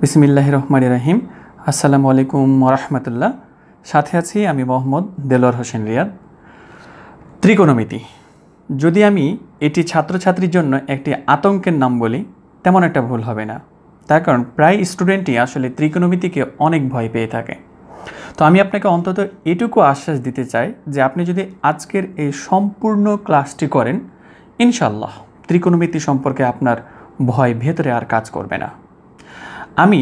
বিসমিল্লাহির রহমানির রহিম। আসসালামু আলাইকুম ওয়া রাহমাতুল্লাহ। সাথে আছি আমি মোহাম্মদ দেলোয়ার হোসেন রিয়াদ। ত্রিকোণমিতি, যদি আমি এটি ছাত্রছাত্রীর জন্য একটি আতঙ্কের নাম বলি তেমন একটা ভুল হবে না, তার কারণ প্রায় স্টুডেন্টই আসলে ত্রিকোণমিতিকে অনেক ভয় পেয়ে থাকে। তো আমি আপনাকে অন্তত এটুকু আশ্বাস দিতে চাই যে আপনি যদি আজকের এই সম্পূর্ণ ক্লাসটি করেন, ইনশাল্লাহ ত্রিকোণমিতি সম্পর্কে আপনার ভয় ভেতরে আর কাজ করবে না। আমি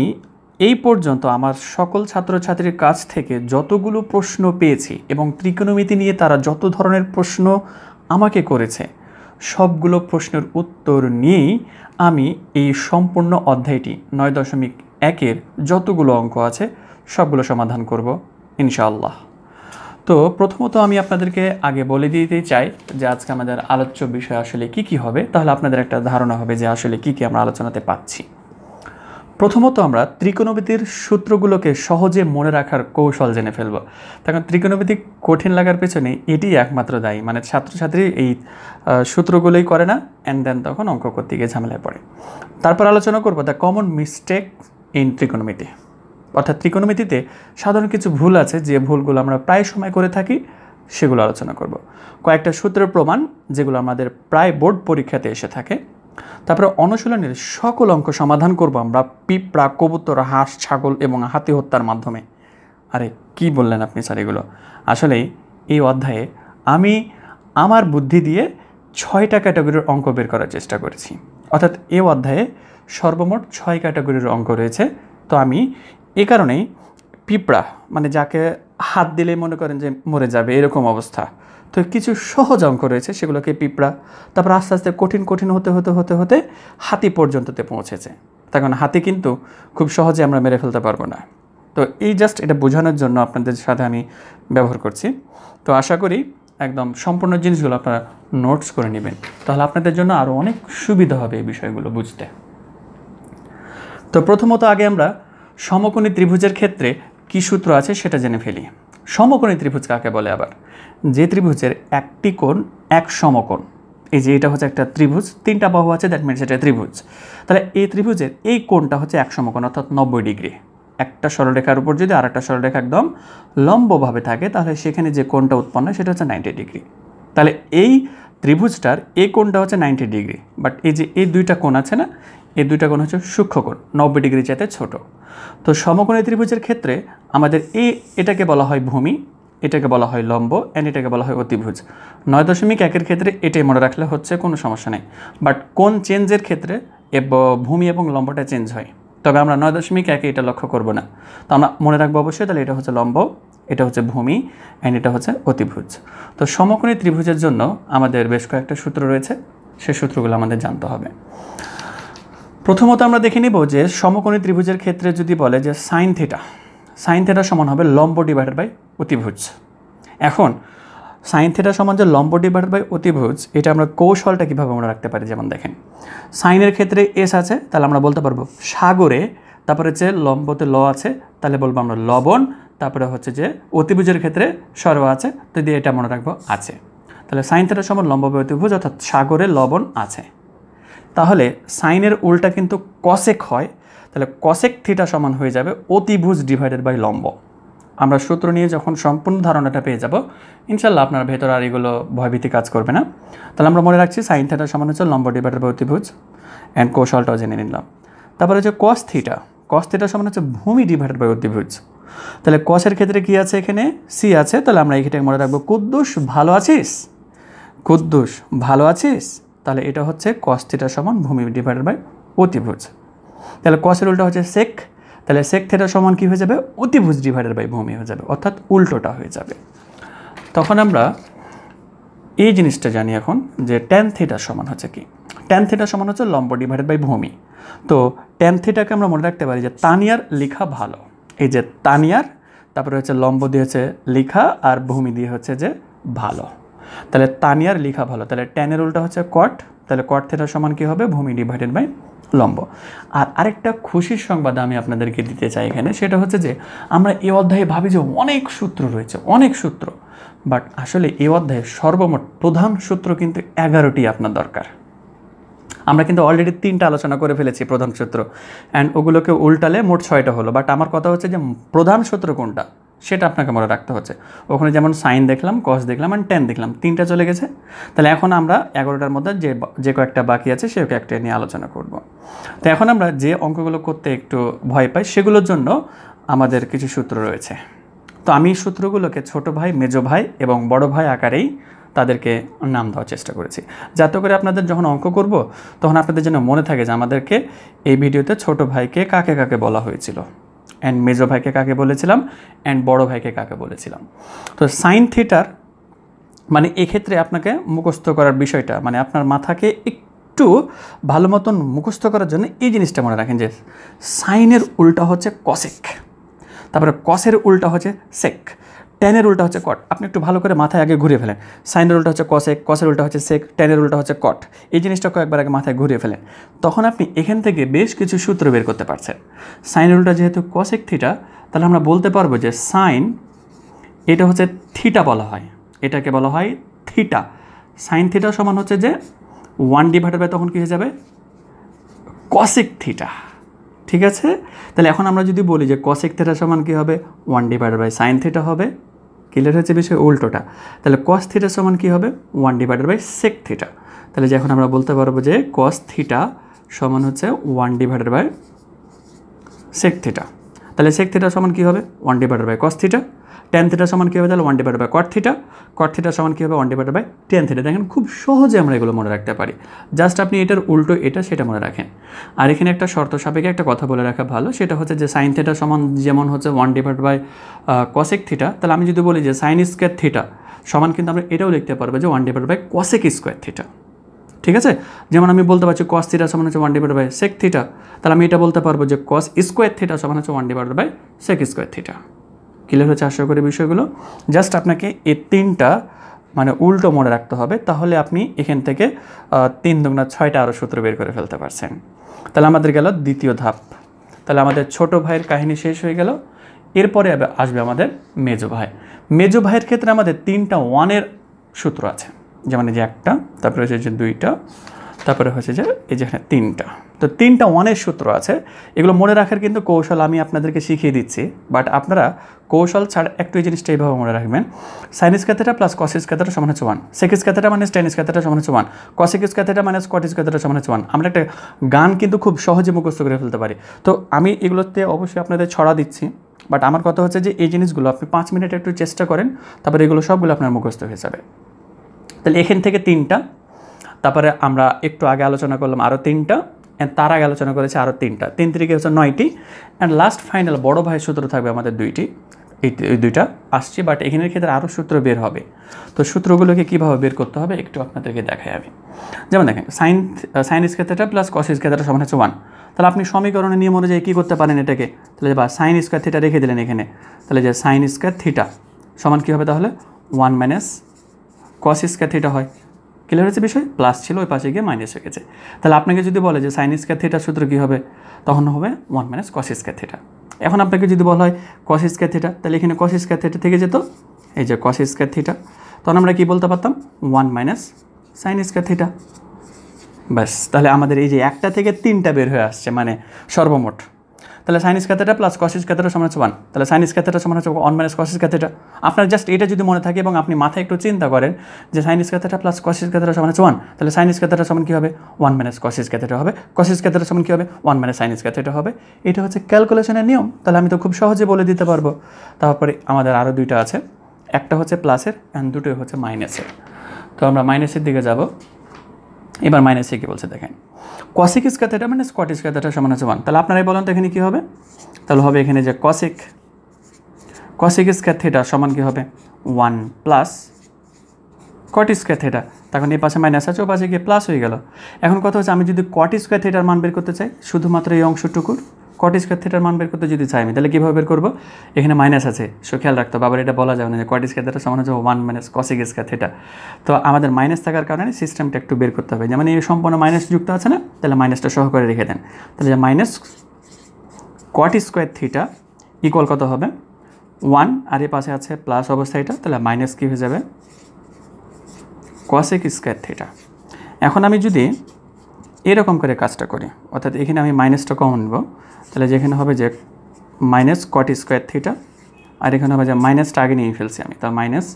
এই পর্যন্ত আমার সকল ছাত্রছাত্রীর কাছ থেকে যতগুলো প্রশ্ন পেয়েছি এবং ত্রিকোণমিতি নিয়ে তারা যত ধরনের প্রশ্ন আমাকে করেছে, সবগুলো প্রশ্নের উত্তর নিয়েই আমি এই সম্পূর্ণ অধ্যায়টি 9.1-এর যতগুলো অঙ্ক আছে সবগুলো সমাধান করব ইনশাআল্লাহ। তো প্রথমত আমি আপনাদেরকে আগে বলে দিতে চাই যে আজকে আমাদের আলোচ্য বিষয় আসলে কি হবে, তাহলে আপনাদের একটা ধারণা হবে যে আসলে কি আমরা আলোচনাতে পাচ্ছি। প্রথমত আমরা ত্রিকোণমিতির সূত্রগুলোকে সহজে মনে রাখার কৌশল জেনে ফেলব। তখন ত্রিকোণমিতি কঠিন লাগার পেছনে এটি একমাত্র দায়ী, মানে ছাত্রছাত্রী এই সূত্রগুলোই করে না, অ্যান্ড দেন তখন অঙ্ক করতে গিয়ে ঝামেলায় পড়ে। তারপর আলোচনা করব দ্য কমন মিস্টেক ইন ত্রিকোণমিতি, অর্থাৎ ত্রিকোণমিতিতে সাধারণ কিছু ভুল আছে যে ভুলগুলো আমরা প্রায় সময় করে থাকি, সেগুলো আলোচনা করব। কয়েকটা সূত্রের প্রমাণ যেগুলো আমাদের প্রায় বোর্ড পরীক্ষাতে এসে থাকে। তারপরে অনুশীলনের সকল অঙ্ক সমাধান করব আমরা পিঁপড়া, কবুতর, হাঁস, ছাগল এবং হাতি হত্যার মাধ্যমে। আরে কি বললেন আপনি স্যার এগুলো? আসলেই এই অধ্যায়ে আমি আমার বুদ্ধি দিয়ে 6টা ক্যাটাগরির অঙ্ক বের করার চেষ্টা করেছি, অর্থাৎ এই অধ্যায়ে সর্বমোট 6 ক্যাটাগরির অঙ্ক রয়েছে। তো আমি এই কারণেই পিঁপড়া, মানে যাকে হাত দিলেই মনে করেন যে মরে যাবে এরকম অবস্থা, তো কিছু সহজ অঙ্ক রয়েছে সেগুলোকে পিঁপড়া, তারপর আস্তে আস্তে কঠিন হতে হাতি পর্যন্ততে পৌঁছেছে। তখন হাতি কিন্তু খুব সহজে আমরা মেরে ফেলতে পারবো না। তো এই জাস্ট এটা বোঝানোর জন্য আপনাদের সাথে আমি ব্যবহার করছি। তো আশা করি একদম সম্পূর্ণ জিনিসগুলো আপনারা নোটস করে নেবেন, তাহলে আপনাদের জন্য আরও অনেক সুবিধা হবে এই বিষয়গুলো বুঝতে। তো প্রথমত আগে আমরা সমকোণী ত্রিভুজের ক্ষেত্রে কী সূত্র আছে সেটা জেনে ফেলি। সমকোণী ত্রিভুজ কাকে বলে? আবার যে ত্রিভুজের একটি কোণ এক সমকোণ, এই যে এটা হচ্ছে একটা ত্রিভুজ, 3টা বাহু আছে, দ্যাট মিনস এটা ত্রিভুজ। তাহলে এই ত্রিভুজের এই কোণটা হচ্ছে এক সমকোণ, অর্থাৎ 90 ডিগ্রি। একটা সরলরেখার উপর যদি আরেকটা সরলরেখা একদম লম্বভাবে থাকে, তাহলে সেখানে যে কোণটা উৎপন্ন সেটা হচ্ছে 90 ডিগ্রি। তাহলে এই ত্রিভুজটার এই কোণটা হচ্ছে 90 ডিগ্রি, বাট এই যে এই দুইটা কোণ আছে না, এই দুইটা কোণ হচ্ছে সূক্ষ্মকোণ, 90 ডিগ্রি চাইতে ছোট। তো সমকোণী ত্রিভুজের ক্ষেত্রে আমাদের এটাকে বলা হয় ভূমি, এটাকে বলা হয় লম্ব, অ্যান্ড এটাকে বলা হয় অতিভুজ। 9.1-এর ক্ষেত্রে এটাই মনে রাখলে হচ্ছে, কোনো সমস্যা নেই। বাট কোণ চেঞ্জের ক্ষেত্রে ভূমি এবং লম্বটা চেঞ্জ হয়, তবে আমরা 9.1-এ এটা লক্ষ্য করব না। তো আমরা মনে রাখবো অবশ্যই, তাহলে এটা হচ্ছে লম্ব, এটা হচ্ছে ভূমি, অ্যান্ড এটা হচ্ছে অতিভুজ। তো সমকোণী ত্রিভুজের জন্য আমাদের বেশ কয়েকটা সূত্র রয়েছে, সেই সূত্রগুলো আমাদের জানতে হবে। প্রথমত আমরা দেখে নিব যে সমকোণী ত্রিভুজের ক্ষেত্রে যদি বলে যে সাইন থিটা সমান হবে লম্ব ডিভাইডেড বাই অতিভুজ। এখন সাইন থিটা সমান যে লম্ব ডিভাইডেড বাই অতিভুজ, এটা আমরা কৌশলটা কীভাবে মনে রাখতে পারি, যেমন দেখেন সাইনের ক্ষেত্রে এস আছে, তাহলে আমরা বলতে পারবো সাগরে, তারপরে যে লম্বতে ল আছে তাহলে বলবো আমরা লবণ, তারপরে হচ্ছে যে অতিভুজের ক্ষেত্রে সর্ব আছে, তো দিয়ে এটা মনে রাখবো আছে। তাহলে সাইন থিটা সমান লম্ব বাই অতিভুজ, অর্থাৎ সাগরে লবণ আছে। তাহলে সাইনের উল্টা কিন্তু কসেক হয়, তাহলে কসেক থিটা সমান হয়ে যাবে অতিভুজ ডিভাইডেড বাই লম্ব। আমরা সূত্র নিয়ে যখন সম্পূর্ণ ধারণাটা পেয়ে যাব, ইনশাল্লাহ আপনার ভেতর আর এগুলো ভয়ভীতি কাজ করবে না। তাহলে আমরা মনে রাখছি সাইন থিটা সমান হচ্ছে লম্ব ডিভাইডেড বাই অতিভুজ, অ্যান্ড কৌশলটাও জেনে নিলাম। তারপরে হচ্ছে কস থিটা সমান হচ্ছে ভূমি ডিভাইডেড বাই অতিভুজ। তাহলে কসের ক্ষেত্রে কি আছে, এখানে সি আছে, তাহলে আমরা এই ক্ষেত্রে মনে রাখবো কুদ্দুস ভালো আছিস, তাহলে এটা হচ্ছে কস থিটা সমান ভূমি ডিভাইডেড বাই অতিভুজ। তাহলে কসের উল্টা হচ্ছে সেক, তাহলে সেক থিটা সমান কি হয়ে যাবে, অতিভুজ ডিভাইডেড বাই ভূমি হয়ে যাবে, অর্থাৎ উল্টোটা হয়ে যাবে। তখন আমরা এই জিনিসটা জানি এখন যে ট্যান থিটা সমান হচ্ছে কি, ট্যান থিটা সমান হচ্ছে লম্ব ডিভাইডেড বাই ভূমি। তো ট্যান থিটাকে আমরা মনে রাখতে পারি যে তানিয়ার লেখা ভালো, এই যে তানিয়ার, তারপরে হচ্ছে লম্ব দিয়ে হচ্ছে লেখা, আর ভূমি দিয়ে হচ্ছে যে ভালো। তাহলে তানিয়ার লেখা ভালো, তাহলে ট্যানের উল্টা হচ্ছে কট, তাহলে কট থিটা সমান কি হবে, ভূমি ডিভাইডেড বাই লম্ব। আর আরেকটা খুশির সংবাদ আমি আপনাদেরকে দিতে চাই এখানে, সেটা হচ্ছে যে আমরা এই অধ্যায়ে ভাবি যে অনেক সূত্র রয়েছে, বাট আসলে এই অধ্যায়ে সর্বমোট প্রধান সূত্র কিন্তু 11টি আপনার দরকার। আমরা কিন্তু অলরেডি 3টা আলোচনা করে ফেলেছি প্রধান সূত্র, অ্যান্ড ওগুলোকে উল্টালে মোট 6টা হলো। বাট আমার কথা হচ্ছে যে প্রধান সূত্র কোনটা সেটা আপনাকে মনে রাখতে হচ্ছে। ওখানে যেমন সাইন দেখলাম, কস দেখলাম অ্যান্ড ট্যান দেখলাম, 3টা চলে গেছে। তাহলে এখন আমরা 11টার মধ্যে যে কয়েকটা বাকি আছে সে কয়েকটা নিয়ে আলোচনা করব। তো এখন আমরা যে অঙ্কগুলো করতে একটু ভয় পাই সেগুলোর জন্য আমাদের কিছু সূত্র রয়েছে। তো আমি সূত্রগুলোকে ছোট ভাই, মেজো ভাই এবং বড় ভাই আকারেই তাদেরকে নাম দেওয়ার চেষ্টা করেছি, যাতে করে আপনাদের যখন অঙ্ক করব তখন আপনাদের যেন মনে থাকে যে আমাদেরকে এই ভিডিওতে ছোট ভাইকে কাকে কাকে বলা হয়েছিল, অ্যান্ড মেজো ভাইকে কাকে বলেছিলাম, অ্যান্ড বড় ভাইকে কাকে বলেছিলাম। তো সাইন থিটার মানে এক্ষেত্রে আপনাকে মুখস্থ করার বিষয়টা, মানে আপনার মাথাকে একটু ভালো মতন মুখস্থ করার জন্য এই জিনিসটা মনে রাখেন যে সাইনের উল্টা হচ্ছে কসেক, তারপরে কসের উল্টা হচ্ছে সেক, ট্যানের উল্টা হচ্ছে কট। আপনি একটু ভালো করে মাথায় আগে ঘুরিয়ে ফেলেন। সাইনের উল্টা হচ্ছে কসেক, কসের উল্টা হচ্ছে সেক, ট্যানের উল্টা হচ্ছে কট। এই জিনিসটা কয়েকবার আগে মাথায় ঘুরিয়ে ফেলেন, তখন আপনি এখান থেকে বেশ কিছু সূত্র বের করতে পারছেন। সাইনের উল্টা যেহেতু কসেক থিটা, তাহলে আমরা বলতে পারবো যে সাইন, এটা হচ্ছে থিটা বলা হয়, এটাকে বলা হয় থিটা। সাইন থিটা সমান হচ্ছে যে 1/, তখন কী হয়ে যাবে, কসেক থিটা। ঠিক আছে, তাহলে এখন আমরা যদি বলি যে কসেক থিটা সমান কী হবে, 1/sin থিটা হবে। ক্লিয়ার হচ্ছে বিষয় উল্টোটা। তাহলে কস থিটা সমান কী হবে, 1/sec থিটা। তাহলে যে এখন আমরা বলতে পারবো যে কস থিটা সমান হচ্ছে 1/sec থিটা। তাহলে সেক থিটা সমান কী হবে, 1/cos থিটা। ট্যান থিটা সমান কী হবে, তাহলে 1/cot থিটা। কট থিটা সমান কী হবে, 1/tan থিটা। দেখেন খুব সহজে আমরা এগুলো মনে রাখতে পারি, জাস্ট আপনি এটার উল্টো এটা সেটা মনে রাখেন। আর এখানে একটা শর্ত সাপেক্ষে একটা কথা বলে রাখা ভালো, সেটা হচ্ছে যে সাইন থিটা সমান যেমন হচ্ছে 1/cosec থিটা, তাহলে আমি যদি বলি যে সাইন স্কোয়ার থিটা সমান, কিন্তু আমরা এটাও লিখতে পারবো যে 1/cosec স্কোয়ার থিটা। ঠিক আছে, যেমন আমি বলতে পারছি কস থিটা সমান হচ্ছে 1/sec থিটা, তাহলে আমি এটা বলতে পারবো যে কস স্কোয়ার থিটা সমান হচ্ছে 1/sec স্কোয়ার থিটা। ক্লিয়ার হচ্ছে আশা করি বিষয়গুলো। জাস্ট আপনাকে এই 3টা মানে উল্টো মনে রাখতে হবে, তাহলে আপনি এখান থেকে 3 দুগুণা 6টা আরও সূত্র বের করে ফেলতে পারছেন। তাহলে আমাদের গেল দ্বিতীয় ধাপ। তাহলে আমাদের ছোট ভাইয়ের কাহিনী শেষ হয়ে গেল। এরপরে আসবে আমাদের মেজো ভাই। মেজো ভাইয়ের ক্ষেত্রে আমাদের 3টা 1-এর সূত্র আছে, যেমন এই যে 1টা, তারপরে হচ্ছে যে 2টা, তারপরে হচ্ছে যে এই যে এখানে 3টা। তো 3টা 1-এর সূত্র আছে, এগুলো মনে রাখার কিন্তু কৌশল আমি আপনাদেরকে শিখিয়ে দিচ্ছি। বাট আপনারা কৌশল ছাড়া একটু এই জিনিসটা এইভাবে মনে রাখবেন, sine square theta plus cos square theta সমান হচ্ছে 1, sec square theta minus tan square theta সমান হচ্ছে 1, cosec square theta minus cot square theta সমান হচ্ছে 1। আমরা একটা গান কিন্তু খুব সহজে মুখস্থ করে ফেলতে পারি। তো আমি এগুলোতে অবশ্যই আপনাদের ছড়া দিচ্ছি, বাট আমার কথা হচ্ছে যে এই জিনিসগুলো আপনি 5 মিনিট একটু চেষ্টা করেন, তারপরে এগুলো সবগুলো আপনার মুখস্থ হয়ে যাবে। তাহলে এখান থেকে 3টা, তারপরে আমরা একটু আগে আলোচনা করলাম আরও 3টা, অ্যান্ড তার আগে আলোচনা করেছি আরও 3টা, 3 3 হচ্ছে 9টি, অ্যান্ড লাস্ট ফাইনাল বড় ভাইয়ের সূত্র থাকবে আমাদের 2টি। এই 2টা আসছে, বাট এখানের ক্ষেত্রে আরও সূত্র বের হবে। তো সূত্রগুলোকে কীভাবে বের করতে হবে একটু আপনাদেরকে দেখাই আমি। যেমন দেখেন sign square theta plus cos square theta সমান হচ্ছে 1। তাহলে আপনি সমীকরণের নিয়ম অনুযায়ী কী করতে পারেন এটাকে, তাহলে বা সাইন স্কয়ার থিটা রেখে দিলেন এখানে, তাহলে যে সাইন স্কয়ার থিটা সমান কী হবে, তাহলে 1 মাইনাস কস স্কয়ার থিটা হয়। ক্লিয়ার হচ্ছে বিষয়, প্লাস ছিল ওই পাশে গিয়ে মাইনাস হয়ে গেছে। তাহলে আপনাকে যদি বলে যে সাইন স্কয়ার থিটার সূত্র কী হবে, তখন হবে 1 মাইনাস কস স্কয়ার থিটা। এখন আপনাকে যদি বলা হয় কস স্কয়ার থিটা, তাহলে এখানে কস স্কয়ার থিটা থেকে যেত এই যে কস স্কয়ার থিটা, তখন আমরা কী বলতে পারতাম 1 মাইনাস সাইন স্কয়ার থিটা। ব্যাস, তাহলে আমাদের এই যে 1টা থেকে 3টা বের হয়ে আসছে, মানে সর্বমোট। তাহলে sign square theta plus cos square theta সমান হচ্ছে 1, তাহলে সাইন স্কয়ার থিটা সমান হচ্ছে 1 মাইনাস কস স্কয়ার থিটা। আপনার জাস্ট এটা যদি মনে থাকে এবং আপনি মাথায় একটু চিন্তা করেন যে sign square theta plus cos square theta সমান হচ্ছে 1, তাহলে সাইন স্কয়ার থিটা সমান কী হবে, 1 মাইনাস কস স্কয়ার থিটা হবে, কস স্কয়ার থিটা সমান কী হবে, 1 মাইনাস সাইন স্কয়ার থিটা হবে। এটা হচ্ছে ক্যালকুলেশনের নিয়ম, তাহলে আমি তো খুব সহজে বলে দিতে পারবো। তারপরে আমাদের আরও 2টা আছে, একটা হচ্ছে প্লাসের অ্যান্ড 2টো হচ্ছে মাইনাসের। তো আমরা মাইনাসের দিকে যাব। এবার মাইনাসে কী বলছে দেখেন, cosec square theta minus cot square theta সমান হচ্ছে 1। তাহলে আপনারাই বলেন তো এখানে কী হবে, তাহলে হবে এখানে যে কসেক স্কয়ার থিটা সমান কী হবে 1 প্লাস কট স্কয়ার থিটা, তখন এই পাশে মাইনাস আছে ও পাশে গিয়ে প্লাস হয়ে গেল। এখন কথা হচ্ছে আমি যদি কট স্কয়ার থিটার মান বের করতে চাই, শুধুমাত্র এই অংশটুকুর কট স্কয়ার থিটার মান বের করতে যদি চাই আমি, তাহলে কীভাবে বের করবো, এখানে মাইনাস আছে সো খেয়াল রাখতে হবে, আবার এটা বলা যাবে না যে কট স্কয়ার থিটা সমান হচ্ছে 1 মাইনাস কসেক স্কয়ার থিটা। তো আমাদের মাইনাস থাকার কারণে সিস্টেমটা একটু বের করতে হবে, যেমন এই সম্পূর্ণ মাইনাস যুক্ত আছে না, তাহলে মাইনাসটা সহ করে রেখে দেন। তাহলে যে minus cot square theta equal কত হবে 1, আর এর পাশে আছে প্লাস অবস্থা এটা, তাহলে মাইনাস কী হয়ে যাবে কসেক স্কয়ার থিটা। এখন আমি যদি এরকম করে কাজটা করি, অর্থাৎ এখানে আমি মাইনাসটা কমন নেব, তাহলে যেখানে হবে যে মাইনাস কট স্কোয়ার থিটা, আর এখানে হবে যে মাইনাসটা আগে নিয়ে ফেলছি আমি, তার মাইনাস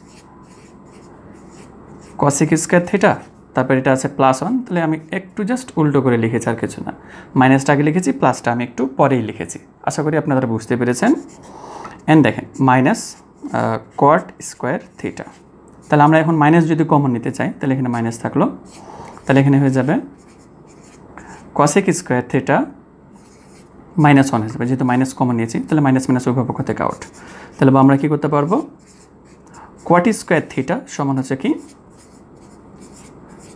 কসেক স্কোয়ার থিটা, তারপর এটা আছে +1, তাহলে আমি একটু জাস্ট উল্টো করে লিখেছি, আর কিছু না, মাইনাসটা আগে লিখেছি, প্লাসটা আমি একটু পরেই লিখেছি। আশা করি আপনারা বুঝতে পেরেছেন। এন্ড দেখেন মাইনাস কট স্কোয়ার থিটা, তাহলে আমরা এখন মাইনাস যদি কমন নিতে চাই তাহলে এখানে মাইনাস থাকলো, তাহলে এখানে হয়ে যাবে কসেক স্কোয়ার থিটা -1 হয়ে যাবে, যেহেতু মাইনাস কমন নিয়েছি তাহলে মাইনাস মাইনাস উভয় পক্ষ থেকে আউট। তাহলে আমরা কী করতে পারবো, কোয়াট স্কোয়ার থিটা সমান হচ্ছে কি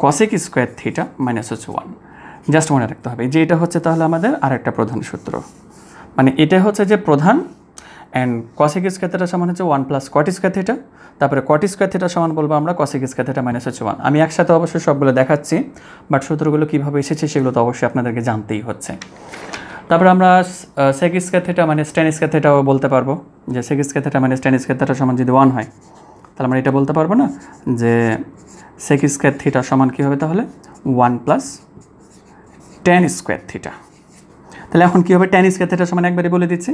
কসেক স্কোয়ার থিটা -1। জাস্ট মনে রাখতে হবে যে এটা হচ্ছে তাহলে আমাদের আরেকটা প্রধান সূত্র, মানে এটা হচ্ছে যে প্রধান। অ্যান্ড কসেক স্কোয়ার থিটা সমান হচ্ছে 1 + কট স্কোয়ার থিটা, তারপরে কট স্কোয়ার থিটা সমান বলবো আমরা কসেক স্কোয়ার থিটা -1। আমি একসাথে অবশ্যই সবগুলো দেখাচ্ছি, বাট সূত্রগুলো কীভাবে এসেছে সেগুলো তো অবশ্যই আপনাদেরকে জানতেই হচ্ছে। তারপরে আমরা sec square theta tan square থিটাও বলতে পারবো, যে sec square theta tan square theta সমান যদি 1 হয় তাহলে আমরা এটা বলতে পারবো না যে সেক স্কোয়ার থিটা সমান কী হবে, তাহলে 1 + tan স্কোয়ার থিটা। তাহলে এখন কী হবে, tan স্কোয়ার থিটা সমান একবারই বলে দিচ্ছি,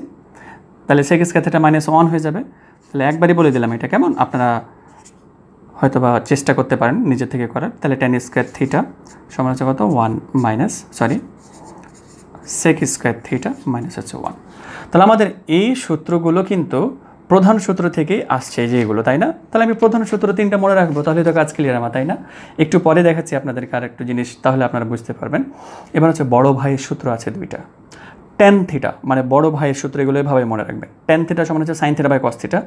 তাহলে সেক স্কোয়ার থিটা -1 হয়ে যাবে। তাহলে একবারই বলে দিলাম, এটা কেমন আপনারা হয়তো বা চেষ্টা করতে পারেন নিজে থেকে করার। তাহলে tan স্কোয়ার থিটা সমান হচ্ছে কত, 1 সেক স্কোয়ার থিটা -1। তাহলে আমাদের এই সূত্রগুলো কিন্তু প্রধান সূত্র থেকেই আসছে যে এগুলো, তাই না? তাহলে আমি প্রধান সূত্র 3টা মনে রাখবো, তাহলে তো কাজ ক্লিয়ার আমার, তাই না? একটু পরে দেখাচ্ছি আপনাদেরকে আর একটু জিনিস, তাহলে আপনারা বুঝতে পারবেন। এবার হচ্ছে বড় ভাইয়ের সূত্র আছে 2টা। tan থিটা মানে বড় ভাইয়ের সূত্র, এগুলো এভাবে মনে রাখবেন। tan থিটা সমান হচ্ছে sin theta by cos theta.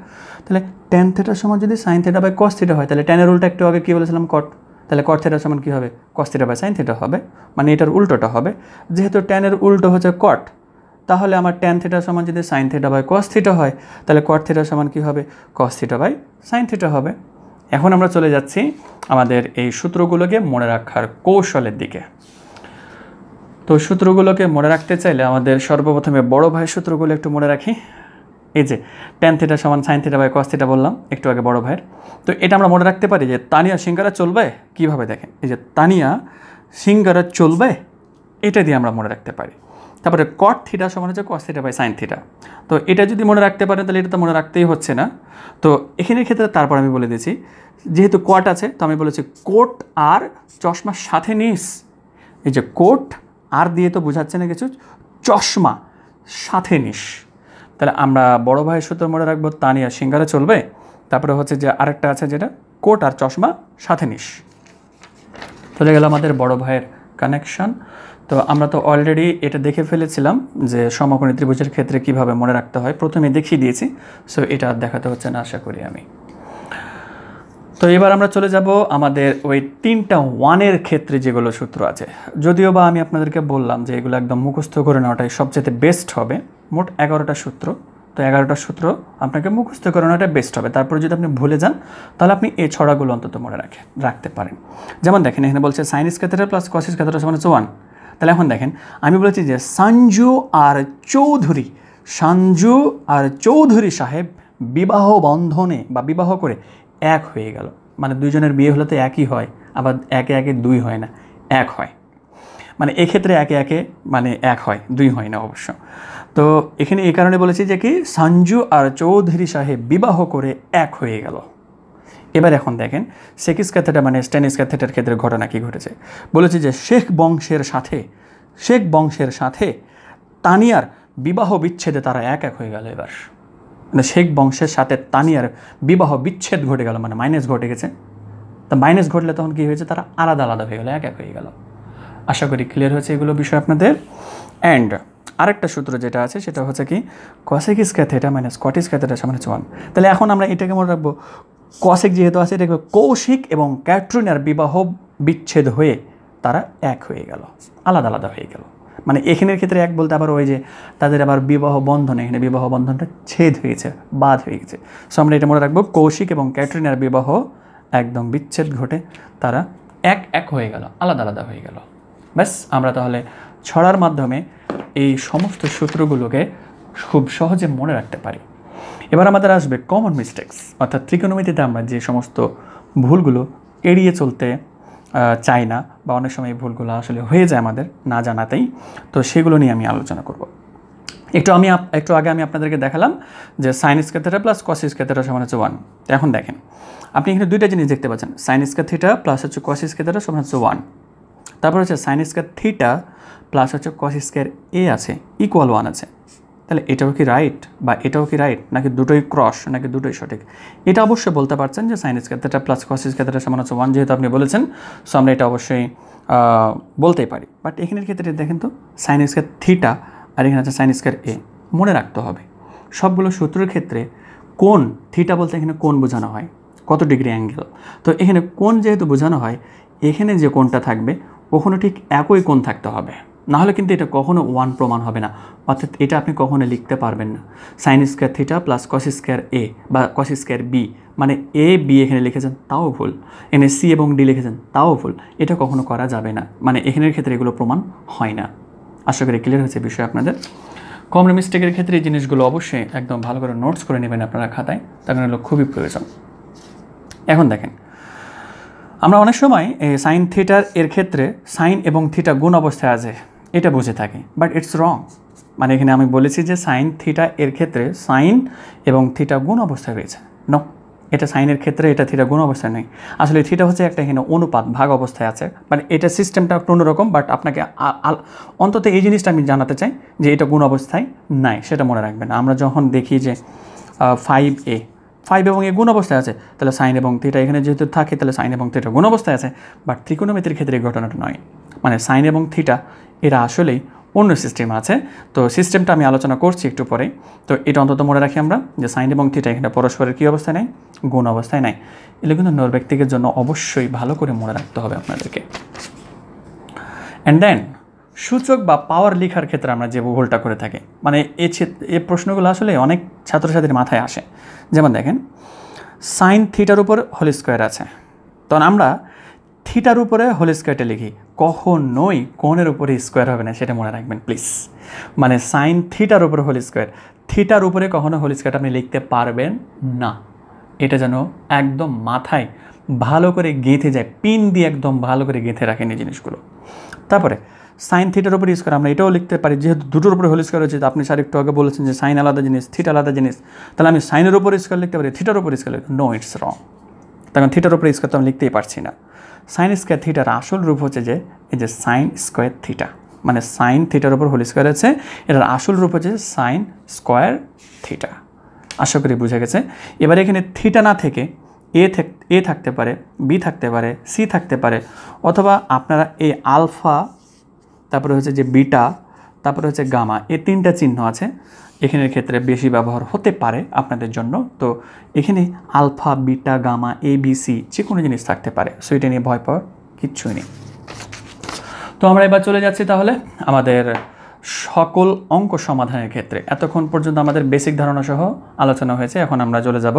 তাহলে tan থিটা সমান যদি sin theta by cos theta হয়, তাহলে tan এর উল্টা একটু আগে কী বলেছিলাম, cot। তাহলে cot থিটা সমান কী হবে, cos theta by sin theta হবে, মানে এটার উল্টোটা হবে। যেহেতু tan এর উল্টো হচ্ছে cot, তাহলে আমার tan থিটা সমান যদি sin theta by cos theta হয়, তাহলে cot থিটা সমান কী হবে, cos theta by sin theta হবে। এখন আমরা চলে যাচ্ছি আমাদের এই সূত্রগুলোকে মনে রাখার কৌশলের দিকে। তো সূত্রগুলোকে মনে রাখতে চাইলে আমাদের সর্বপ্রথমে বড় ভাইয়ের সূত্রগুলো একটু মনে রাখি। এই যে tan থিটা সমান sin theta by cos theta বললাম একটু আগে বড় ভাইয়ের, তো এটা আমরা মনে রাখতে পারি যে তানিয়া সিঙ্গারা চলবে, কীভাবে দেখেন, এই যে তানিয়া সিঙ্গারা চলবে, এটা দিয়ে আমরা মনে রাখতে পারি। তারপরে cot থিটা সমান হচ্ছে cos theta by sin theta, তো এটা যদি মনে রাখতে পারেন তাহলে এটা তো মনে রাখতেই হচ্ছে না। তো এখানের ক্ষেত্রে তারপর আমি বলে দিয়েছি, যেহেতু cot আছে তো আমি বলেছি কোট আর চশমার সাথে নিস। এই যে কোট আর দিয়ে তো বোঝাচ্ছে না কিছু, চশমা সাথে নিস। তাহলে আমরা বড় ভাইয়ের সূত্র মনে রাখবো তানিয়া সিঙ্গারা চলবে, তারপরে হচ্ছে যে আরেকটা আছে যেটা কোট আর চশমা সাথে নিস। চলে গেল আমাদের বড় ভাইয়ের কানেকশন। তো আমরা তো অলরেডি এটা দেখে ফেলেছিলাম যে সমকোণী ত্রিভুজের ক্ষেত্রে কিভাবে মনে রাখতে হয়, প্রথমে দেখিয়ে দিয়েছি, সো এটা আর দেখাতে হচ্ছে না আশা করি আমি। তো এবার আমরা চলে যাব আমাদের ওই 3টা 1-এর ক্ষেত্রে যেগুলো সূত্র আছে, যদিও বা আমি আপনাদেরকে বললাম যে এগুলো একদম মুখস্থ করে নেওয়াটাই সবচেয়ে বেস্ট হবে। মোট 11টা সূত্র, তো 11টা সূত্র আপনাকে মুখস্থ করে নেওয়াটা বেস্ট হবে। তারপরে যদি আপনি ভুলে যান তাহলে আপনি এই ছড়াগুলো অন্তত মনে রাখতে পারেন। যেমন দেখেন এখানে বলছে sin square theta plus cos square theta সমান 1। তাহলে এখন দেখেন আমি বলেছি যে সঞ্জু আর চৌধুরী সাহেব বিবাহ বন্ধনে বা বিবাহ করে এক হয়ে গেল, মানে দুইজনের বিয়ে হলে তো একই হয়, আবার একে একে 2 হয় না, 1 হয়, মানে এক্ষেত্রে একে একে মানে 1 হয়, 2 হয় না অবশ্য। তো এখানে এই কারণে বলেছি যে কি সঞ্জু আর চৌধুরী সাহেব বিবাহ করে 1 হয়ে গেল। এবার এখন দেখেন সেক স্কয়ার থিটা মানে tan স্কয়ার থিটার ক্ষেত্রে ঘটনা কি ঘটেছে, বলেছি যে শেখ বংশের সাথে তানিয়ার বিবাহ বিচ্ছেদে তারা এক হয়ে গেল। এবার মানে শেখ বংশের সাথে তানিয়ার বিবাহ বিচ্ছেদ ঘটে গেল, মানে মাইনাস ঘটে গেছে। তো মাইনাস ঘটলে তখন কী হয়েছে, তারা আলাদা আলাদা হয়ে গেল, এক হয়ে গেল। আশা করি ক্লিয়ার হয়েছে এগুলো বিষয় আপনাদের। অ্যান্ড আরেকটা সূত্র যেটা আছে সেটা হচ্ছে কি cosec square theta minus cot square theta সমান 1। তাহলে এখন আমরা এটাকে মনে রাখবো, কসেক যেহেতু আছে এটাকে কৌশিক এবং ক্যাটরিনার বিবাহ বিচ্ছেদ হয়ে তারা এক হয়ে গেল, আলাদা আলাদা হয়ে গেল। মানে এখানের ক্ষেত্রে এক বলতে আবার ওই যে তাদের আবার বিবাহ বন্ধন, এখানে বিবাহ বন্ধনটা ছেদ হয়েছে, বাদ হয়ে গেছে। সো আমরা এটা মনে রাখবো কৌশিক এবং ক্যাটরিনার বিবাহ একদম বিচ্ছেদ ঘটে তারা এক হয়ে গেল, আলাদা আলাদা হয়ে গেল। ব্যাস আমরা তাহলে ছড়ার মাধ্যমে এই সমস্ত সূত্রগুলোকে খুব সহজে মনে রাখতে পারি। এবার আমাদের আসবে কমন মিস্টেক্স, অর্থাৎ ত্রিকোণমিতিতে আমরা যে সমস্ত ভুলগুলো এড়িয়ে চলতে চাই না, বা অনেক সময় এই ভুলগুলো আসলে হয়ে যায় আমাদের না জানাতেই। তো সেগুলো নিয়ে আমি আলোচনা করব। একটু আগে আমি আপনাদেরকে দেখালাম যে sign square theta plus cos square theta সমান হচ্ছে 1। তো এখন দেখেন, আপনি এখানে দুইটা জিনিস দেখতে পাচ্ছেন, সাইন স্কয়ার থিটা প্লাস হচ্ছে কস স্কয়ার থিটা সমান হচ্ছে 1। তারপর হচ্ছে সাইন স্কয়ার থিটা প্লাস হচ্ছে কস স্কয়ার এ আছে ইকুয়াল 1 আছে। তাহলে এটাও কি রাইট, বা এটাও কি রাইট, নাকি দুটোই ক্রস, নাকি দুটোই সঠিক? এটা অবশ্যই বলতে পারছেন যে sign square theta plus cos square theta সমান হচ্ছে 1, যেহেতু আপনি বলেছেন। সো আমরা এটা অবশ্যই বলতেই পারি। বাট এখানের ক্ষেত্রে দেখেন তো, সাইন স্কয়ার থিটা আর এখানে আছে সাইন স্কয়ার এ। মনে রাখতে হবে সবগুলো সূত্রের ক্ষেত্রে কোণ, থিটা বলতে এখানে কোণ বোঝানো হয়, কত ডিগ্রি অ্যাঙ্গেল। তো এখানে কোণ যেহেতু বোঝানো হয়, এখানে যে কোণটা থাকবে কখনো ঠিক একই কোণ থাকতে হবে, নাহলে কিন্তু এটা কখনো 1 প্রমাণ হবে না। অর্থাৎ এটা আপনি কখনো লিখতে পারবেন না sine square theta plus cos square A বা কস স্কয়ার বি, মানে এ বি এখানে লিখেছেন তাও ভুল, এখানে সি এবং ডি লিখেছেন তাও ভুল। এটা কখনো করা যাবে না, মানে এখানের ক্ষেত্রে এগুলো প্রমাণ হয় না। আশা করি ক্লিয়ার হয়েছে বিষয় আপনাদের। কমন মিস্টেকের ক্ষেত্রে এই জিনিসগুলো অবশ্যই একদম ভালো করে নোটস করে নেবেন আপনারা খাতায়, তার কারণে হলো খুবই প্রয়োজন। এখন দেখেন, আমরা অনেক সময় সাইন থিটার এর ক্ষেত্রে সাইন এবং থিটা গুণ অবস্থায় আছে এটা বুঝে থাকি, বাট ইটস রং। মানে এখানে আমি বলেছি যে সাইন থিটা এর ক্ষেত্রে সাইন এবং থিটা গুণ অবস্থায় রয়েছে। নো, এটা সাইনের ক্ষেত্রে এটা থিটা গুণ অবস্থায় নেই। আসলে থিটা হচ্ছে একটা এখানে অনুপাত ভাগ অবস্থায় আছে, মানে এটা সিস্টেমটা একটু অন্যরকম। বাট আপনাকে অন্তত এই জিনিসটা আমি জানাতে চাই যে এটা গুণ অবস্থায় নাই, সেটা মনে রাখবেন। আমরা যখন দেখি যে 5 এবং এ গুণ অবস্থায় আছে, তাহলে সাইন এবং থিটা এখানে যেহেতু থাকে, তাহলে সাইন এবং থিটা গুণ অবস্থায় আছে। বাট ত্রিকোণমিতির ক্ষেত্রে এই ঘটনাটা নয়, মানে সাইন এবং থিটা এরা আসলেই অন্য সিস্টেম আছে। তো সিস্টেমটা আমি আলোচনা করছি একটু পরে। তো এটা অন্তত মনে রাখি আমরা যে সাইন এবং থিটা এখানে পরস্পরের কী অবস্থায় নেই, গুণ অবস্থায় নাই। এগুলো কিন্তু নৈর্ব্যক্তিকের জন্য অবশ্যই ভালো করে মনে রাখতে হবে আপনাদেরকে। অ্যান্ড দেন সূচক বা পাওয়ার লেখার ক্ষেত্রে আমরা যে ভুলটা করে থাকি, মানে এই প্রশ্নগুলো আসলে অনেক ছাত্রছাত্রীর মাথায় আসে। যেমন দেখেন, সাইন থিটার উপর হোল স্কোয়ার আছে, তখন আমরা থিটার উপরে হোল স্কোয়ারটা লিখি, কখনোই কোণের উপরে স্কোয়ার হবে না, সেটা মনে রাখবেন প্লিজ। মানে সাইন থিটার উপরে হোল স্কোয়ার, থিটার উপরে কখনো হোল স্কোয়ারটা আপনি লিখতে পারবেন না। এটা যেন একদম মাথায় ভালো করে গেঁথে যায়, পিন দিয়ে একদম ভালো করে গেঁথে রাখেন এই জিনিসগুলো। তারপরে সাইন থিটার উপরে স্কোয়ার আমরা এটাও লিখতে পারি, যেহেতু দুটোর উপরে হোল স্কোয়ার হচ্ছে। আপনি স্যার একটু আগে বলেছেন যে সাইন আলাদা জিনিস, থিটা আলাদা জিনিস, তাহলে আমি সাইনের উপরে স্কোয়ার লিখতে পারি, থিটার উপরে স্কোয়ার লিখতে? No, it's wrong. তখন থিটার উপরে স্কোয়ার তো আমি লিখতেই পারছি না। সাইন স্কোয়ার থিটার আসল রূপ হচ্ছে যে এই যে সাইন স্কোয়ার থিটা, মানে সাইন থিটার উপর হোল স্কোয়ার আছে, এটার আসল রূপ হচ্ছে সাইন স্কোয়ার থিটা। আশা করি বুঝে গেছে। এবার এখানে থিটা না থেকে এ থাকতে পারে, বি থাকতে পারে, সি থাকতে পারে, অথবা আপনারা এই আলফা, তারপরে হচ্ছে যে বিটা, তারপরে হচ্ছে গামা, এই 3টা চিহ্ন আছে এখানের ক্ষেত্রে বেশি ব্যবহার হতে পারে আপনাদের জন্য। তো এখানে alpha, beta, gamma, A B C যে কোনো জিনিস থাকতে পারে, সো এটা নিয়ে ভয় পাওয়ার কিচ্ছুই নেই। তো আমরা এবার চলে যাচ্ছি তাহলে আমাদের সকল অঙ্ক সমাধানের ক্ষেত্রে। এতক্ষণ পর্যন্ত আমাদের বেসিক ধারণা সহ আলোচনা হয়েছে, এখন আমরা চলে যাব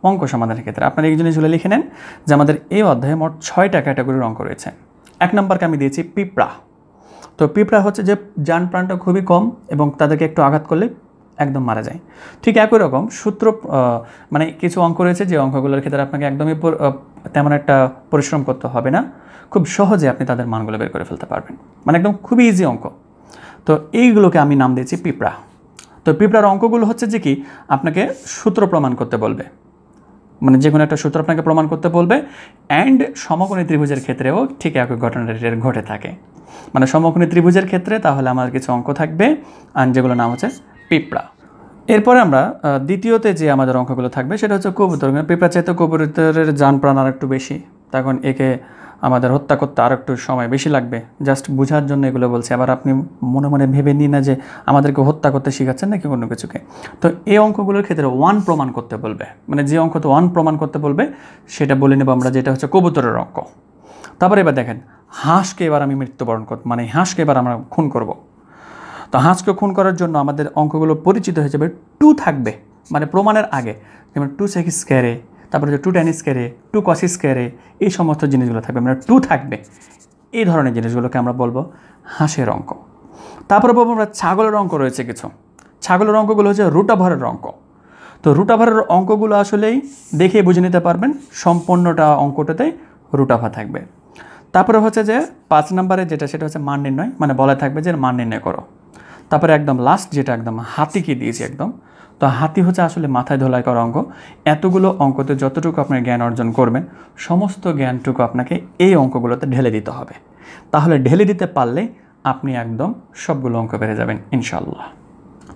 অঙ্ক সমাধানের ক্ষেত্রে। আপনারা এই জিনিসগুলো লিখে নেন যে আমাদের এই অধ্যায়ে মোট 6টা ক্যাটাগরির অঙ্ক রয়েছে। 1 নম্বরকে আমি দিয়েছি পিঁপড়া। তো পিঁপড়া হচ্ছে যে যান প্রাণটা খুবই কম এবং তাদেরকে একটু আঘাত করলে একদম মারা যায়। ঠিক একই রকম সূত্র, মানে কিছু অঙ্ক রয়েছে যে অঙ্কগুলোর ক্ষেত্রে আপনাকে একদমই তেমন একটা পরিশ্রম করতে হবে না, খুব সহজে আপনি তাদের মানগুলো বের করে ফেলতে পারবেন, মানে একদম খুবই ইজি অঙ্ক। তো এইগুলোকে আমি নাম দিয়েছি পিঁপড়া। তো পিঁপড়ার অঙ্কগুলো হচ্ছে যে কি, আপনাকে সূত্র প্রমাণ করতে বলবে, মানে যে কোনো একটা সূত্র আপনাকে প্রমাণ করতে বলবে। অ্যান্ড সমকোণী ত্রিভুজের ক্ষেত্রেও ঠিক একই ঘটনাটা ঘটে থাকে, মানে সমকোণী ত্রিভুজের ক্ষেত্রে তাহলে আমার কিছু অঙ্ক থাকবে আর যেগুলো নাম হচ্ছে পিঁপড়া। এরপরে আমরা দ্বিতীয়তে যে আমাদের অঙ্কগুলো থাকবে সেটা হচ্ছে কবুতর। পিঁপড়া চাইতে কবুতরের যান প্রাণ আর একটু বেশি, তখন একে আমাদের হত্যা করতে আর একটু সময় বেশি লাগবে। জাস্ট বোঝার জন্য এগুলো বলছি। আবার আপনি মনে মনে ভেবে নিন না যে আমাদেরকে হত্যা করতে শেখাচ্ছেন নাকি কোনো কিছুকে। তো এই অঙ্কগুলোর ক্ষেত্রে 1 প্রমাণ করতে বলবে, মানে যে অঙ্ক তো 1 প্রমাণ করতে বলবে সেটা বলে নেব আমরা, যেটা হচ্ছে কবুতরের অঙ্ক। তারপরে এবার দেখেন, হাঁসকে এবার আমি মৃত্যুবরণ করব, মানে হাঁসকে এবার আমরা খুন করব। তো হাঁসকে খুন করার জন্য আমাদের অঙ্কগুলো পরিচিত হয়ে যাবে, 2 থাকবে, মানে প্রমাণের আগে, যেমন 2 sec স্কয়ারে, তারপরে যে 2 tan স্কয়ারে, 2 cos স্কয়ারে, এই সমস্ত জিনিসগুলো থাকবে, মানে 2 থাকবে। এই ধরনের জিনিসগুলোকে আমরা বলবো হাঁসের অঙ্ক। তারপরে বলবো আমরা ছাগলের অঙ্ক রয়েছে কিছু। ছাগলের অঙ্কগুলো হচ্ছে রুট ওভারের অঙ্ক। তো রুট ওভারের অঙ্কগুলো আসলেই দেখে বুঝে নিতে পারবেন, সম্পূর্ণটা অঙ্কটাতেই রুট ওভার থাকবে। তারপরে হচ্ছে যে 5 নম্বরে যেটা সেটা হচ্ছে মান নির্ণয়, মানে বলা থাকবে যে মান নির্ণয় করো। তারপরে একদম লাস্ট যেটা একদম হাতিকে দিয়েছি একদম, তো হাতি হচ্ছে আসলে মাথায় ধোলাই করা অঙ্ক। এতগুলো অঙ্কতে যতটুকু আপনার জ্ঞান অর্জন করবেন সমস্ত জ্ঞানটুকু আপনাকে এই অঙ্কগুলোতে ঢেলে দিতে হবে। তাহলে ঢেলে দিতে পারলেই আপনি একদম সবগুলো অঙ্ক পেরে যাবেন ইনশাআল্লাহ।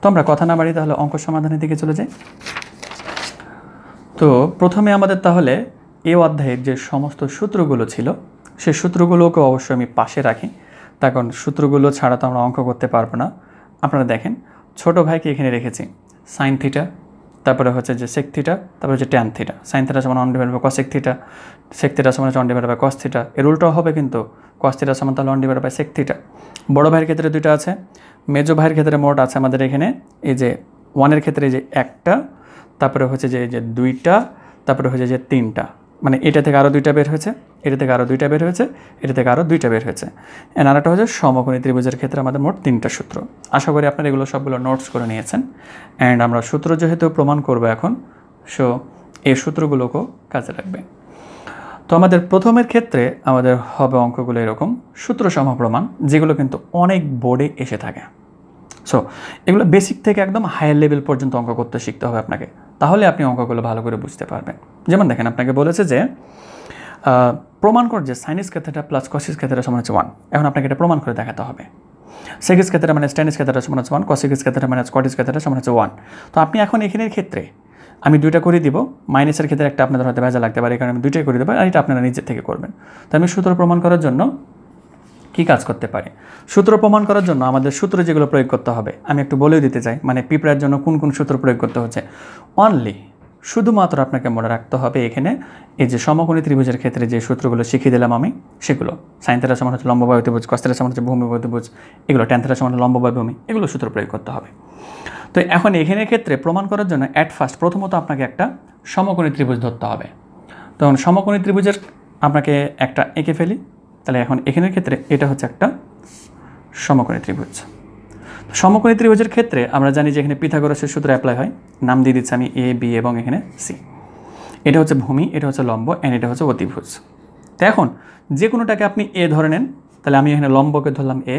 তো আমরা কথা না বাড়ি তাহলে অঙ্ক সমাধানের দিকে চলে যাই। তো প্রথমে আমাদের তাহলে এই অধ্যায়ের যে সমস্ত সূত্রগুলো ছিল সেই সূত্রগুলোকে অবশ্যই আমি পাশে রাখি, তার কারণ সূত্রগুলো ছাড়া তো আমরা অঙ্ক করতে পারবো না। আপনারা দেখেন ছোট ভাইকে এখানে রেখেছি সাইন থিটা, তারপরে হচ্ছে যে সেক থিটা, তারপরে হচ্ছে ট্যান থিটা। সাইন থিটা সমান 1/cos থিটা, সেক থিটা সমান 1/cos থিটা। এর উল্টো হবে কিন্তু cos থিটা সমান তাহলে 1/sec থিটা। বড় ভাইয়ের ক্ষেত্রে দুইটা আছে, মেজো ভাইয়ের ক্ষেত্রে মোট আছে আমাদের এখানে এই যে 1-এর ক্ষেত্রে যে একটা, তারপরে হচ্ছে যে এই যে 2টা, তারপরে হচ্ছে যে 3টা, মানে এটা থেকে আরও 2টা বের হয়েছে, এটা থেকে আরও 2টা বের হয়েছে, এটা থেকে আরও 2টা বের হয়েছে। আর একটা হচ্ছে সমকোণী ত্রিভুজের ক্ষেত্রে আমাদের মোট 3টা সূত্র। আশা করি আপনারা এগুলো সবগুলো নোটস করে নিয়েছেন। অ্যান্ড আমরা সূত্র যেহেতু প্রমাণ করব এখন, সো এই সূত্রগুলোকেও কাজে লাগবে। তো আমাদের প্রথমের ক্ষেত্রে আমাদের হবে অঙ্কগুলো এরকম সূত্র সম প্রমাণ, যেগুলো কিন্তু অনেক বোর্ডে এসে থাকে। সো এগুলো বেসিক থেকে একদম হায়ার লেভেল পর্যন্ত অঙ্ক করতে শিখতে হবে আপনাকে, তাহলে আপনি অঙ্কগুলো ভালো করে বুঝতে পারবেন। যেমন দেখেন আপনাকে বলেছে যে প্রমাণ কর যে sign square theta plus cos square theta সমান হচ্ছে 1। এখন আপনাকে এটা প্রমাণ করে দেখাতে হবে। Sec square theta minus tan square theta সমান হচ্ছে 1, cos square theta minus cot square theta সমান হচ্ছে 1। তো আপনি এখন এখানের ক্ষেত্রে আমি 2টা করে দিব, মাইনাসের ক্ষেত্রে একটা আপনাদের হয়তো ভেজা লাগতে পারে, এই কারণে আমি 2টাই করে দেবো, আর এটা আপনারা নিজের থেকে করবেন। তো আমি সূত্র প্রমাণ করার জন্য কী কাজ করতে পারি, সূত্র প্রমাণ করার জন্য আমাদের সূত্র যেগুলো প্রয়োগ করতে হবে আমি একটু বলেও দিতে চাই, মানে পিঁপড়ার জন্য কোন কোন সূত্র প্রয়োগ করতে হচ্ছে। অনলি শুধুমাত্র আপনাকে মনে রাখতে হবে এখানে এই যে সমকোণী ত্রিভুজের ক্ষেত্রে যে সূত্রগুলো শিখিয়ে দিলাম আমি, সেগুলো সাইন থিটা সমান হচ্ছে লম্ববায়ু ত্রিভুজ, কস থিটা সমান হচ্ছে ভূমিবায়ু ত্রিভুজ, এগুলো ট্যান থিটা সমান লম্ববায়ু ভূমি, এগুলো সূত্র প্রয়োগ করতে হবে। তো এখন এখানের ক্ষেত্রে প্রমাণ করার জন্য প্রথমত আপনাকে একটা সমকোণী ত্রিভুজ ধরতে হবে। তখন সমকোণী ত্রিভুজের আপনাকে একটা এঁকে ফেলি, তাহলে এখন এখানের ক্ষেত্রে এটা হচ্ছে একটা সমকোণী ত্রিভুজ। সমকোণী ত্রিভুজের ক্ষেত্রে আমরা জানি যে এখানে পিথাগোরাসের সূত্র অ্যাপ্লাই হয়, নাম দিয়ে দিচ্ছি আমি এ বি এবং এখানে সি। এটা হচ্ছে ভূমি, এটা হচ্ছে লম্ব, অ্যান্ড এটা হচ্ছে অতিভুজ। তো এখন যে কোনোটাকে আপনি এ ধরে নেন, তাহলে আমি এখানে লম্বকে ধরলাম এ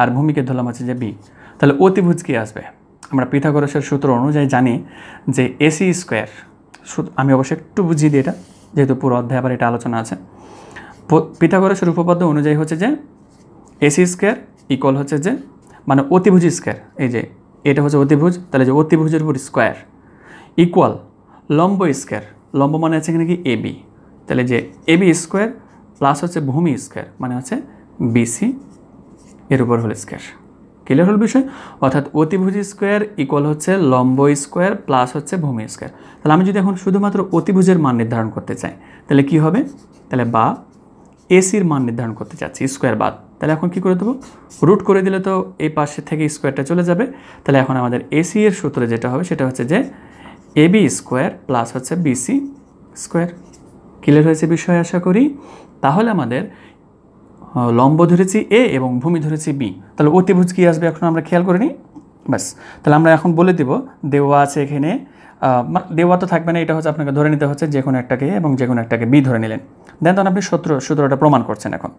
আর ভূমিকে ধরলাম হচ্ছে যে বি, তাহলে অতিভুজ কি আসবে? আমরা পিথাগোরাসের সূত্র অনুযায়ী জানি যে এসি স্কোয়ার, আমি অবশ্যই একটু বুঝিয়ে দিই এটা, যেহেতু পুরো অধ্যায় আবার এটা আলোচনা আছে। পিথাগোরাসের উপপাদ্য অনুযায়ী হচ্ছে যে এসি স্কোয়ার ইকুয়াল হচ্ছে যে মানে অতিভুজ স্কোয়ার, এই যে এটা হচ্ছে অতিভুজ, তাহলে যে অতিভুজের উপর স্কোয়ার ইকুয়াল লম্ব স্কোয়ার, লম্ব মানে আছে এখানে কি এবি, তাহলে যে এবি স্কোয়ার প্লাস হচ্ছে ভূমি স্কোয়ার মানে হচ্ছে বিসি এর উপর হল স্কোয়ার। ক্লিয়ার হল বিষয়? অর্থাৎ অতিভুজ স্কোয়ার ইকুয়াল হচ্ছে লম্ব স্কোয়ার প্লাস হচ্ছে ভূমি স্কোয়ার। তাহলে আমি যদি এখন শুধুমাত্র অতিভুজের মান নির্ধারণ করতে চাই তাহলে কি হবে? তাহলে বা এসির মান নির্ধারণ করতে চাচ্ছি স্কোয়ার বাদ, তাহলে এখন কি করে দেবো? রুট করে দিলে তো এই পাশে থেকে স্কোয়ারটা চলে যাবে। তাহলে এখন আমাদের এসি এর সূত্রে যেটা হবে সেটা হচ্ছে যে এবি স্কোয়ার প্লাস হচ্ছে বিসি স্কোয়ার। ক্লিয়ার হয়েছে বিষয় আশা করি? তাহলে আমাদের লম্ব ধরেছি এ এবং ভূমি ধরেছি বি, তাহলে অতিভুজ কি আসবে এখন আমরা খেয়াল করে নিই। ব্যাস, তাহলে আমরা এখন বলে দেব দেওয়া আছে এখানে, দেওয়া তো থাকবে না, এটা হচ্ছে আপনাকে ধরে নিতে হচ্ছে যে কোনো একটাকে এবং যে কোনো একটাকে বি ধরে নিলেন, দেন তখন আপনি সূত্রটা প্রমাণ করছেন এখন।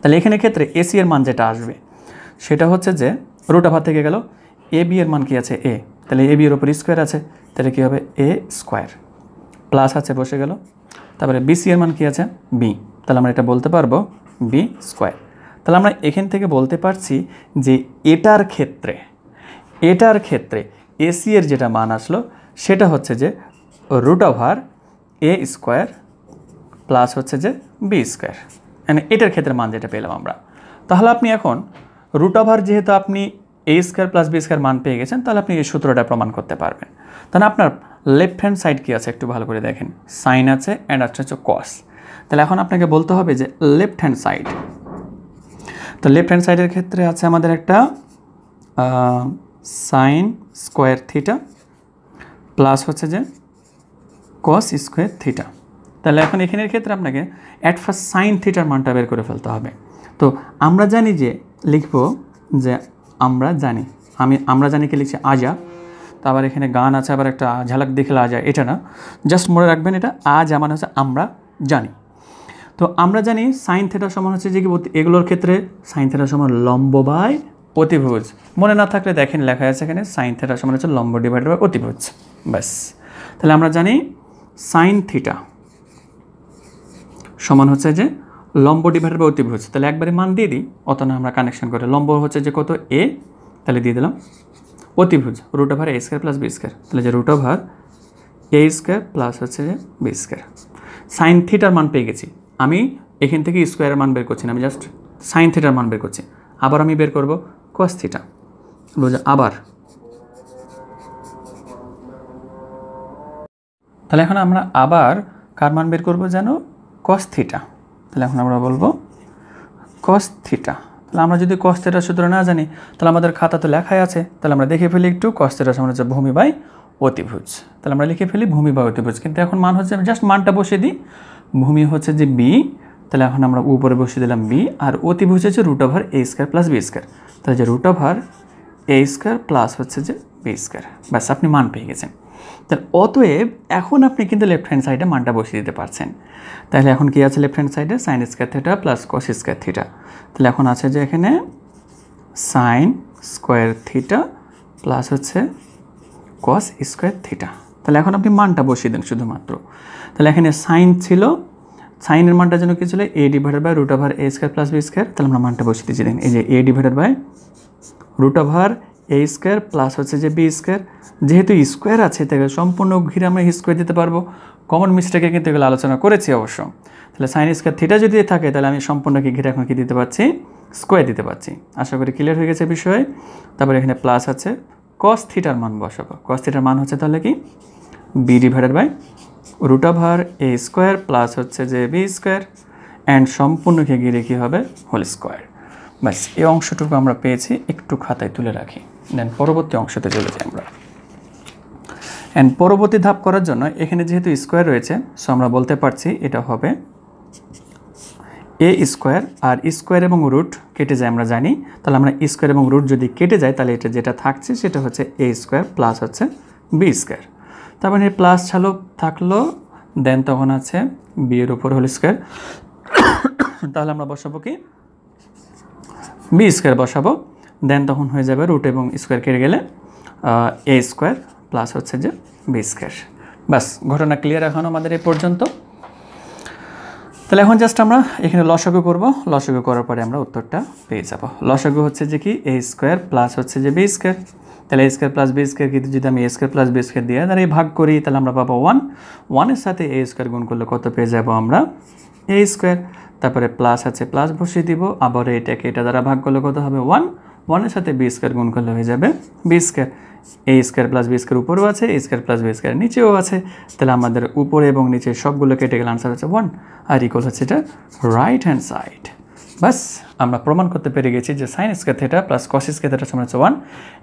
তাহলে এখানে ক্ষেত্রে এসি এর মান যেটা আসবে সেটা হচ্ছে যে রুট ওভার থেকে গেল এ বি এর মান কি আছে এ, তাহলে এ বি এর উপর স্কোয়ার আছে, তাহলে কী হবে এ স্কোয়ার প্লাস আছে বসে গেল, তারপরে বিসি এর মান কি আছে বি, তাহলে আমরা এটা বলতে পারবো বি স্কোয়ার। তাহলে আমরা এখান থেকে বলতে পারছি যে এটার ক্ষেত্রে এসি এর যেটা মান আসলো সেটা হচ্ছে যে root over A square plus হচ্ছে যে বি স্কোয়ার, মানে এটার ক্ষেত্রে মান যেটা পেলাম আমরা। তাহলে আপনি এখন রুট ওভার যেহেতু আপনি এ স্কোয়ার প্লাস বি স্কোয়ার মান পেয়ে গেছেন, তাহলে আপনি এই সূত্রটা প্রমাণ করতে পারবেন। তাহলে আপনার লেফট হ্যান্ড সাইড কী আছে একটু ভালো করে দেখেন, সাইন আছে অ্যান্ড হচ্ছে কস। তাহলে এখন আপনাকে বলতে হবে যে লেফট হ্যান্ড সাইড, তো লেফট হ্যান্ড সাইডের ক্ষেত্রে আছে আমাদের একটা সাইন স্কোয়ার থিটা প্লাস হচ্ছে যে কস স্কোয়ার থিটা। তাহলে এখন এখানের ক্ষেত্রে আপনাকে অ্যাট ফার্স্ট সাইন থিটার মানটা বের করে ফেলতে হবে। তো আমরা জানি যে লিখব যে আমরা জানি কি লিখছি আজা, তো আবার এখানে গান আছে, আবার একটা ঝালক দেখলে আজা, এটা না, জাস্ট মনে রাখবেন এটা আজ মানে হচ্ছে আমরা জানি। তো আমরা জানি সাইন থিটা সমান হচ্ছে যে কি এগুলোর ক্ষেত্রে সাইন থিটা সমান লম্ব বাই অতিভুজ। মনে না থাকলে দেখেন লেখা আছে এখানে সাইন থিটা সমান হচ্ছে লম্ব ডিভাইডেড বাই অতিভুজ। ব্যাস, তাহলে আমরা জানি সাইন থিটা সমান হচ্ছে যে লম্ব ডিভাইডেড বাই অতিভুজ। তাহলে একবারে মান দিয়ে দিই, অত না আমরা কানেকশন করে। লম্ব হচ্ছে যে কত এ, তাহলে দিয়ে দিলাম অতিভুজ root over A square plus B square, তাহলে যে root over A square plus হচ্ছে যে বি স্কোয়ার। সাইন থিটার মান পেয়ে গেছি, আমি এখান থেকে স্কোয়ারের মান বের করছি না, আমি জাস্ট সাইন থিটার মান বের করছি। আবার আমি বের করব কস থিটা, আবার তাহলে এখন আমরা আবার কার মান বের করবো যেন, কস থিটা। তাহলে এখন আমরা বলবো কস থিটা। তাহলে আমরা যদি কস থিটার সূত্র না জানি তাহলে আমাদের খাতা তো লেখাই আছে, তাহলে আমরা দেখে ফেলি একটু কস থিটা সমান হচ্ছে ভূমি বাই অতিভুজ। তাহলে আমরা লিখে ফেলি ভূমি বাই অতিভুজ, কিন্তু এখন মান হচ্ছে আমি জাস্ট মানটা বসিয়ে দিই। ভূমি হচ্ছে যে বি, তাহলে এখন আমরা উপরে বসিয়ে দিলাম বি, আর অতিভুজ হচ্ছে root over A square plus B square, তাহলে যে root over A square plus হচ্ছে যে বি স্কোয়ার। ব্যাস, আপনি মান পেয়ে গেছেন। তাহলে অতএব এখন আপনি কিন্তু লেফট হ্যান্ড সাইডে মানটা বসিয়ে দিতে পারছেন। তাহলে এখন কি আছে লেফট হ্যান্ড সাইডে, সাইন স্কোয়ার থিটা প্লাস কস স্কোয়ার থিটা। তাহলে এখন আছে যে এখানে সাইন স্কোয়ার থিটা প্লাস হচ্ছে কস স্কোয়ার থিটা। তাহলে এখন আপনি মানটা বসিয়ে দেন শুধুমাত্র। তাহলে এখানে সাইন ছিল, সাইনের মানটা যেন কি ছিল A divided by root over A square plus B square. তাহলে আমরা মানটা বসিয়ে দিচ্ছি, দেখেন এই যে A divided by root over A square plus হচ্ছে যে বি স্কোয়ার। যেহেতু স্কোয়ার আছে তাহলে সম্পূর্ণ ঘিরে আমরা স্কোয়ার দিতে পারবো। কমন মিস্টেকে কিন্তু এগুলো আলোচনা করেছি অবশ্য। তাহলে সাইন স্কোয়ার থিটা যদি থাকে তাহলে আমি সম্পূর্ণকে ঘিরে এখন কি দিতে পারছি, স্কোয়ার দিতে পারছি। আশা করি ক্লিয়ার হয়ে গেছে বিষয়। তারপরে এখানে প্লাস আছে কস থিটার মান বসাবো। কস থিটার মান হচ্ছে তাহলে কি B divided by root over A square plus হচ্ছে যে বি স্কোয়ার অ্যান্ড সম্পূর্ণকে ঘিরে কী হবে হোল স্কোয়ার। ব্যাস, এই অংশটুকু আমরা পেয়েছি, একটু খাতায় তুলে রাখি, দেন পরবর্তী অংশতে চলে যাই আমরা। অ্যান্ড পরবর্তী ধাপ করার জন্য এখানে যেহেতু স্কোয়ার রয়েছে, সো আমরা বলতে পারছি এটা হবে এ স্কোয়ার, আর স্কোয়ার এবং রুট কেটে যায় আমরা জানি। তাহলে আমরা স্কোয়ার এবং রুট যদি কেটে যায় তাহলে এটা যেটা থাকছে সেটা হচ্ছে এ স্কোয়ার প্লাস হচ্ছে বি স্কোয়ার। তারপরে প্লাস থাকলো, দেন তখন আছে বি এর উপর হোল স্কোয়ার। তাহলে আমরা বসাবো কি বি স্কোয়ার বসাবো, দেন তখন হয়ে যাবে রুট এবং স্কোয়ার কেটে গেলে এ স্কোয়ার প্লাস হচ্ছে যে বি স্কোয়ার। বাস, ঘটনা ক্লিয়ার এখন আমাদের এই পর্যন্ত। তাহলে এখন জাস্ট আমরা এখানে লসাগু করব, লসাগু করার পরে আমরা উত্তরটা পেয়ে যাব। লসাগু হচ্ছে যে কি এ স্কোয়ার প্লাস হচ্ছে যে বি স্কোয়ার। তাহলে এ স্কোয়ার প্লাস বি স্কোয়ার কিন্তু যদি আমি এ স্কোয়ার প্লাস বি স্কোয়ার দিয়ে তাহলে ভাগ করি তাহলে আমরা পাবো 1, 1-এর সাথে এ স্কোয়ার গুণ করলে কত পেয়ে যাব আমরা এ স্কোয়ার। তারপরে প্লাস আছে প্লাস বসিয়ে দিব, আবার এটাকে এটা দ্বারা ভাগ করলে কত হবে 1, 1-এর সাথে বি স্কোয়ার গুণ করলে হয়ে যাবে বি স্কোয়ার। এ স্কোয়ার প্লাস বি স্কোয়ার উপরেও আছে, এ স্কোয়ার প্লাস বি স্কোয়ার নিচেও আছে। তাহলে আমাদের উপরে এবং নিচে সবগুলো কেটে গেলে আনসার হচ্ছে 1, আর ইকুয়াল হচ্ছে এটা রাইট হ্যান্ড সাইড। বাস, আমরা প্রমাণ করতে পেরে গেছি যে সাইন স্কোয়ার থিটা প্লাস কস স্কোয়ার থিটা সমান হচ্ছে 1,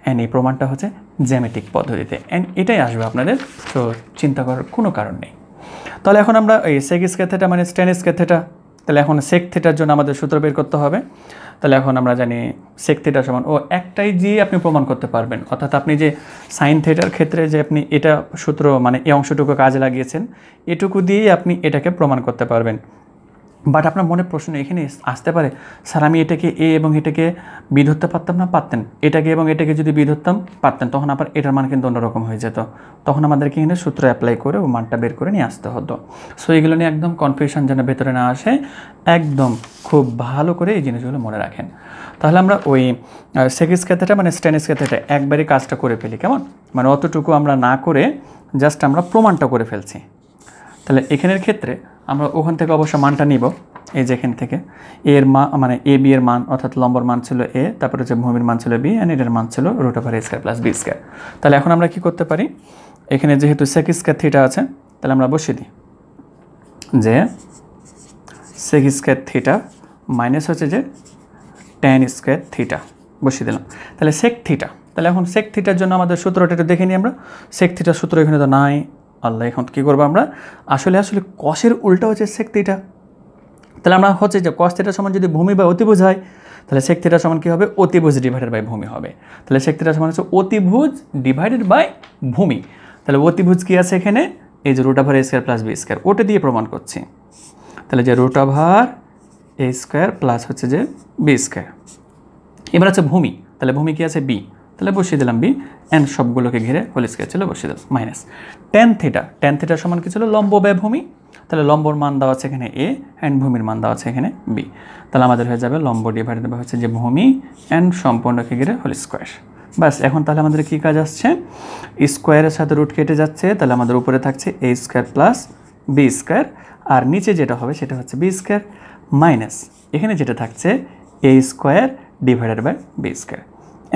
অ্যান্ড এই প্রমাণটা হচ্ছে জ্যামিতিক পদ্ধতিতে, অ্যান্ড এটাই আসবে আপনাদের, তো চিন্তা করার কোনো কারণ নেই। তাহলে এখন আমরা এই সেক স্কোয়ার থিটা মানে স্ট্যান স্কোয়ার থিটা, তাহলে এখন সেক থিটার জন্য আমাদের সূত্র বের করতে হবে। তাহলে এখন আমরা জানি সেক থিটা সমান একটাই দিয়ে আপনি প্রমাণ করতে পারবেন, অর্থাৎ আপনি যে সাইন থিটার ক্ষেত্রে যে আপনি এটা সূত্র মানে এই অংশটুকু কাজে লাগিয়েছেন, এটুকু দিয়েই আপনি এটাকে প্রমাণ করতে পারবেন। বাট আপনার মনে প্রশ্ন এখানে আসতে পারে, স্যার আমি এটাকে এ এবং এটাকে বি ধরতে পারতাম না? পারতেন। এটাকে এবং এটাকে যদি বি ধরতাম পারতেন, তখন আবার এটার মান কিন্তু অন্যরকম হয়ে যেত, তখন আমাদেরকে এখানে সূত্র অ্যাপ্লাই করে ও মানটা বের করে নিয়ে আসতে হতো। সো এগুলো নিয়ে একদম কনফিউশন যেন ভেতরে না আসে, একদম খুব ভালো করে এই জিনিসগুলো মনে রাখেন। তাহলে আমরা ওই সেক স্কোয়ার থিটা মানে স্ট্যান স্কোয়ার থিটা একবারই কাজটা করে ফেলি, কেমন? মানে অতটুকু আমরা না করে জাস্ট আমরা প্রমাণটা করে ফেলছি। তাহলে এখানের ক্ষেত্রে আমরা ওখান থেকে অবশ্য মানটা নিব, এই যে এখান থেকে এর মান মানে এ বি এর মান, অর্থাৎ লম্বর মান ছিল এ, তারপরে হচ্ছে ভূমির মান ছিল বি, অ্যান্ড এটার মান ছিল root over A square plus B square. তাহলে এখন আমরা কি করতে পারি, এখানে যেহেতু সেক স্কোয়ার থিটা আছে তাহলে আমরা বসিয়ে দিই যে সেক স্কোয়ার থিটা মাইনাস হচ্ছে যে ট্যান স্কোয়ার থিটা, বসিয়ে দিলাম। তাহলে সেক থিটা, তাহলে এখন সেক থিটার জন্য আমাদের সূত্রটা একটু দেখে নিই আমরা। সেক থিটার সূত্র এখানে তো নাই, আল্লাহ, এখন কী করবো আমরা? আসলে কসের উল্টা হচ্ছে সেক থিটা। তাহলে আমরা হচ্ছে যে কস থিটা সমান যদি ভূমি বা অতিভুজ হয় তাহলে সেক থিটা সমান কী হবে? অতিভুজ ডিভাইডেড বাই ভূমি হবে। তাহলে সেক থিটা সমান হচ্ছে অতিভুজ ডিভাইডেড বাই ভূমি। তাহলে অতিভুজ কী আছে এখানে? এই যে root over A square plus B square, ওটা দিয়ে প্রমাণ করছি। তাহলে যে root over A square plus হচ্ছে যে বি স্কোয়ার। এবার আছে ভূমি, তাহলে ভূমি কি আছে বি, তাহলে বসিয়ে দিলাম বি, অ্যান্ড সবগুলোকে ঘিরে হোল স্কোয়ার ছিল বসিয়ে দিলাম মাইনাস টেন থিটা। টেন থিটার সমান কি ছিল, লম্ব বাই ভূমি, তাহলে লম্বর মান দেওয়া আছে এখানে এ অ্যান্ড ভূমির মান দেওয়া আছে এখানে বি, তাহলে আমাদের হয়ে যাবে লম্ব ডিভাইডেড বাই হচ্ছে যে ভূমি অ্যান্ড সম্পূর্ণকে ঘিরে হোল স্কোয়ার। বাস, এখন তাহলে আমাদের কী কাজ আসছে, স্কোয়ারের সাথে রুট কেটে যাচ্ছে, তাহলে আমাদের উপরে থাকছে A square plus B square, আর নিচে যেটা হবে সেটা হচ্ছে বি স্কোয়ার মাইনাস এখানে যেটা থাকছে A square divided by B square.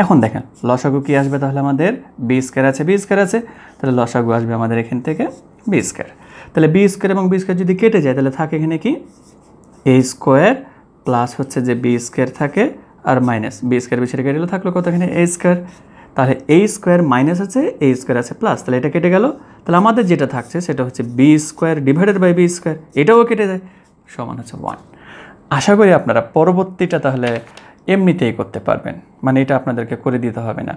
এখন দেখেন লসাগু কী আসবে, তাহলে আমাদের বি স্কোয়ার আছে বি স্কোয়ার আছে, তাহলে লসাগু আসবে আমাদের এখান থেকে বি স্কোয়ার। তাহলে বি স্কোয়ার এবং বি স্কোয়ার যদি কেটে যায় তাহলে থাকে এখানে কি এ স্কোয়ার প্লাস হচ্ছে যে বি স্কোয়ার থাকে, আর minus B square B square কেটে গেলে থাকলো কত এখানে এ স্কোয়ার, তাহলে এ স্কোয়ার মাইনাস আছে এ স্কোয়ার আছে প্লাস, তাহলে এটা কেটে গেল, তাহলে আমাদের যেটা থাকছে সেটা হচ্ছে B square divided by B square, এটাও কেটে যায়, সমান হচ্ছে 1। আশা করি আপনারা পরবর্তীটা তাহলে এমনিতেই করতে পারবেন, মানে এটা আপনাদেরকে করে দিতে হবে না,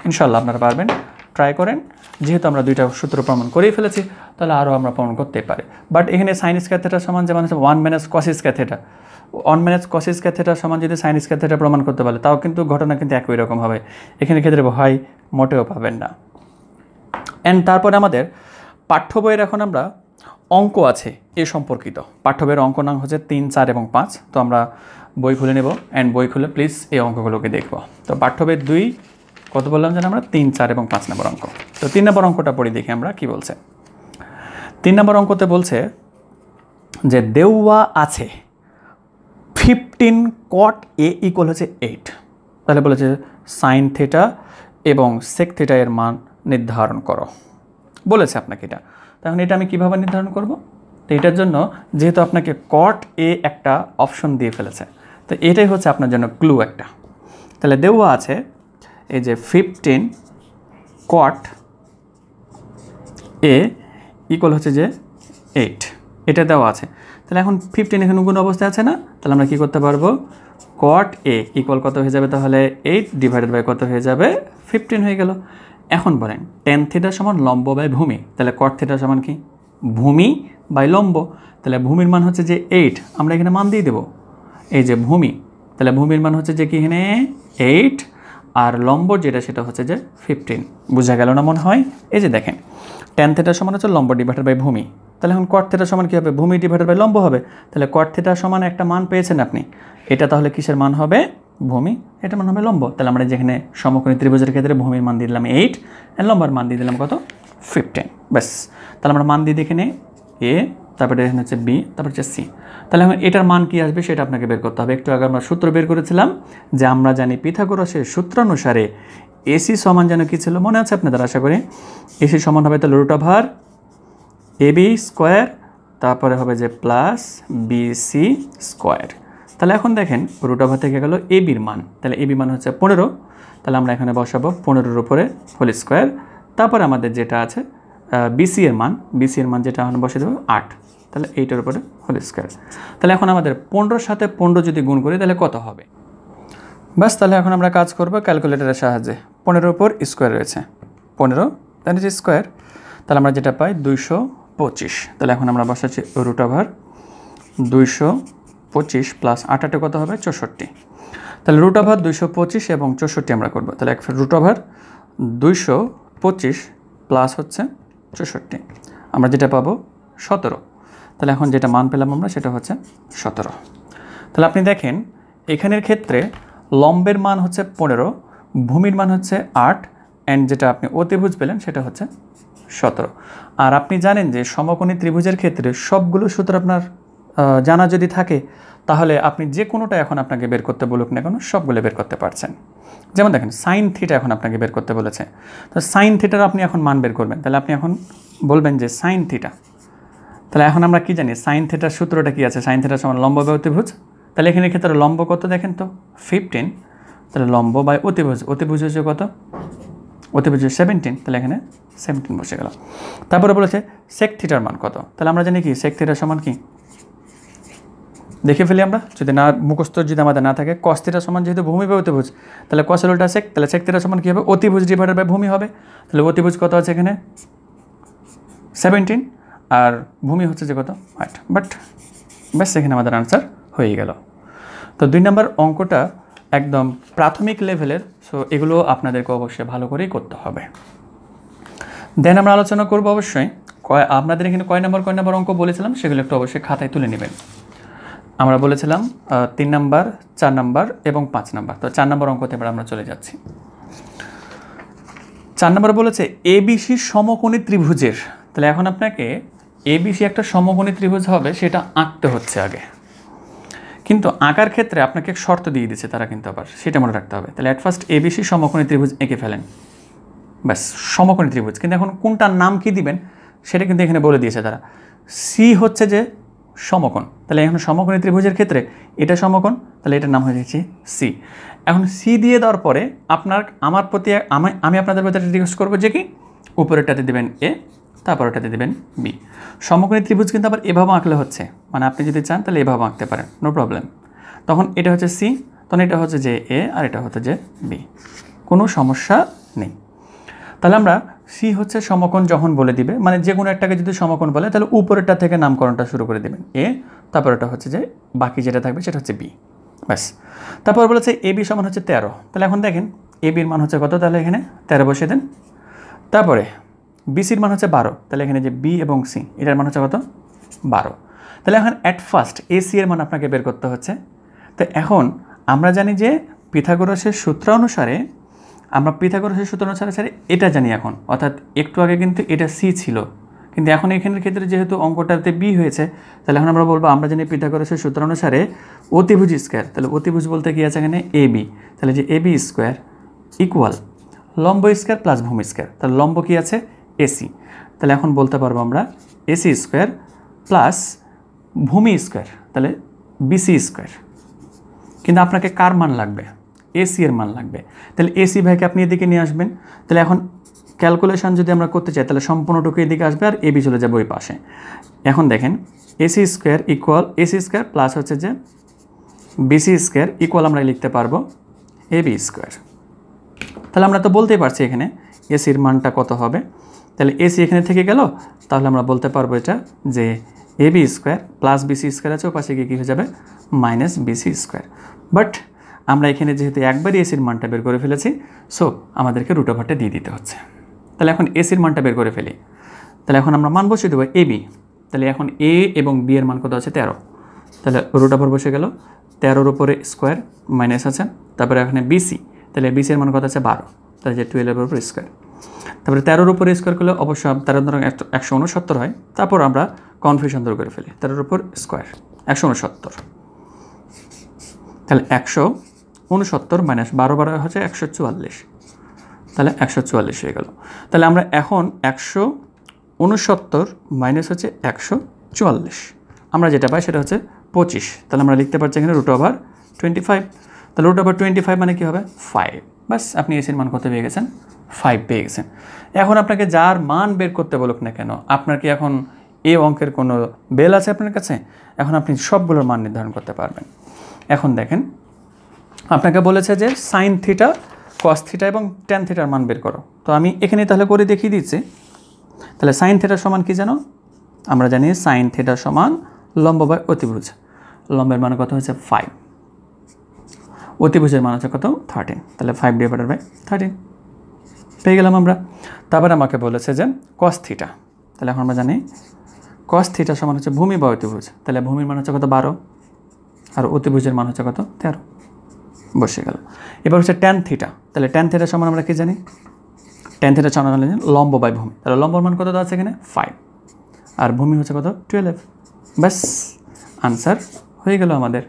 ইনশাল্লাহ আপনারা পারবেন, ট্রাই করেন। যেহেতু আমরা দুইটা সূত্র প্রমাণ করেই ফেলেছি তাহলে আরও আমরা প্রমাণ করতে পারি। বাট এখানে সাইন স্কয়ার থিটা সমান যেমন হচ্ছে 1 minus cos square theta, 1 minus cos square theta সমান যদি সাইন স্কয়ার থিটা প্রমাণ করতে পারে তাও কিন্তু ঘটনা কিন্তু একই রকম হবে, এখানে ক্ষেত্রে হয় মোটেও পাবেন না। অ্যান্ড তারপরে আমাদের পাঠ্য বইয়ের এখন আমরা অঙ্ক আছে এ সম্পর্কিত, পাঠ্য বইয়ের অঙ্ক নাম হচ্ছে 3, 4 এবং 5। তো আমরা বই খুলে নেব অ্যান্ড বই খুলে প্লিজ এই অঙ্কগুলোকে দেখব। তো পাঠ্য বইয়ের 2 কত বললাম যেন আমরা 3, 4 এবং 5 নম্বর অঙ্ক। তো 3 নম্বর অঙ্কটা পড়ি দেখি আমরা কি বলছে। 3 নম্বর অঙ্কতে বলছে যে দেওয়া আছে 15 কট এ ইকুয়াল হচ্ছে 8, তাহলে বলেছে সাইন থিটা এবং সেক থিটা এর মান নির্ধারণ করো, বলেছে আপনাকে এটা। তখন এটা আমি কিভাবে নির্ধারণ করব, তো এটার জন্য যেহেতু আপনাকে কট এ একটা অপশন দিয়ে ফেলেছে, তো এটাই হচ্ছে আপনার জন্য ক্লু একটা। তাহলে দেওয়া আছে এই যে 15 কট এ ইকুয়াল হচ্ছে যে 8, এটা দেওয়া আছে। তাহলে এখন 15 এখানে গুণ অবস্থায় আছে না, তাহলে আমরা কী করতে পারবো, কট এ ইকুয়াল কত হয়ে যাবে, তাহলে 8 ডিভাইডেড বাই কত হয়ে যাবে 15 হয়ে গেল। এখন বলেন টেন থিটা সমান লম্ব বাই ভূমি, তাহলে কট থিটা সমান কি ভূমি বাই লম্ব, তাহলে ভূমির মান হচ্ছে যে 8, আমরা এখানে মান দিয়ে দেবো এই যে ভূমি, তাহলে ভূমির মান হচ্ছে যে কি এখানে 8 আর লম্ব যেটা সেটা হচ্ছে যে 15, বোঝা গেল না মনে হয়। এই যে দেখেন টেন থিটা সমান হচ্ছে লম্ব ডিভাইডেড বাই ভূমি, তাহলে এখন কট থিটা সমান কী হবে, ভূমি ডিভাইডেড বাই লম্ব হবে, তাহলে কট থিটা সমান একটা মান পেয়েছেন আপনি, এটা তাহলে কিসের মান হবে, ভূমি, এটা মান হবে লম্ব। তাহলে আমরা যেখানে সমকোণী ত্রিভুজের ক্ষেত্রে ভূমির মান দিয়ে দিলাম 8 আর লম্বার মান দিয়ে দিলাম কত 15, ব্যাস। তাহলে আমরা মান দিয়ে দেখে নেই এ, তারপরে এখানে হচ্ছে বি, তারপর হচ্ছে সি। তাহলে এখন এটার মান কি আসবে সেটা আপনাকে বের করতে হবে। একটু আগে আমরা সূত্র বের করেছিলাম যে আমরা জানি পিথাগোরাসের সূত্র অনুসারে এসি সমান যেন কী ছিল মনে আছে আপনাদের, আশা করি এসি সমান হবে তাহলে root over A B square, তারপরে হবে যে প্লাস বিসি স্কোয়ার। তাহলে এখন দেখেন রুট ওভার থেকে গেল এ বির মান, তাহলে এ বি মান হচ্ছে 15, তাহলে আমরা এখানে বসাবো 15-এর উপরে হোল স্কোয়ার, তারপরে আমাদের যেটা আছে বিসি এর মান যেটা এখন বসে দেবো 8, তাহলে 8-এর উপরে হোল স্কোয়ার। তাহলে এখন আমাদের 15-এর সাথে 15 যদি গুণ করি তাহলে কত হবে, বাস। তাহলে এখন আমরা কাজ করব ক্যালকুলেটরের সাহায্যে। 15-এর উপর স্কোয়ার রয়েছে 15, তাহলে যে স্কোয়ার, তাহলে আমরা যেটা পাই 225। তাহলে এখন আমরা বসাচ্ছি রুট ওভার 225 প্লাস 8 কত হবে 64, তাহলে রুট ওভার 225 এবং 64 আমরা করব, তাহলে এক রুট ওভার 225 প্লাস হচ্ছে 64, আমরা যেটা পাবো 17। তাহলে এখন যেটা মান পেলাম আমরা সেটা হচ্ছে 17। তাহলে আপনি দেখেন এখানের ক্ষেত্রে লম্বের মান হচ্ছে 15, ভূমির মান হচ্ছে 8, অ্যান্ড যেটা আপনি অতিভুজ পেলেন সেটা হচ্ছে 17। আর আপনি জানেন যে সমকোণী ত্রিভুজের ক্ষেত্রে সবগুলো সূত্র আপনার জানা যদি থাকে তাহলে আপনি যে কোনোটা এখন আপনাকে বের করতে বলুক না কেন সবগুলো বের করতে পারছেন। যেমন দেখেন সাইন থিটা এখন আপনাকে বের করতে বলেছে, তো সাইন থিটার আপনি এখন মান বের করবেন, তাহলে আপনি এখন বলবেন যে সাইন থিটা, তাহলে এখন আমরা কি জানি সাইন থিটার সূত্রটা কি আছে, সাইন থিটার সমান লম্ব বাই অতিভুজ, তাহলে এখানে ক্ষেত্রে লম্ব কত দেখেন তো 15, তাহলে লম্ব বাই অতিভুজ, অতিভুজ হচ্ছে কত, অতিভুজ 17, তাহলে এখানে 17 বসে গেল। তারপরে বলেছে সেক থিটার মান কত, তাহলে আমরা জানি কি সেক থিটার সমান কি দেখে ফেলি আমরা, যদি না মুখস্থ যদি আমাদের না থাকে কস থিটা সমান যেহেতু ভূমি বাই অতিভুজ, তাহলে কসের উল্টা সেক, তাহলে সেক থিটা সমান কী হবে অতিভুজ ডিভাইডেড বাই ভূমি হবে, তাহলে অতিভুজ কত আছে এখানে 17 আর ভূমি হচ্ছে যে কত 8, বাট ব্যাস এখানে আমাদের আনসার হয়ে গেল। তো 2 নম্বর অঙ্কটা একদম প্রাথমিক লেভেলের, সো এগুলো আপনাদেরকে অবশ্যই ভালো করেই করতে হবে। দেন আমরা আলোচনা করব অবশ্যই আপনাদের এখানে কয় নম্বর অঙ্ক বলেছিলাম সেগুলো একটু অবশ্যই খাতায় তুলে নেবেন। আমরা বলেছিলাম 3 নম্বর, 4 নম্বর এবং 5 নম্বর। তো 4 নম্বর অঙ্কতে এবার আমরা চলে যাচ্ছি। 4 নম্বর বলেছে এবিসি সমকোণী ত্রিভুজের। তাহলে এখন আপনাকে এবিসি একটা সমকোণী ত্রিভুজ হবে সেটা আঁকতে হচ্ছে আগে, কিন্তু আঁকার ক্ষেত্রে আপনাকে শর্ত দিয়ে দিচ্ছে তারা, কিন্তু আবার সেটা মনে রাখতে হবে। তাহলে অ্যাট ফার্স্ট এবিসি সমকোণী ত্রিভুজ এঁকে ফেলেন, ব্যাস সমকোণী ত্রিভুজ। কিন্তু এখন কোনটার নাম কি দিবেন সেটা কিন্তু এখানে বলে দিয়েছে তারা। সি হচ্ছে যে সমকোণ, তাহলে এখন সমকোণী ত্রিভুজের ক্ষেত্রে এটা সমকোণ, তাহলে এটার নাম হয়ে যাচ্ছে সি। এখন সি দিয়ে দেওয়ার পরে আমি আপনাদের প্রতি রিকোয়েস্ট করবো যে কি উপরেরটাতে দেবেন এ, তারপরেরটাতে দেবেন বি। সমকোণী ত্রিভুজ কিন্তু আবার এভাবে আঁকলে হচ্ছে, মানে আপনি যদি চান তাহলে এভাবে আঁকতে পারেন, নো প্রবলেম। তখন এটা হচ্ছে সি, তখন এটা হচ্ছে যে এ, আর এটা হচ্ছে যে বি, কোনো সমস্যা নেই। তাহলে আমরা সি হচ্ছে সমকোণ যখন বলে দিবে, মানে যে কোনো একটাকে যদি সমকোণ বলে তাহলে উপরেরটা থেকে নামকরণটা শুরু করে দেবেন এ, তারপর এটা হচ্ছে যে বাকি যেটা থাকবে সেটা হচ্ছে বি, ব্যাস। তারপর বলেছে এ বি সমান হচ্ছে 13। তাহলে এখন দেখেন এ বির মান হচ্ছে কত, তাহলে এখানে 13 বসিয়ে দেন। তারপরে বিসির মান হচ্ছে 12, তাহলে এখানে যে বি এবং সি এটার মান হচ্ছে কত 12। তাহলে এখন অ্যাট ফার্স্ট এ সি এর মান আপনাকে বের করতে হচ্ছে। তো এখন আমরা জানি যে পিথাগোরাসের সূত্র অনুসারে এটা জানি এখন, অর্থাৎ একটু আগে কিন্তু এটা সি ছিল, কিন্তু এখন এখানের ক্ষেত্রে যেহেতু অঙ্কটাতে বি হয়েছে, তাহলে এখন আমরা বলবো আমরা জানি পিথাগোরাসের সূত্র অনুসারে অতিভুজ স্কোয়ার, তাহলে অতিভুজ বলতে কি আছে এখানে এ বি, তাহলে যে এ বি স্কোয়ার ইকুয়াল লম্ব স্কোয়ার প্লাস ভূমি স্কোয়ার, তাহলে লম্ব কি আছে এসি, তাহলে এখন বলতে পারবো আমরা এসি স্কোয়ার প্লাস ভূমি স্কোয়ার, তাহলে বিসি স্কোয়ার। কিন্তু আপনাকে কার মান লাগবে, এসি এর মান লাগবে, তাহলে এসি ভাইকে আপনি এদিকে নিয়ে আসবেন। তাহলে এখন ক্যালকুলেশন যদি আমরা করতে চাই তাহলে সম্পূর্ণটুকু এদিকে আসবে আর এবি চলে যাবে ওই পাশে। এখন দেখেন AC square equal AC square plus হচ্ছে যে বিসি স্কোয়ার ইকুয়াল আমরা লিখতে পারবো এবি স্কোয়ার। তাহলে আমরা তো বলতেই পারছি এখানে এসির মানটা কত হবে, তাহলে এসি এখানে থেকে গেল, তাহলে আমরা বলতে পারবো এটা যে AB square plus BC square আছে, ও পাশে গিয়ে কী হয়ে যাবে মাইনাস বিসি স্কোয়ার। বাট আমরা এখানে যেহেতু একবারই এসির মানটা বের করে ফেলেছি, সো আমাদেরকে রুট ওভারটা দিয়ে দিতে হচ্ছে। তাহলে এখন এসির মানটা বের করে ফেলি, তাহলে এখন আমরা মান বসিয়ে দেবো এ বি, তাহলে এখন এ এবং বি এর মান কত আছে 13, তাহলে রুট ওভার বসে গেল 13-র উপরে স্কোয়ার মাইনাস আছে, তারপরে এখানে বিসি, তাহলে বিসি এর মান কত আছে 12, তাহলে যে 12-এর উপরে স্কোয়ার, তারপরে 13-র উপরে স্কোয়ার করলে অবশ্যই 169 হয়, তারপর আমরা কনফিউশন দূর করে ফেলি 13-এর উপর স্কোয়ার 169, তাহলে 169 মাইনাস 12 হচ্ছে 144, তাহলে 144 হয়ে গেল। তাহলে আমরা এখন 169 মাইনাস হচ্ছে 144, আমরা যেটা পাই সেটা হচ্ছে 25, তাহলে আমরা লিখতে পারছি এখানে রুট ওভার 25, তাহলে রুট ওভার 25 মানে কী হবে 5, বাস আপনি এসির মান কত পেয়ে গেছেন 5 পেয়ে গেছেন। এখন আপনাকে যার মান বের করতে বলুক না কেন, আপনার কি এখন এই অঙ্কের কোনো বেল আছে আপনার কাছে, এখন আপনি সবগুলোর মান নির্ধারণ করতে পারবেন। এখন দেখেন আপনাকে বলেছে যে সাইন থিটা কস থিটা এবং ট্যান থিটার মান বের করো, তো আমি এখানে তাহলে করে দেখিয়ে দিচ্ছি। তাহলে সাইন থিটা সমান কি জানো, আমরা জানি সাইন থিটা সমান লম্ব বাই অতিভুজ, লম্বের মান কত হচ্ছে 5, অতিভুজের মান হচ্ছে কত 13, তাহলে 5/13 পেয়ে গেলাম আমরা। তারপরে আমাকে বলেছে যে কস থিটা, তাহলে এখন আমরা জানি কস থিটা সমান হচ্ছে ভূমি বা অতিভুজ, তাহলে ভূমির মান হচ্ছে কত 12 আর অতিভুজের মান হচ্ছে কত 13, বসে গেল। এবার হচ্ছে ট্যান থিটা, তাহলে ট্যান থিটা সমান আমরা কি জানি, ট্যান থিটা সমান লম্ব বাই ভূমি, তাহলে লম্বর মান কত আছে এখানে 5 আর ভূমি হচ্ছে কত 12, ব্যাস আনসার হয়ে গেল আমাদের।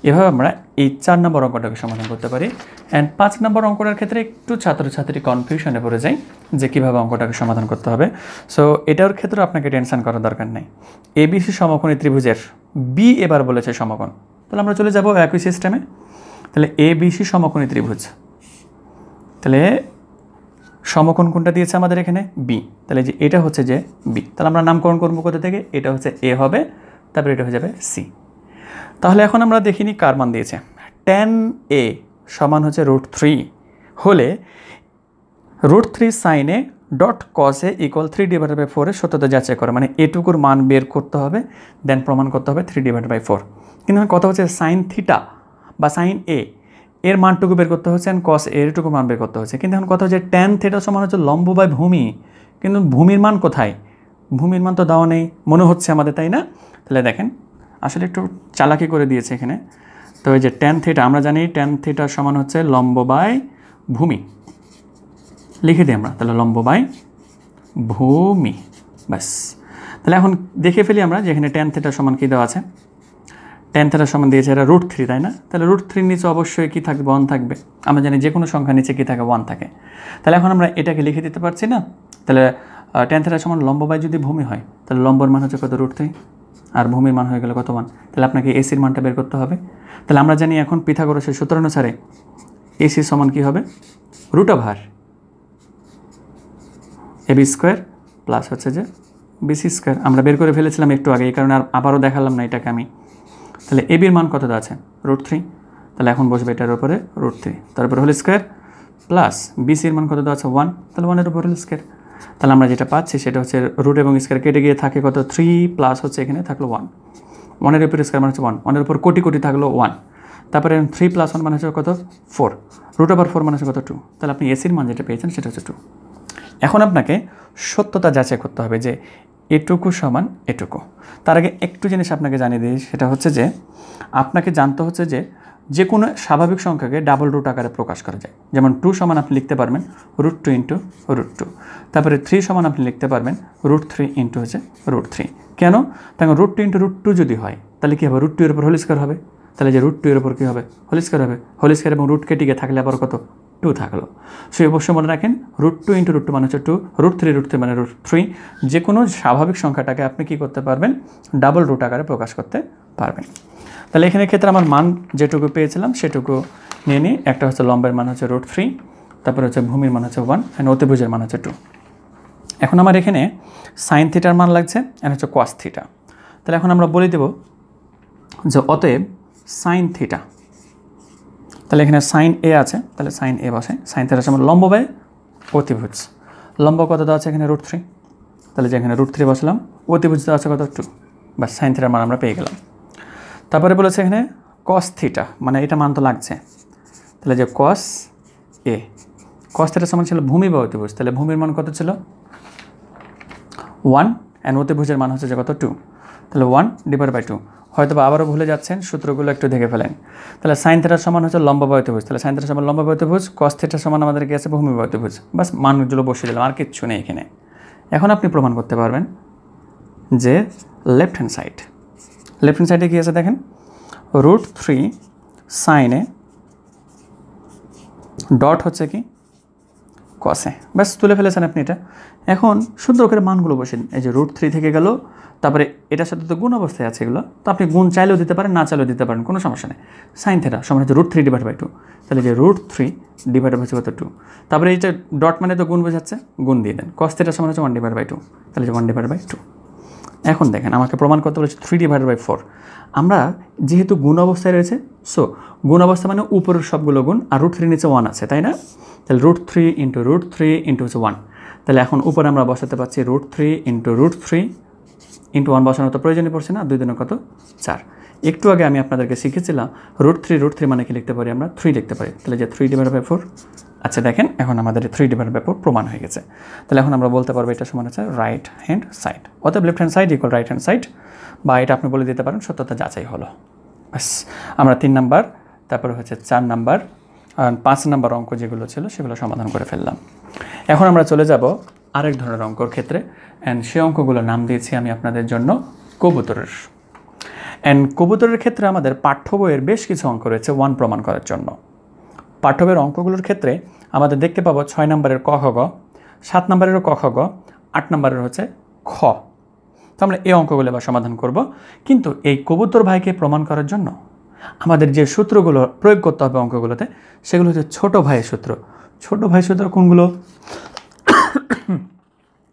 এভাবে আমরা এই 4 নম্বর অঙ্কটাকে সমাধান করতে পারি। অ্যান্ড 5 নম্বর অঙ্কটার ক্ষেত্রে একটু ছাত্রছাত্রী কনফিউশনে পড়ে যায় যে কীভাবে অঙ্কটাকে সমাধান করতে হবে, সো এটার ক্ষেত্রে আপনাকে টেনশন করার দরকার নেই। এবিসি সমকোণী ত্রিভুজের বি এবার বলেছে সমকোণ, তাহলে আমরা চলে যাব একই সিস্টেমে। তাহলে এবিসি সমকোণী ত্রিভুজ, তাহলে সমকোণ কোনটা দিয়েছে আমাদের এখানে বি, তাহলে যে এটা হচ্ছে যে বি, তাহলে আমরা নামকরণ করবো কোথা থেকে, এটা হচ্ছে এ হবে, তারপরে এটা হয়ে যাবে সি। তাহলে এখন আমরা দেখিনি কার মান দিয়েছে, ট্যান এ সমান হচ্ছে √3 হলে √3 sine A dot cos A equal 3/4 এর সত্যতা যাচাই করে, মানে এটুকুর মান বের করতে হবে, দেন প্রমাণ করতে হবে 3/4। কিন্তু কথা হচ্ছে সাইন থিটা বা সাইন এ এর মানটুকু বের করতে হচ্ছে, অ্যান্ড কস এরটুকু মান বের করতে হচ্ছে। কিন্তু এখন কথা হচ্ছে ট্যান থিটা সমান হচ্ছে লম্ব বাই ভূমি, কিন্তু ভূমির মান কোথায়? ভূমির মান তো দেওয়া নেই মনে হচ্ছে আমাদের, তাই না? তাহলে দেখেন আসলে একটু চালাকি করে দিয়েছে এখানে। তো এই যে ট্যান থিটা, আমরা জানি ট্যান থিটা সমান হচ্ছে লম্ব বাই ভূমি, লিখে দিই আমরা, তাহলে লম্ব বাই ভূমি, ব্যাস। তাহলে এখন দেখে ফেলি আমরা যে এখানে ট্যান থিটা সমান কী দেওয়া আছে। ট্যান থিটা সমান দিয়েছে এটা √3, তাই না? তাহলে √3 নিচে অবশ্যই কী থাকবে? 1 থাকবে। আমরা জানি যে কোনো সংখ্যা নিচে কী থাকে? 1 থাকে। তাহলে এখন আমরা এটাকে লিখে দিতে পারছি না? তাহলে ট্যান থিটা সমান লম্ব বাই যদি ভূমি হয়, তাহলে লম্বর মান হচ্ছে কত? √3, আর ভূমির মান হয়ে গেল কত? 1। তাহলে আপনাকে এসির মানটা বের করতে হবে। তাহলে আমরা জানি এখন পিথাগোরাসের সূত্র অনুসারে এসি সমান কী হবে? √/ab² প্লাস হচ্ছে যে BC²। আমরা বের করে ফেলেছিলাম একটু আগে, এই কারণে আর আবারও দেখালাম না এটাকে আমি। তাহলে এবির মান কত আছে? √3। তাহলে এখন বসবে এটার উপরে √3, তার উপরে হোল স্কোয়ার, প্লাস বিসির মান কত আছে? 1। তাহলে 1-এর উপর হোল স্কোয়ার। তাহলে আমরা যেটা পাচ্ছি সেটা হচ্ছে রুট এবং স্কোয়ার কেটে গিয়ে থাকে কত? 3 প্লাস হচ্ছে এখানে থাকলো 1। 1-এর উপর স্কোয়ার মানে হচ্ছে 1, 1-এর উপর কোটি কোটি থাকলো 1। তারপরে 3 + 1 মানে হচ্ছে কত? 4। √/4 মানে হচ্ছে কত? 2। তাহলে আপনি এসির মান যেটা পেয়েছেন সেটা হচ্ছে 2। এখন আপনাকে সত্যতা যাচাই করতে হবে যে এটুকু সমান এটুকু। তার আগে একটু জিনিস আপনাকে জানিয়ে দিই, সেটা হচ্ছে যে আপনাকে জানতে হচ্ছে যে কোনো স্বাভাবিক সংখ্যাকে ডাবল রুট আকারে প্রকাশ করা যায়। যেমন 2 সমান আপনি লিখতে পারবেন √2 × √2। তারপরে 3 সমান আপনি লিখতে পারবেন √3 × হচ্ছে √3। কেন? তখন √2 × √2 যদি হয় তাহলে কী হবে? √2 এর উপর হোল স্কোয়ার হবে। তাহলে যে √2 এর উপর কী হবে? হোল স্কোয়ার হবে। হোল স্কোয়ার এবং রুট কেটে গিয়ে থাকলে আবার কত? 2 থাকলো। সো অবশ্যই মনে রাখেন √2 × √2 মানে হচ্ছে 2, √3 মানে √3। যে কোনো স্বাভাবিক সংখ্যাটাকে আপনি কী করতে পারবেন? ডাবল রুট আকারে প্রকাশ করতে পারবেন। তাহলে এখানে ক্ষেত্রে আমার মান যেটুকু পেয়েছিলাম সেটুকু নিয়ে নিই। একটা হচ্ছে লম্বের মান হচ্ছে √3, তারপরে হচ্ছে ভূমির মান হচ্ছে 1, অ্যান্ড অতিভুজের মান হচ্ছে 2। এখন আমার এখানে সাইন থিটার মান লাগছে, অ্যান্ড হচ্ছে কস থিটা। তাহলে এখন আমরা বলে দেব যে অতএব সাইন থিটা, তাহলে এখানে সাইন এ আছে, তাহলে সাইন এ বসে। সাইন থিটা সমান লম্ব বাই অতিভুজ। লম্ব কত দেওয়া আছে? এখানে √3, তাহলে যে এখানে √3 বসলাম, অতিভুজ দেওয়া আছে কত? 2। বা সাইন থিটার মান আমরা পেয়ে গেলাম। তারপরে বলেছে এখানে কস থিটা, মানে এটা মান তো লাগছে, তাহলে যে কস এ, কস থিটা সমান ছিল ভূমি বা অতিভুজ। তাহলে ভূমির মান কত ছিল? 1, অ্যান্ড অতিভুজের মান হচ্ছে যে কত? 2। তাহলে 1/2। হয়তো বা আবারও ভুলে যাচ্ছেন, সূত্রগুলো একটু দেখে ফেলেন। তাহলে সাইন থিটার সমান হচ্ছে লম্ব বা অতিভুজ, তাহলে সাইন থিটার সমান লম্ব বা অতিভুজ, কস থিটার সমান আমাদের কি আছে? ভূমি বা অতিভুজ। বাস মানগুলো বসিয়ে দিলাম, আর কিচ্ছু নেই এখানে। এখন আপনি প্রমাণ করতে পারবেন যে লেফট হ্যান্ড সাইডে কী আছে দেখেন, √3 সাইন এ ডট হচ্ছে কি? কসে। ব্যাস তুলে ফেলেছেন আপনি এটা। এখন সুন্দর করে মানগুলো বসে, এই যে √3 থেকে গেল, তারপরে এটার সাথে তো গুণ অবস্থায় আছে এগুলো, তো আপনি গুণ চাইলেও দিতে পারেন, না চাইলেও দিতে পারেন, কোনো সমস্যা নেই। সাইন থিটা সমান হচ্ছে √3/2, তাহলে যে √3/2 কত? 2। তারপরে এইটা ডট মানে তো গুণ বোঝাচ্ছে, গুণ দিয়ে দেন। কস থিটা সমান হচ্ছে 1/2, তাহলে যে 1/2। এখন দেখেন আমাকে প্রমাণ করতে বলেছে 3/4। আমরা যেহেতু গুণ অবস্থায় রয়েছে, সো গুণ অবস্থা মানে উপরের সবগুলো গুণ, আর √3 নিচে 1 আছে, তাই না? তাহলে √3 × √3 × হচ্ছে 1। তাহলে এখন উপরে আমরা বসাতে পারছি √3 × √3 × 1 বসানোর তো প্রয়োজনই পড়ছে না, 2 × কত? 4। একটু আগে আমি আপনাদেরকে শিখেছিলাম √3 মানে কি লিখতে পারি? আমরা 3 লিখতে পারি। তাহলে যে 3/4। আচ্ছা দেখেন এখন আমাদের 3/4 প্রমাণ হয়ে গেছে। তাহলে এখন আমরা বলতে পারবো এটা সমান হচ্ছে রাইট হ্যান্ড সাইড, অতএব left hand side equal right hand side, বা এটা আপনি বলে দিতে পারেন সত্যতা যাচাই হলো। ব্যাস আমরা 3 নাম্বার, তারপরে হচ্ছে 4 নাম্বার আর 5 নাম্বার অঙ্ক যেগুলো ছিল সেগুলো সমাধান করে ফেললাম। এখন আমরা চলে যাব আরেক ধরনের অঙ্কর ক্ষেত্রে, অ্যান্ড সেই অঙ্কগুলোর নাম দিয়েছি আমি আপনাদের জন্য কবুতরের। অ্যান্ড কবুতরের ক্ষেত্রে আমাদের পাঠ্য বইয়ের বেশ কিছু অঙ্ক রয়েছে 1 প্রমাণ করার জন্য। পাঠ্য বইয়ের অঙ্কগুলোর ক্ষেত্রে আমাদের দেখতে পাবো 6 নম্বরের ক খ গ, 7 নম্বরেরও ক খ গ, 8 নম্বরের হচ্ছে খ। তো আমরা এই অঙ্কগুলো এবার সমাধান করব। কিন্তু এই কবুতর ভাইকে প্রমাণ করার জন্য আমাদের যে সূত্রগুলো প্রয়োগ করতে হবে অঙ্কগুলোতে, সেগুলো হচ্ছে ছোট ভাইয়ের সূত্র। ছোট ভাইয়ের সূত্র কোনগুলো?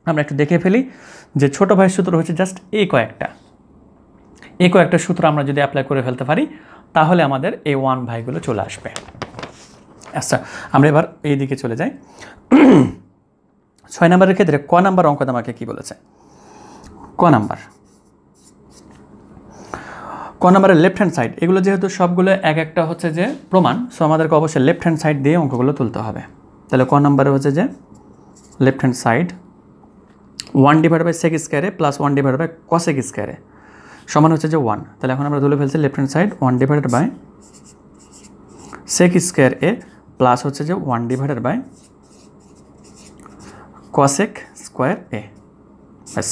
আমরা একটু দেখে ফেলি যে ছোট ভাইয়ের সূত্র হচ্ছে জাস্ট এই কয়েকটা সূত্র আমরা যদি অ্যাপ্লাই করে ফেলতে পারি তাহলে আমাদের এই 1 ভাইগুলো চলে আসবে। আচ্ছা আমরা এবার এই দিকে চলে যাই। 6 নম্বরের ক্ষেত্রে ক নাম্বার অঙ্কটা আমাকে কি বলেছে, ক নাম্বারের লেফট হ্যান্ড সাইড, এগুলো যেহেতু সবগুলো এক একটা হচ্ছে যে প্রমাণ, সো আমাদেরকে অবশ্যই লেফট হ্যান্ড সাইড দিয়ে অঙ্কগুলো তুলতে হবে। তাহলে ক নাম্বারে হচ্ছে যে left hand side 1/sec² plus 1/cosec² সমান হচ্ছে যে 1। তাহলে এখন আমরা তুলে ফেলছি left hand side 1/sec² plus হচ্ছে যে 1/cosec²। ব্যাস,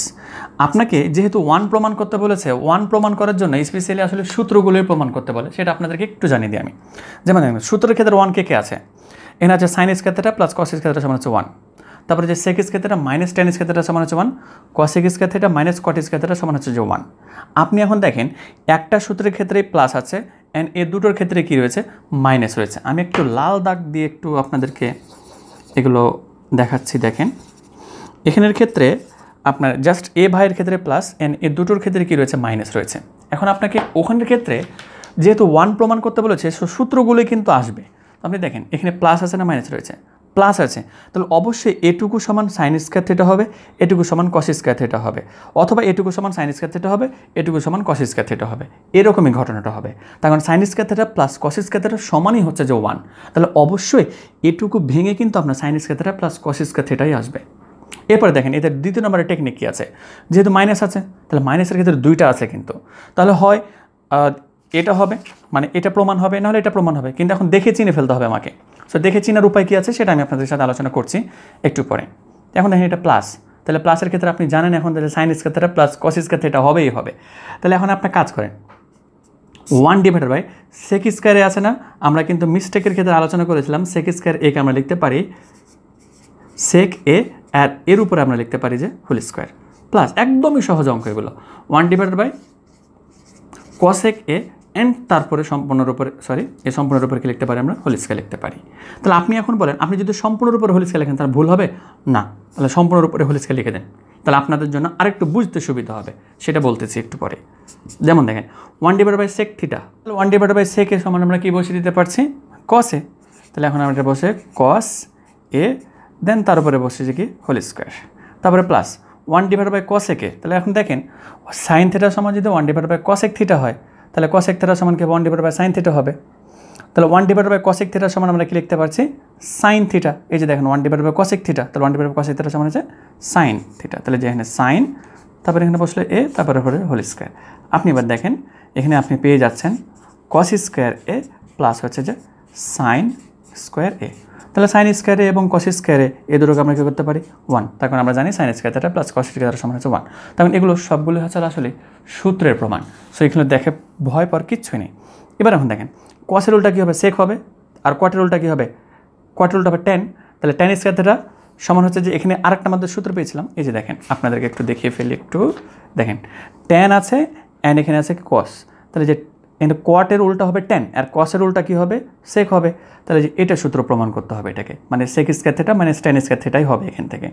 আপনাকে যেহেতু 1 প্রমাণ করতে বলেছে, 1 প্রমাণ করার জন্য স্পেশালি আসলে সূত্রগুলোই প্রমাণ করতে বলে, সেটা আপনাদেরকে একটু জানিয়ে দিই আমি। যেমন দেখুন সূত্রের ক্ষেত্রে 1 কে আছে, এখানে আছে sin² প্লাস cos² সমান হচ্ছে 1, তারপরে যে sec² মাইনাস tan² সমান হচ্ছে 1, cos² মাইনাস cot² সমান হচ্ছে যে 1। আপনি এখন দেখেন একটা সূত্রের ক্ষেত্রে প্লাস আছে অ্যান্ড এ দুটোর ক্ষেত্রে কী রয়েছে, মাইনাস রয়েছে। আমি একটু লাল দাগ দিয়ে একটু আপনাদেরকে এগুলো দেখাচ্ছি। দেখেন এখানের ক্ষেত্রে আপনার জাস্ট এ ভাইয়ের ক্ষেত্রে প্লাস অ্যান্ড এ দুটোর ক্ষেত্রে কী রয়েছে, মাইনাস রয়েছে। এখন আপনাকে ওখানের ক্ষেত্রে যেহেতু 1 প্রমাণ করতে বলেছে, সূত্রগুলোই কিন্তু আসবে। আপনি দেখেন এখানে প্লাস আছে না মাইনাস রয়েছে, প্লাস আছে, তাহলে অবশ্যই এটুকু সমান sin² হবে, এটুকু সমান cos² হবে, অথবা এটুকু সমান sin² হবে, এটুকু সমান cos² হবে, এরকমই ঘটনাটা হবে। তার কারণ sin² প্লাস cos² সমানই হচ্ছে যে 1, তাহলে অবশ্যই এটুকু ভেঙে কিন্তু আপনার sin² প্লাস cos² আসবে। এরপরে দেখেন এদের দ্বিতীয় নম্বরের টেকনিক কী আছে, যেহেতু মাইনাস আছে তাহলে মাইনাসের ক্ষেত্রে দুইটা আছে কিন্তু, তাহলে হয় এটা হবে মানে এটা প্রমাণ হবে, নাহলে এটা প্রমাণ হবে, কিন্তু এখন দেখে চিনে ফেলতে হবে আমাকে। সো দেখে চিনার উপায় কী আছে সেটা আমি আপনাদের সাথে আলোচনা করছি একটু পরে। এখন দেখেন এটা প্লাস, তাহলে প্লাসের ক্ষেত্রে আপনি জানেন এখন তাহলে sin² প্লাস cos² হবেই হবে। তাহলে এখন আপনার কাজ করেন 1/sec² আছে না, আমরা কিন্তু মিস্টেকের ক্ষেত্রে আলোচনা করেছিলাম sec² কে আমরা লিখতে পারি sec a, আর এর উপরে আমরা লিখতে পারি যে হোল স্কোয়ার প্লাস, একদমই সহজ অঙ্ক এগুলো, 1/cosec a এন্ড তারপরে সম্পূর্ণের উপরে এই সম্পূর্ণের উপরে কি লিখতে পারি আমরা, হোল স্কোয়ার লিখতে পারি। তাহলে আপনি এখন বলেন আপনি যদি সম্পূর্ণের উপরে হোল স্কোয়ার লেখেন তার ভুল হবে না, তাহলে সম্পূর্ণের উপরে হোল স্কোয়ার লিখে দেন, তাহলে আপনাদের জন্য আরেকটু বুঝতে সুবিধা হবে, সেটা বলতেছি একটু পরে। যেমন দেখেন 1/sec θ, তাহলে 1/sec এর সমান আমরা কি বসে দিতে পারছি, cos a, তাহলে এখন আমরা এটা বসে cos a দেন তার উপরে বসে যে কি হোল স্কোয়ার, তারপরে প্লাস 1/cosec, তাহলে এখন দেখেন sin θ সমান যদি 1/cosec θ হয়, তাহলে cosec θ সমান কি 1/sin θ হবে, তাহলে 1/cosec θ সমান আমরা কি লিখতে পারছি sin θ। এই যে দেখেন 1/cosec θ, তাহলে 1/cosec θ সমান হচ্ছে sin θ, তাহলে যে এখানে sin, তারপরে এখানে বসলে a, তারপরে হোল স্কোয়ার। আপনি এবার দেখেন এখানে আপনি পেয়ে যাচ্ছেন cos² a প্লাস হচ্ছে যে sin² a, তাহলে sin² এবং cos² এই দুটোকে আমরা কী করতে পারি 1, তার কারণ আমরা জানি sin² প্লাস cos² সমান হচ্ছে 1। তখন এগুলো সবগুলো হচ্ছে আসলে সূত্রের প্রমাণ, সো এগুলো দেখে ভয় পাওয়ার কিচ্ছুই নেই। এবার এখন দেখেন cos-এর উল্টা কী হবে, sec হবে, আর cot-এর উল্টা কী হবে, cot-এর উল্টা হবে tan, তাহলে tan² সমান হচ্ছে যে এখানে আরেকটা আমাদের সূত্র পেয়েছিলাম, এই যে দেখেন আপনাদেরকে একটু দেখিয়ে ফেলি, একটু দেখেন tan আছে অ্যান্ড এখানে আছে cos, তাহলে যে কিন্তু cot-এর উল্টা হবে tan আর cos-এর উল্টা কী হবে, sec হবে, তাহলে যে এটা সূত্র প্রমাণ করতে হবে এটাকে, মানে sec² θ মানে tan² θ হবে এখান থেকে।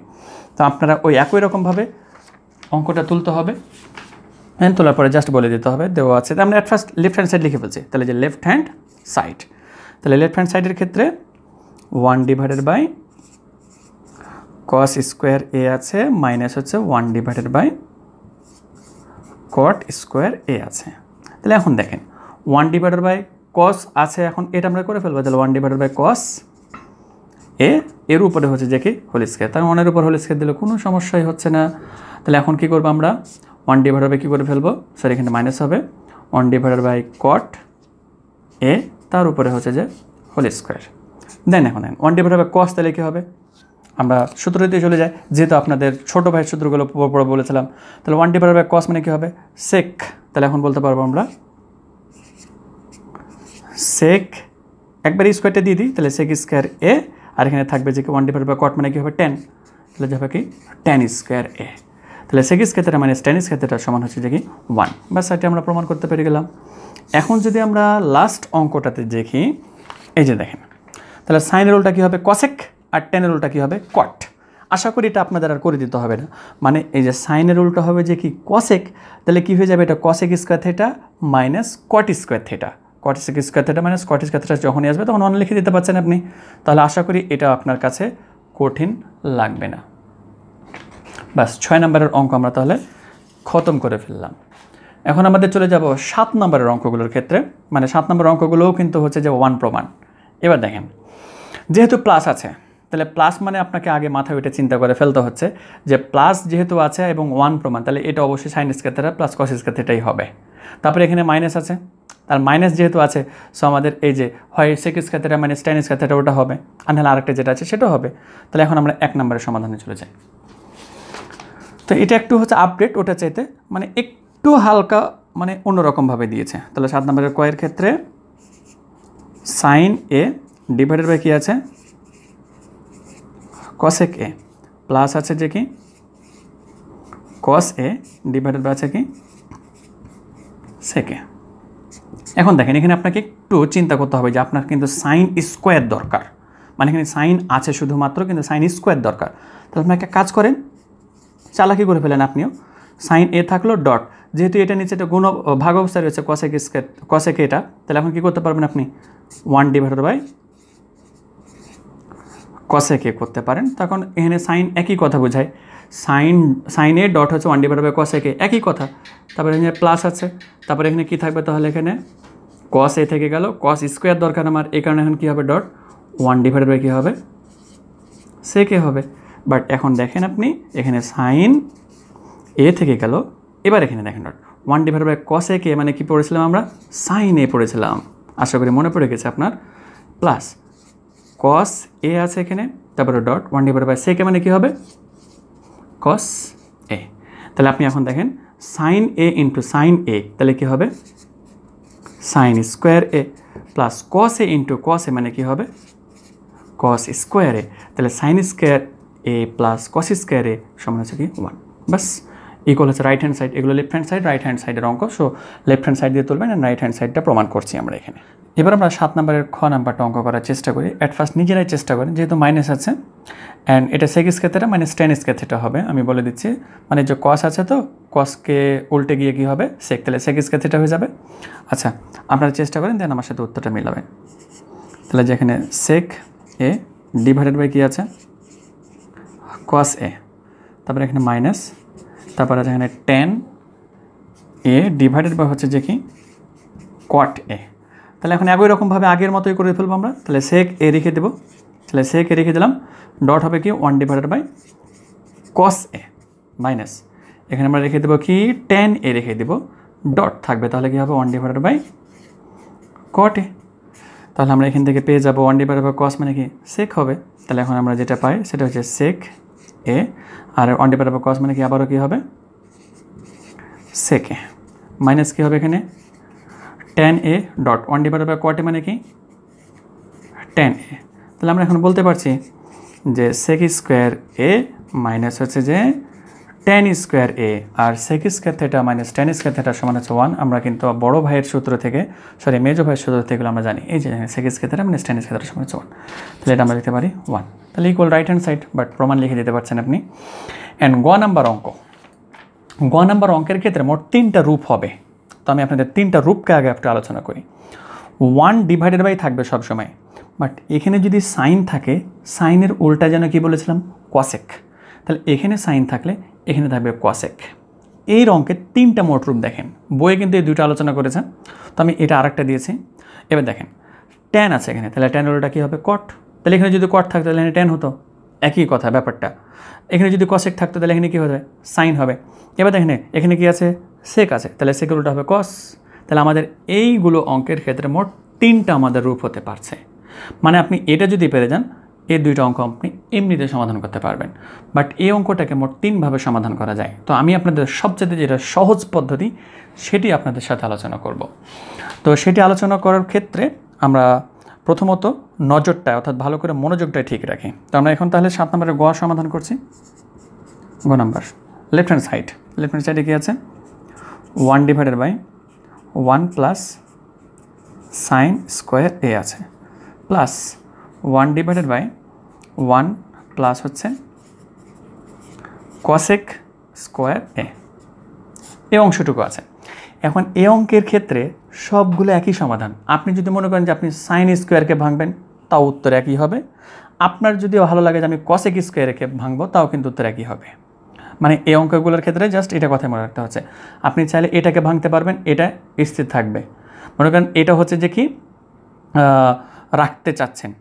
তো আপনারা ওই একই রকমভাবে অঙ্কটা তুলতে হবে, হ্যাঁ তোলার পরে জাস্ট বলে দিতে হবে দেওয়া আছে। আমরা at first left hand side লিখে ফেলছি, তাহলে যে লেফট হ্যান্ড সাইড, তাহলে লেফট হ্যান্ড সাইডের ক্ষেত্রে 1/cos² a আছে মাইনাস হচ্ছে 1/cot² a আছে। তাহলে এখন দেখেন 1/cos আছে, এখন এটা আমরা করে ফেলবো, তাহলে 1/cos a এর উপরে হচ্ছে যে কি হোল স্কোয়ার, তার 1-এর উপর হোল স্কোয়ার দিলে কোনো সমস্যাই হচ্ছে না। তাহলে এখন কি করবো আমরা 1/, কী করে ফেলবো, সরি এখানে মাইনাস হবে 1/cot a তার উপরে হচ্ছে যে হোল স্কোয়ার, দেন এখন 1/cos, তাহলে কী হবে, আমরা সূত্রতে চলে যাই, যেহেতু আপনাদের ছোটো ভাইয়ের সূত্রগুলো পরে বলেছিলাম, তাহলে 1/cos মানে কী হবে sec, তাহলে এখন বলতে পারবো আমরা sec, একবার স্কোয়ারটা দিয়ে দিই, তাহলে sec² a, আর এখানে থাকবে যে কি 1/cot মানে কী হবে tan, তাহলে যাবে কি tan² a, তাহলে sec² মানে tan² সমান হচ্ছে যে কি 1, বাস এটা আমরা প্রমাণ করতে পেরে গেলাম। এখন যদি আমরা লাস্ট অঙ্কটাতে দেখি, এই যে দেখেন তাহলে সাইনের উল্টা কী হবে cosec আর tan-এর উল্টা কী হবে cot, আশা করি এটা আপনাদের আর করে দিতে হবে না, মানে এই যে সাইনের উল্টা হবে যে কি cosec, তাহলে কী হয়ে যাবে এটা cosec² θ minus cot² θ, cosec² θ minus cot² θ যখনই আসবে তখন লিখে দিতে পারছেন আপনি, তাহলে আশা করি এটা আপনার কাছে কঠিন লাগবে না। বাস 6 নম্বরের অঙ্ক আমরা তাহলে খতম করে ফেললাম। এখন আমাদের চলে যাব 7 নম্বরের অঙ্কগুলোর ক্ষেত্রে। মানে 7 নম্বরের অঙ্কগুলোও কিন্তু হচ্ছে যে 1 প্রমাণ। এবার দেখেন, যেহেতু প্লাস আছে তাহলে প্লাস মানে আপনাকে আগে মাথায় ওইটা চিন্তা করে ফেলতে হচ্ছে যে প্লাস যেহেতু আছে এবং 1 প্রমাণ, তাহলে এটা অবশ্যই sine square theta plus cos square থিটাই হবে। তারপরে এখানে মাইনাস আছে, তার মাইনাস যেহেতু আছে সো আমাদের এই যে হয় sec square theta minus tan square theta ওটা হবে, আর নাহলে আরেকটা যেটা আছে সেটাও হবে। তাহলে এখন আমরা 1 নম্বরের সমাধানে চলে যাই। তো এটা একটু হচ্ছে আপডেট ওটা চাইতে, মানে একটু হালকা মানে অন্যরকমভাবে দিয়েছে। তাহলে 7 নম্বরের কয়ের ক্ষেত্রে সাইন এ ডিভাইডেড বাই কী আছে কসেক এ, প্লাস আছে যে কি কস এ ডিভাইডেড বাই আছে কি সেক এ। এখন দেখেন এখানে আপনাকে একটু চিন্তা করতে হবে যে আপনার কিন্তু সাইন স্কোয়ার দরকার, মানে এখানে সাইন আছে শুধুমাত্র কিন্তু সাইন স্কোয়ার দরকার। তাহলে আপনি একটা কাজ করেন, চালাকি করে ফেলেন আপনিও, সাইন এ থাকলো ডট, যেহেতু এটা নিচে একটা গুণ ভাগ অবস্থায় রয়েছে কসেক স্কোয়ার কসেক এটা, তাহলে এখন কী করতে পারবেন আপনি 1 ডিভাইডেড বাই কসেক এ করতে পারেন। তখন এখানে সাইন একই কথা বোঝায়, সাইন এ ডট হচ্ছে 1 ডিভাইডেড বাই কসেক এ, একই কথা। তারপরে এখানে প্লাস আছে, তারপরে এখানে কী থাকবে তাহলে এখানে কস এ থেকে গেল, কস স্কোয়ার দরকার আমার, এই কারণে এখন কী হবে ডট 1 ডিভাইডেড বাই কী হবে সেক এ হবে। বাট এখন দেখেন আপনি এখানে সাইন এ থেকে গেল, এবার এখানে দেখেন ডট 1 ডিভাইডেড বাই কসেক এ মানে কী পড়েছিলাম আমরা সাইন এ পড়েছিলাম, আশা করি মনে পড়ে গেছে আপনার। প্লাস কস এ আছে এখানে, তারপরে ডট 1 ডিভাইডেড বাই সেক এ মানে কী হবে কস এ। তাহলে আপনি এখন দেখেন sign A into sign A, তাহলে কী হবে sign square A, plus cos A into cos এ মানে কী হবে কস স্কোয়ার এ। তাহলে sign square A plus cos square A সমান হচ্ছে কি 1। বাস ইকুয়াল হচ্ছে রাইট হ্যান্ড সাইড, এগুলো left hand side right hand সাইডের অঙ্ক, সো লেফট হ্যান্ড সাইড দিয়ে তুলবেন আর রাইট হ্যান্ড সাইডটা প্রমাণ করছি আমরা এখানে। এবার আমরা 7 নম্বরের খ নাম্বারটা অঙ্ক করার চেষ্টা করি। অ্যাট ফার্স্ট নিজেরাই চেষ্টা করেন, যেহেতু মাইনাস আছে অ্যান্ড এটা sec square theta minus tan square theta হবে, আমি বলে দিচ্ছি। মানে যে কস আছে তো কসকে উল্টে গিয়ে কী হবে সেক, তাহলে সেক স্কয়ার থিটা হয়ে যাবে। আচ্ছা আপনারা চেষ্টা করেন দেন আমার সাথে উত্তরটা মিলাবেন। তাহলে যেখানে সেক এ ডিভাইডেড বাই কী আছে কস এ, তারপরে এখানে মাইনাস, তারপরে আছে এখানে টেন এ ডিভাইডেড বাই হচ্ছে যে কি কট এ। তাহলে এখন একই রকমভাবে আগের মতোই করে ফেলবো আমরা। তাহলে সেক এ রেখে দেবো, তাহলে সেক এ রেখে দিলাম, ডট হবে কি 1 divided by cos A minus, এখানে আমরা রেখে দেবো কি টেন এ রেখে দেবো, ডট থাকবে, তাহলে কী হবে 1 ডিভাইডেড বাই কট এ। তাহলে আমরা এখান থেকে পেয়ে যাবো 1 ডিভাইডেড বাই কস মানে কি সেক হবে। তাহলে এখন আমরা যেটা পাই সেটা হচ্ছে সেক এ, আর 1 ডিভাইডেড বাই কস মানে কি আবারও কী হবে সেক এ, মাইনাস কী হবে এখানে tan A dot 1 divided by cot A মানে কি টেন এ। তাহলে আমরা এখন বলতে পারছি যে সেক স্কোয়ার এ মাইনাস হচ্ছে যে টেন স্কোয়ার এ, আর sec square theta minus tan square theta সমান হচ্ছে 1। আমরা কিন্তু বড় ভাইয়ের সূত্র থেকে মেজো ভাইয়ের সূত্র থেকে আমরা জানি এই যে sec square theta minus tan square theta সমান হচ্ছে 1, তাহলে এটা আমরা লিখতে পারি 1। তাহলে equal right hand side, but প্রমাণ লিখে দিতে পারছেন আপনি। অ্যান্ড গ নাম্বার অঙ্ক, গ নাম্বার অঙ্কের ক্ষেত্রে মোট 3টা রূপ হবে। তো আমি আপনাদের 3টা রূপকে আগে একটু আলোচনা করি। 1 ডিভাইডেড বাই থাকবে সবসময়, বাট এখানে যদি সাইন থাকে সাইনের উল্টা যেন কি বলেছিলাম কসেক, তাহলে এখানে সাইন থাকলে এখানে থাকবে কসেক। এই অঙ্কের 3টা মোট রূপ দেখেন, বইয়ে কিন্তু এই 2টা আলোচনা করেছেন, তো আমি এটা আরেকটা দিয়েছি। এবার দেখেন ট্যান আছে এখানে, তাহলে ট্যান উল্টা কী হবে কট, তাহলে এখানে যদি কট থাকতো তাহলে এখানে ট্যান হতো, একই কথা ব্যাপারটা। এখানে যদি কসেক থাকতো তাহলে এখানে কী হবে সাইন হবে। এবার দেখেন এখানে কি আছে সেক আছে, তাহলে সেকের উল্টা হবে কস। তাহলে আমাদের এইগুলো অঙ্কের ক্ষেত্রে মোট 3টা আমাদের রূপ হতে পারছে। মানে আপনি এটা যদি পেরে যান এই 2টা অঙ্ক আপনি এমনিতে সমাধান করতে পারবেন, বাট এই অঙ্কটাকে মোট 3ভাবে সমাধান করা যায়। তো আমি আপনাদের সবচেয়ে যেটা সহজ পদ্ধতি সেটি আপনাদের সাথে আলোচনা করব। তো সেটি আলোচনা করার ক্ষেত্রে আমরা প্রথমত নজরটা অর্থাৎ ভালো করে মনোযোগটা ঠিক রাখি। তো আমরা এখন তাহলে 7 নম্বরের গ সমাধান করছি। গ নাম্বার লেফট হ্যান্ড সাইডে কী আছে 1 divided by 1 plus sine square A আছে, প্লাস 1 ডিভাইডেড বাই 1 প্লাস হচ্ছে কসেক স্কোয়ার এ, এই অংশটুকু আছে। এখন এই অঙ্কের ক্ষেত্রে সবগুলো একই সমাধান। আপনি যদি মনে করেন যে আপনি সাইন স্কোয়ারকে ভাঙবেন তাও উত্তর একই হবে, আপনার যদি ভালো লাগে যে আমি কসেক স্কোয়ারকে ভাঙবো তাও কিন্তু উত্তর একই হবে। মানে এই অঙ্কগুলোর ক্ষেত্রে জাস্ট এটা কথা মনে রাখতে হচ্ছে। আপনি চাইলে এটাকে ভাঙতে পারবেন, এটা স্থির থাকবে। মনে করেন এটা হচ্ছে যে কি রাখতে চাচ্ছেন,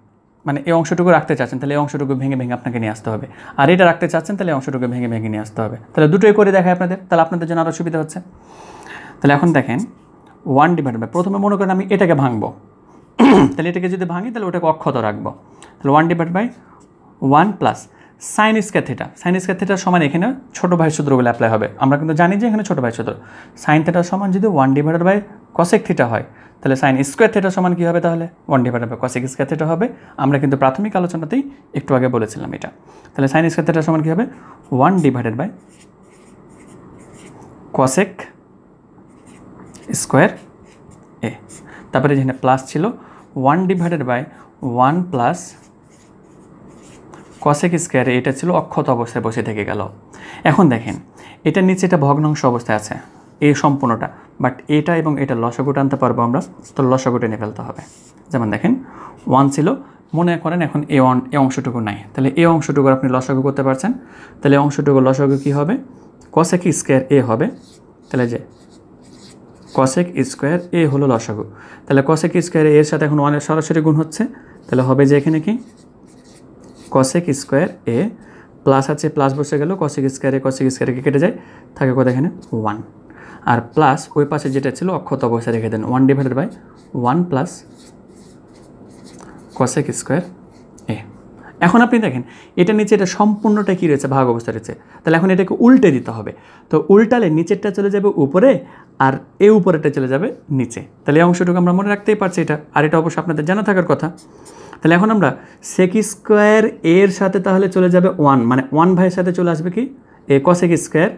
মানে এই অংশটুকু রাখতে চাচ্ছেন, তাহলে এই অংশটুকু ভেঙে ভেঙে আপনাকে নিয়ে আসতে হবে। আর এটা রাখতে চাচ্ছেন, তাহলে এই অংশটুকু ভেঙে ভেঙে নিয়ে আসতে হবে। তাহলে দুটোই করে দেখায় আপনাদের, তাহলে আপনাদের জন্য আরও সুবিধা হচ্ছে। তাহলে এখন দেখেন 1/, প্রথমে মনে করেন আমি এটাকে ভাঙবো, তাহলে এটাকে যদি ভাঙি তাহলে ওটাকে অক্ষত রাখবো। তাহলে 1/1 plus sign square theta. Sine square থিটার সমান এখানে ছোটো ভাই সূত্রগুলো অ্যাপ্লাই হবে। আমরা কিন্তু জানি যে এখানে ছোটো ভাই সূত্র। সাইন থিটার সমান যদি 1/cosec থিটা হয়, তাহলে সাইন স্কয়ার থিটার সমান কী হবে? তাহলে 1/cosec স্কয়ার থিটা হবে। আমরা কিন্তু প্রাথমিক আলোচনাতেই একটু আগে বলেছিলাম এটা। তাহলে সাইন স্কয়ার থিটার সমান কী হবে? 1/cosec স্কোয়ার এ। তারপরে যেখানে প্লাস ছিল 1/1 প্লাস cosec স্কোয়ার, এটা ছিল অক্ষত অবস্থায় বসে থেকে গেল। এখন দেখেন এটার নিচে এটা ভগ্নাংশ অবস্থায় আছে এই সম্পূর্ণটা, বাট এটা এবং এটা লসাগুটা আনতে পারবো আমরা, তো লসাগুটা নিয়ে ফেলতে হবে। যেমন দেখেন 1 ছিল, মনে করেন এখন এই অংশটুকু নাই, তাহলে এই অংশটুকু আপনি লসাগু করতে পারছেন। তাহলে অংশটুকু লসাগু কী হবে? cosec স্কোয়ার এ হবে। তাহলে যে cosec স্কোয়ার এ হলো লসাগু। তাহলে cosec স্কোয়ার এর সাথে এখন 1 এর সরাসরি গুণ হচ্ছে, তাহলে হবে যে এখানে কি cosec স্কোয়ার এ প্লাস আছে, প্লাস বসে গেল, cosec স্কোয়ারে কেটে যায়, থাকে কত এখানে 1। আর প্লাস ওই পাশে যেটা ছিল অক্ষত অবস্থায় রেখে দেন, 1/1 প্লাস cosec স্কোয়ার এ। এখন আপনি দেখেন এটা নিচে এটা সম্পূর্ণটা কী রয়েছে? ভাগ অবস্থা রয়েছে। তাহলে এখন এটাকে উল্টে দিতে হবে। তো উল্টালে নিচেরটা চলে যাবে উপরে, আর এই উপরেটা চলে যাবে নিচে। তাহলে এই অংশটুকু আমরা মনে রাখতেই পারছি এটা, আর এটা অবশ্যই আপনাদের জানা থাকার কথা। তাহলে এখন আমরা sec স্কোয়ার এর সাথে তাহলে চলে যাবে 1, মানে 1 ভাইয়ের সাথে চলে আসবে কি এ cosec স্কোয়ার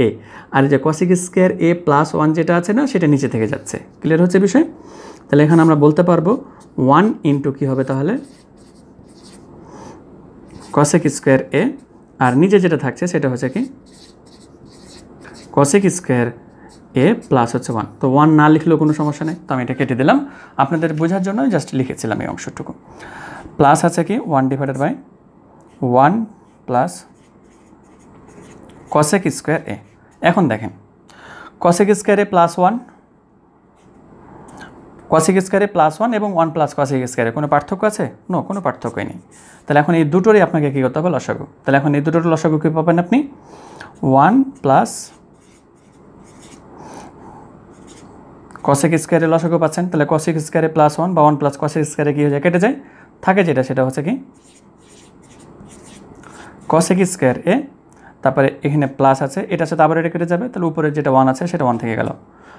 এ, আর যে cosec স্কোয়ার এ প্লাস 1 যেটা আছে না, সেটা নিচে থেকে যাচ্ছে। ক্লিয়ার হচ্ছে বিষয়? তাহলে এখানে আমরা বলতে পারবো 1 ইন্টু কী হবে তাহলে cosec স্কোয়ার এ, আর নিচে যেটা থাকছে সেটা হচ্ছে কি cosec স্কোয়ার এ প্লাস হচ্ছে 1। তো 1 না লিখলেও কোনো সমস্যা নেই, তো আমি এটা কেটে দিলাম আপনাদের বোঝার জন্য, জাস্ট লিখেছিলাম এই অংশটুকু। প্লাস আছে কি 1/1 প্লাস cosec স্কোয়ার এ। এখন দেখেন cosec square A plus 1, cosec স্কোয়ারে প্লাস 1 এবং 1 প্লাস cosec স্কোয়ারে কোনো পার্থক্য আছে? নো, কোনো পার্থক্যই নেই। তাহলে এখন এই দুটোরই আপনাকে কী করতে হবে? লসাগু। তাহলে এখন এই দুটোর লসাগু কী পাবেন আপনি? 1 প্লাস cosec স্কোয়ারে লসাগু পাচ্ছেন। তাহলে cosec স্কোয়ারে প্লাস 1 বা 1 প্লাস cosec স্কোয়ারে কী হয়ে যায়? কেটে যায়, থাকে যেটা সেটা হচ্ছে কি cosec স্কোয়ার এ, তারপরে এখানে প্লাস আছে, এটার সাথে আবার এটা কেটে যাবে, তাহলে উপরে যেটা 1 আছে সেটা 1 থেকে গেল।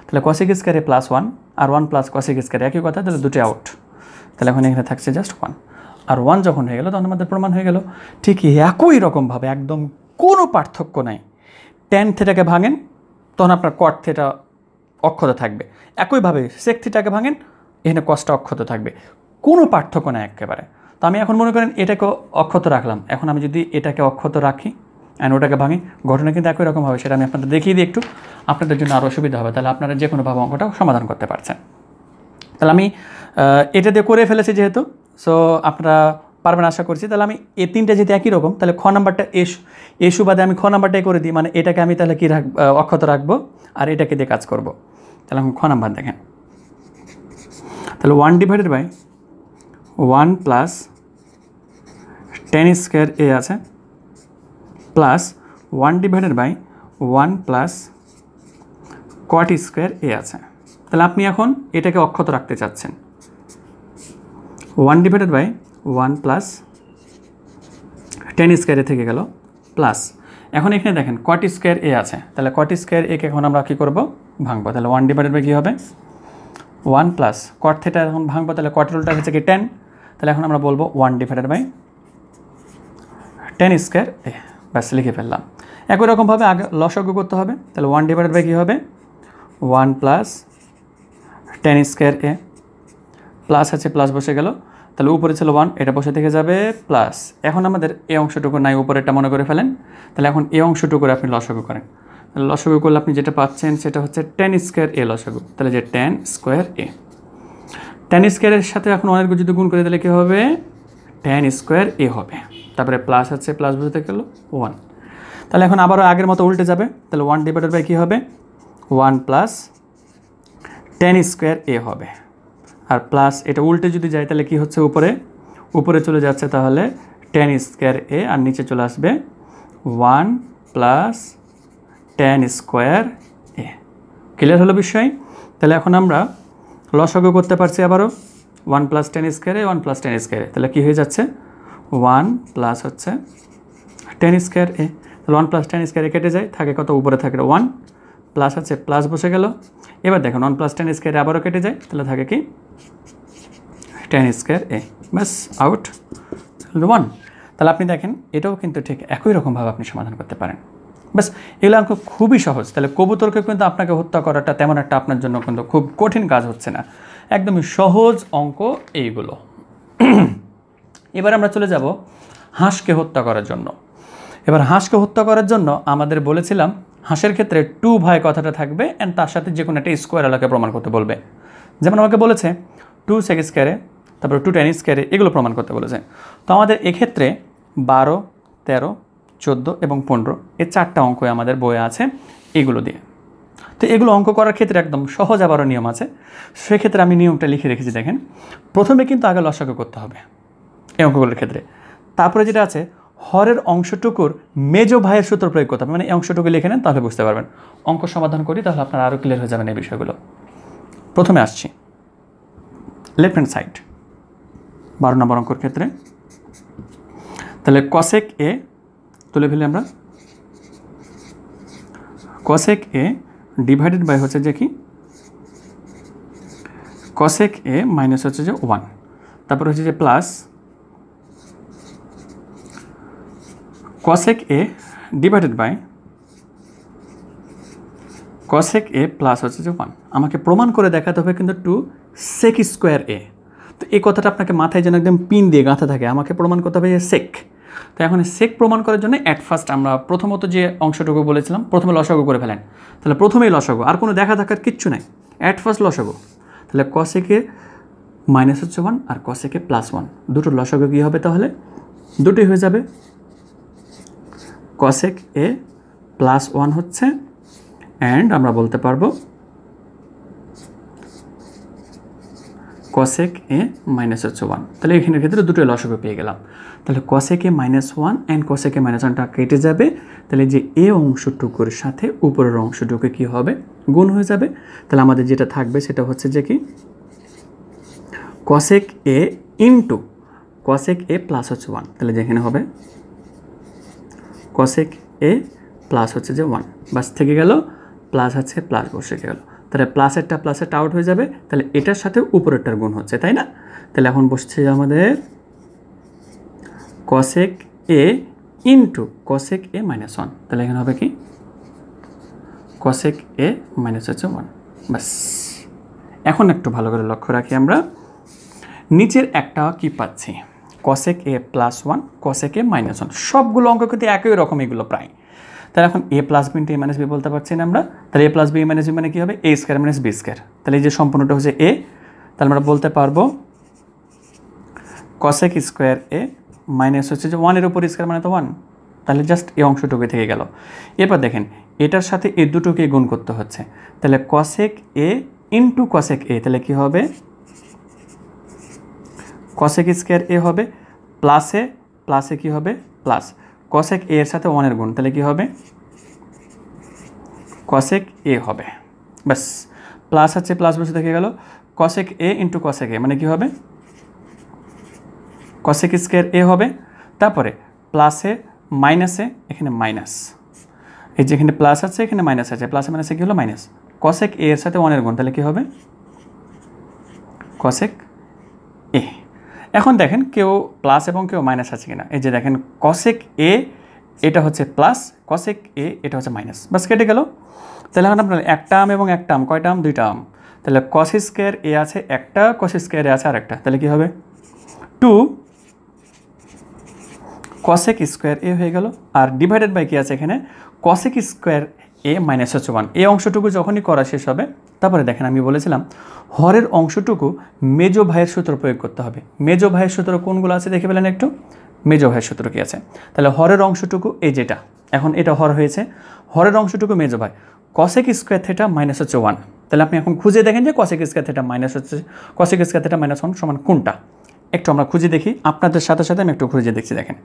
তাহলে cosec স্কোয়ারে প্লাস 1 আর 1 প্লাস cosec স্কোয়ার একই কথা, তাহলে দুটো আউট। তাহলে এখন এখানে থাকছে জাস্ট 1, আর 1 যখন হয়ে গেল তখন আমাদের প্রমাণ হয়ে গেল। ঠিক একই রকমভাবে একদম কোনো পার্থক্য নাই, tan থিটাকে ভাঙেন তখন আপনার cot থিটা অক্ষত থাকবে, একইভাবে sec থিটাকে ভাঙেন এখানে cosটা অক্ষত থাকবে, কোনো পার্থক্য নাই একেবারে। তো আমি এখন মনে করেন এটাকে অক্ষত রাখলাম, এখন আমি যদি এটাকে অক্ষত রাখি অ্যান্ড ওটাকে ভাঙি, ঘটনা কিন্তু একই রকম হবে। সেটা আমি আপনাদের দেখিয়ে দিই একটু, আপনাদের জন্য আরও সুবিধা হবে। তাহলে আপনারা যে কোনোভাবে অঙ্কটা সমাধান করতে পারছেন। তাহলে আমি এটা দিয়ে করে ফেলেছি যেহেতু, সো আপনারা পারবেন আশা করছি। তাহলে আমি এই তিনটা যেহেতু একই রকম, তাহলে খ নাম্বারটা এ সুবাদে আমি খ নাম্বারটাই করে দিই, মানে এটাকে আমি তাহলে কী অক্ষত রাখবো আর এটাকে দিয়ে কাজ করব। তাহলে এখন খ নাম্বার দেখেন, তাহলে 1/1 প্লাস tan স্কোয়ার এ আছে plus 1/1 plus cot square A আছে। তাহলে আপনি এখন এটাকে অক্ষত রাখতে চাচ্ছেন, 1/1 প্লাস tan স্কোয়ার এ থেকে গেল প্লাস, এখন এখানে দেখেন cot স্কোয়ার এ আছে, তাহলে cot স্কোয়ার একে এখন আমরা কী করবো? ভাঙবো। তাহলে 1/, কী হবে 1 প্লাস cot থিটা এখন ভাঙবো, তাহলে cot রুলটা হচ্ছে কি tan, তাহলে এখন আমরা বলবো 1/tan স্কোয়ার এ, ব্যাস লিখে ফেললাম। একই রকমভাবে আগে লসাগু করতে হবে, তাহলে 1/, কী হবে 1 plus tan square A, plus আছে প্লাস বসে গেল, তাহলে উপরে ছিল 1, এটা বসে থেকে যাবে প্লাস। এখন আমাদের এই অংশটুকু নাই, উপরেরটা মনে করে ফেলেন। তাহলে এখন এই অংশটুকুর আপনি লসাগু করেন, তাহলে লসাগু করলে আপনি যেটা পাচ্ছেন সেটা হচ্ছে tan স্কোয়ার এ লসাগু। তাহলে যে tan স্কোয়ার এ, tan স্কোয়ারের সাথে এখন অনেক যদি গুণ করে দিলে কী হবে? tan স্কোয়ার এ হবে, তারপরে প্লাস আছে প্লাস বসে গেল 1। তাহলে এখন আবারও আগের মতো উল্টে যাবে, তাহলে 1 ডিভাইডেড বাই কী হবে 1 প্লাস টেন স্কোয়ার এ হবে, আর প্লাস এটা উল্টে যদি যায় তাহলে কি হচ্ছে উপরে চলে যাচ্ছে, তাহলে টেন স্কোয়ার এ, আর নিচে চলে আসবে 1 প্লাস টেন স্কোয়ার এ। ক্লিয়ার হলো বিষয়? তাহলে এখন আমরা লসাগু করতে পারছি আবারও 1 প্লাস টেন স্কোয়ার এ 1 প্লাস টেন স্কোয়ার এ, তাহলে কী হয়ে যাচ্ছে 1 প্লাস হচ্ছে টেন স্কোয়ার এ, তাহলে 1 প্লাস টেন স্কোয়ার এ কেটে যায়, থাকে কত উপরে থাকে 1 প্লাস আছে প্লাস বসে গেল। এবার দেখুন 1 প্লাস টেন স্কোয়ার এ আবারও কেটে যায়, তাহলে থাকে কি টেন স্কোয়ার এ, ব্যাস আউট 1। তাহলে আপনি দেখেন এটাও কিন্তু ঠিক একই রকমভাবে আপনি সমাধান করতে পারেন। ব্যাস এগুলো অঙ্ক খুবই সহজ। তাহলে কবুতরকে কিন্তু আপনাকে হত্যা করাটা তেমন একটা আপনার জন্য কিন্তু খুব কঠিন কাজ হচ্ছে না, একদমই সহজ অঙ্ক এইগুলো। এবার আমরা চলে যাব হাঁসকে হত্যা করার জন্য। এবার হাঁসকে হত্যা করার জন্য আমাদের বলেছিলাম হাঁসের ক্ষেত্রে টু ভাই কথাটা থাকবে অ্যান্ড তার সাথে যে কোনো একটা স্কোয়ার এলাকে প্রমাণ করতে বলবে। যেমন আমাকে বলেছে 2 সেক স্কোয়ারে, তারপর 2 টেন স্কোয়ারে, এগুলো প্রমাণ করতে বলেছে। তো আমাদের এক্ষেত্রে 12, 13, 14 এবং 15 এই 4টা অঙ্কই আমাদের বইয়ে আছে এগুলো দিয়ে। তো এগুলো অঙ্ক করার ক্ষেত্রে একদম সহজ আবারও নিয়ম আছে, সেক্ষেত্রে আমি নিয়মটা লিখে রেখেছি। দেখেন প্রথমে কিন্তু আগে লসাগু করতে হবে এই অঙ্কগুলোর ক্ষেত্রে, তারপরে যেটা আছে হরের অংশটুকুর মেজ ভাইয়ের সূত্র প্রয়োগ করতে হবে, মানে এই অংশটুকু লিখে নেন তাহলে বুঝতে পারবেন। অঙ্ক সমাধান করি তাহলে আপনারা আরও ক্লিয়ার হয়ে যাবেন এই বিষয়গুলো। প্রথমে আসছি লেফট হ্যান্ড সাইড 12 নম্বর অঙ্কর ক্ষেত্রে। তাহলে কসেক এ তুলে ফেলি আমরা, কসেক এ ডিভাইডেড বাই হচ্ছে যে কি কসেক এ মাইনাস হচ্ছে যে 1, তারপর হচ্ছে যে plus cosec A divided by cosec A plus হচ্ছে যে 1। আমাকে প্রমাণ করে দেখাতে হবে কিন্তু 2 সেক স্কোয়ার এ। তো এই কথাটা আপনাকে মাথায় যেন একদম পিন দিয়ে গাঁথা থাকে, আমাকে প্রমাণ করতে হবে যে সেক। তো এখন সেক প্রমাণ করার জন্য অ্যাট ফার্স্ট আমরা প্রথমত যে অংশটুকু বলেছিলাম প্রথমে লসাগু করে ফেলেন। তাহলে প্রথমেই লসাগু, আর কোনো দেখা থাকার কিচ্ছু নাই, অ্যাট ফার্স্ট লসাগু। তাহলে কসেকে মাইনাস হচ্ছে 1 আর কসেকে প্লাস 1, দুটো লসাগু কী হবে তাহলে দুটোই হয়ে যাবে কসেক এ প্লাস 1 হচ্ছে, অ্যান্ড আমরা বলতে পারবো কসেক এ মাইনাস হচ্ছে 1। তাহলে এখানের ক্ষেত্রে দুটোই লসাগু পেয়ে গেলাম। তাহলে cosec A minus 1 and cosec A minus 1টা কেটে যাবে, তাহলে যে এ অংশটুকুর সাথে উপরের অংশটুকু কী হবে গুণ হয়ে যাবে। তাহলে আমাদের যেটা থাকবে সেটা হচ্ছে যে কি cosec A into cosec A plus হচ্ছে 1, তাহলে যেখানে হবে কসেক এ প্লাস হচ্ছে যে 1, বাস থেকে গেল প্লাস আছে প্লাস বসে গেল। তাহলে প্লাসেরটা আউট হয়ে যাবে, তাহলে এটার সাথে উপরেরটার গুণ হচ্ছে, তাই না? তাহলে এখন বসছে আমাদের cosec A into cosec A minus 1, তাহলে এখানে হবে কি কসেক এ মাইনাস হচ্ছে 1, বাস। এখন একটু ভালো করে লক্ষ্য রাখি আমরা নিচের একটা কি পাচ্ছি cosec A plus 1 cosec A minus 1, সবগুলো অঙ্ক কিন্তু একই রকম এগুলো প্রায়। তাহলে এখন এ প্লাস বি ইন্টু এ মাইনাস বি বলতে পারছি না আমরা, তাহলে এ প্লাস বি মাইনাস বি মানে কী হবে এ স্কোয়ার মাইনাস বি স্কোয়ার। তাহলে এই যে সম্পূর্ণটা হচ্ছে এ, তাহলে আমরা বলতে পারবো কসেক স্কোয়ার এ মাইনাস হচ্ছে যে 1 এর উপর স্কোয়ার মানে তো 1, তাহলে জাস্ট এই অংশটুকু থেকে গেল। এরপর দেখেন এটার সাথে এই দুটোকে গুণ করতে হচ্ছে, তাহলে কসেক এ ইন্টু কসেক এ, তাহলে কী হবে কসেক স্কোয়ার এ হবে, প্লাসে কী হবে প্লাস কসেক এ এর সাথে 1 এর গুণ, তাহলে কী হবে কসেক এ হবে, ব্যাস। প্লাস আছে প্লাস বসে থেকে গেল কসেক এ ইন্টু কসেক এ মানে কী হবে কসেক স্কোয়ার এ হবে, তারপরে প্লাসে মাইনাসে এখানে মাইনাস, এই যে এখানে প্লাস আছে এখানে মাইনাস আছে, প্লাসে মাইনাসে কী হলো মাইনাস, কসেক এ এর সাথে 1 এর গুণ, তাহলে কী হবে কসেক এ। এখন দেখেন কেউ প্লাস এবং কেউ মাইনাস আছে কিনা, এই যে দেখেন কসেক এ এটা হচ্ছে প্লাস, কসেক এ এটা হচ্ছে মাইনাস, বাস কেটে গেল। তাহলে এখন আপনার একটা আম এবং একটা আম, কয়টা আম দুইটা আম, তাহলে কস স্কোয়ার এ আছে একটা, কস স্কোয়ার এ আছে আরেকটা, তাহলে কী হবে 2 কসেক স্কোয়ার এ হয়ে গেল, আর ডিভাইডেড বাই কী আছে এখানে কসেক স্কোয়ার এ মাইনাস হচ্ছে 1। এই অংশটুকু যখনই করা শেষ হবে তারপরে দেখেন আমি বলেছিলাম হরের অংশটুকু মেজো ভাইয়ের সূত্র প্রয়োগ করতে হবে। মেজো ভাইয়ের সূত্র কোনগুলো আছে দেখে পেলেন একটু, মেজো ভাইয়ের সূত্র কী আছে, তাহলে হরের অংশটুকু এই যেটা এখন এটা হর হয়েছে, হরের অংশটুকু মেজো ভাই কসেক স্কোয়ার থিটা মাইনাস হচ্ছে 1। তাহলে আপনি এখন খুঁজে দেখেন যে কসেক স্কোয়ার থিটা মাইনাস হচ্ছে কসেক স্কোয়ার থিটা মাইনাস 1 সমান কোনটা, একটু আমরা খুঁজে দেখি আপনাদের সাথে সাথে আমি একটু খুঁজে দেখছি। দেখেন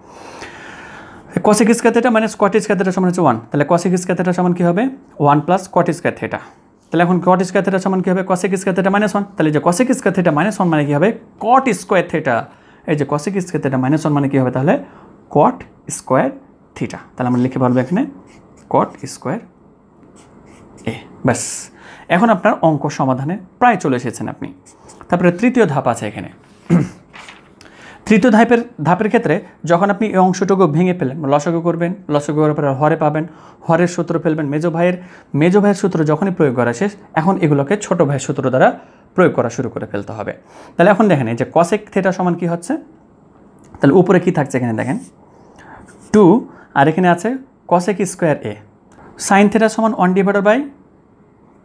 cosec square theta minus cot square theta সমান হচ্ছে 1, তাহলে কসেক স্কোয়ার থিটা সমান কী হবে 1 প্লাস কট স্কোয়ার থিটা। তাহলে এখন কট স্কোয়ার থিটা সমান কী হবে কসেক স্কোয়ার থিটা মাইনাস 1, তাহলে যে কসেক স্কোয়ার থিটা মাইনাস 1 মানে কী হবে কট স্কোয়ার থিটা, এই যে কসেক স্কোয়ার থিটা মাইনাস 1 মানে কী হবে তাহলে কট স্কোয়ার থিটা। তাহলে আমরা লিখে পারবো এখানে কট স্কোয়ার এ। ব্যাস, এখন আপনার অঙ্ক সমাধানে প্রায় চলে এসেছেন আপনি। তারপরে তৃতীয় ধাপ আছে এখানে। তৃতীয় ধাপের ক্ষেত্রে যখন আপনি এই অংশটুকু ভেঙে ফেলেন, লসাগু করবেন, লসাগু করার পরে হরে পাবেন, হরের সূত্র ফেলবেন, মেজো ভাইয়ের সূত্র যখনই প্রয়োগ করা শেষ, এখন এগুলোকে ছোট ভাইয়ের সূত্র দ্বারা প্রয়োগ করা শুরু করে ফেলতে হবে। তাহলে এখন দেখেন এই যে কসেক থিটা সমান কী হচ্ছে, তাহলে উপরে কী থাকছে এখানে দেখেন 2, আর এখানে আছে cosec square A, sine theta সমান 1 divided by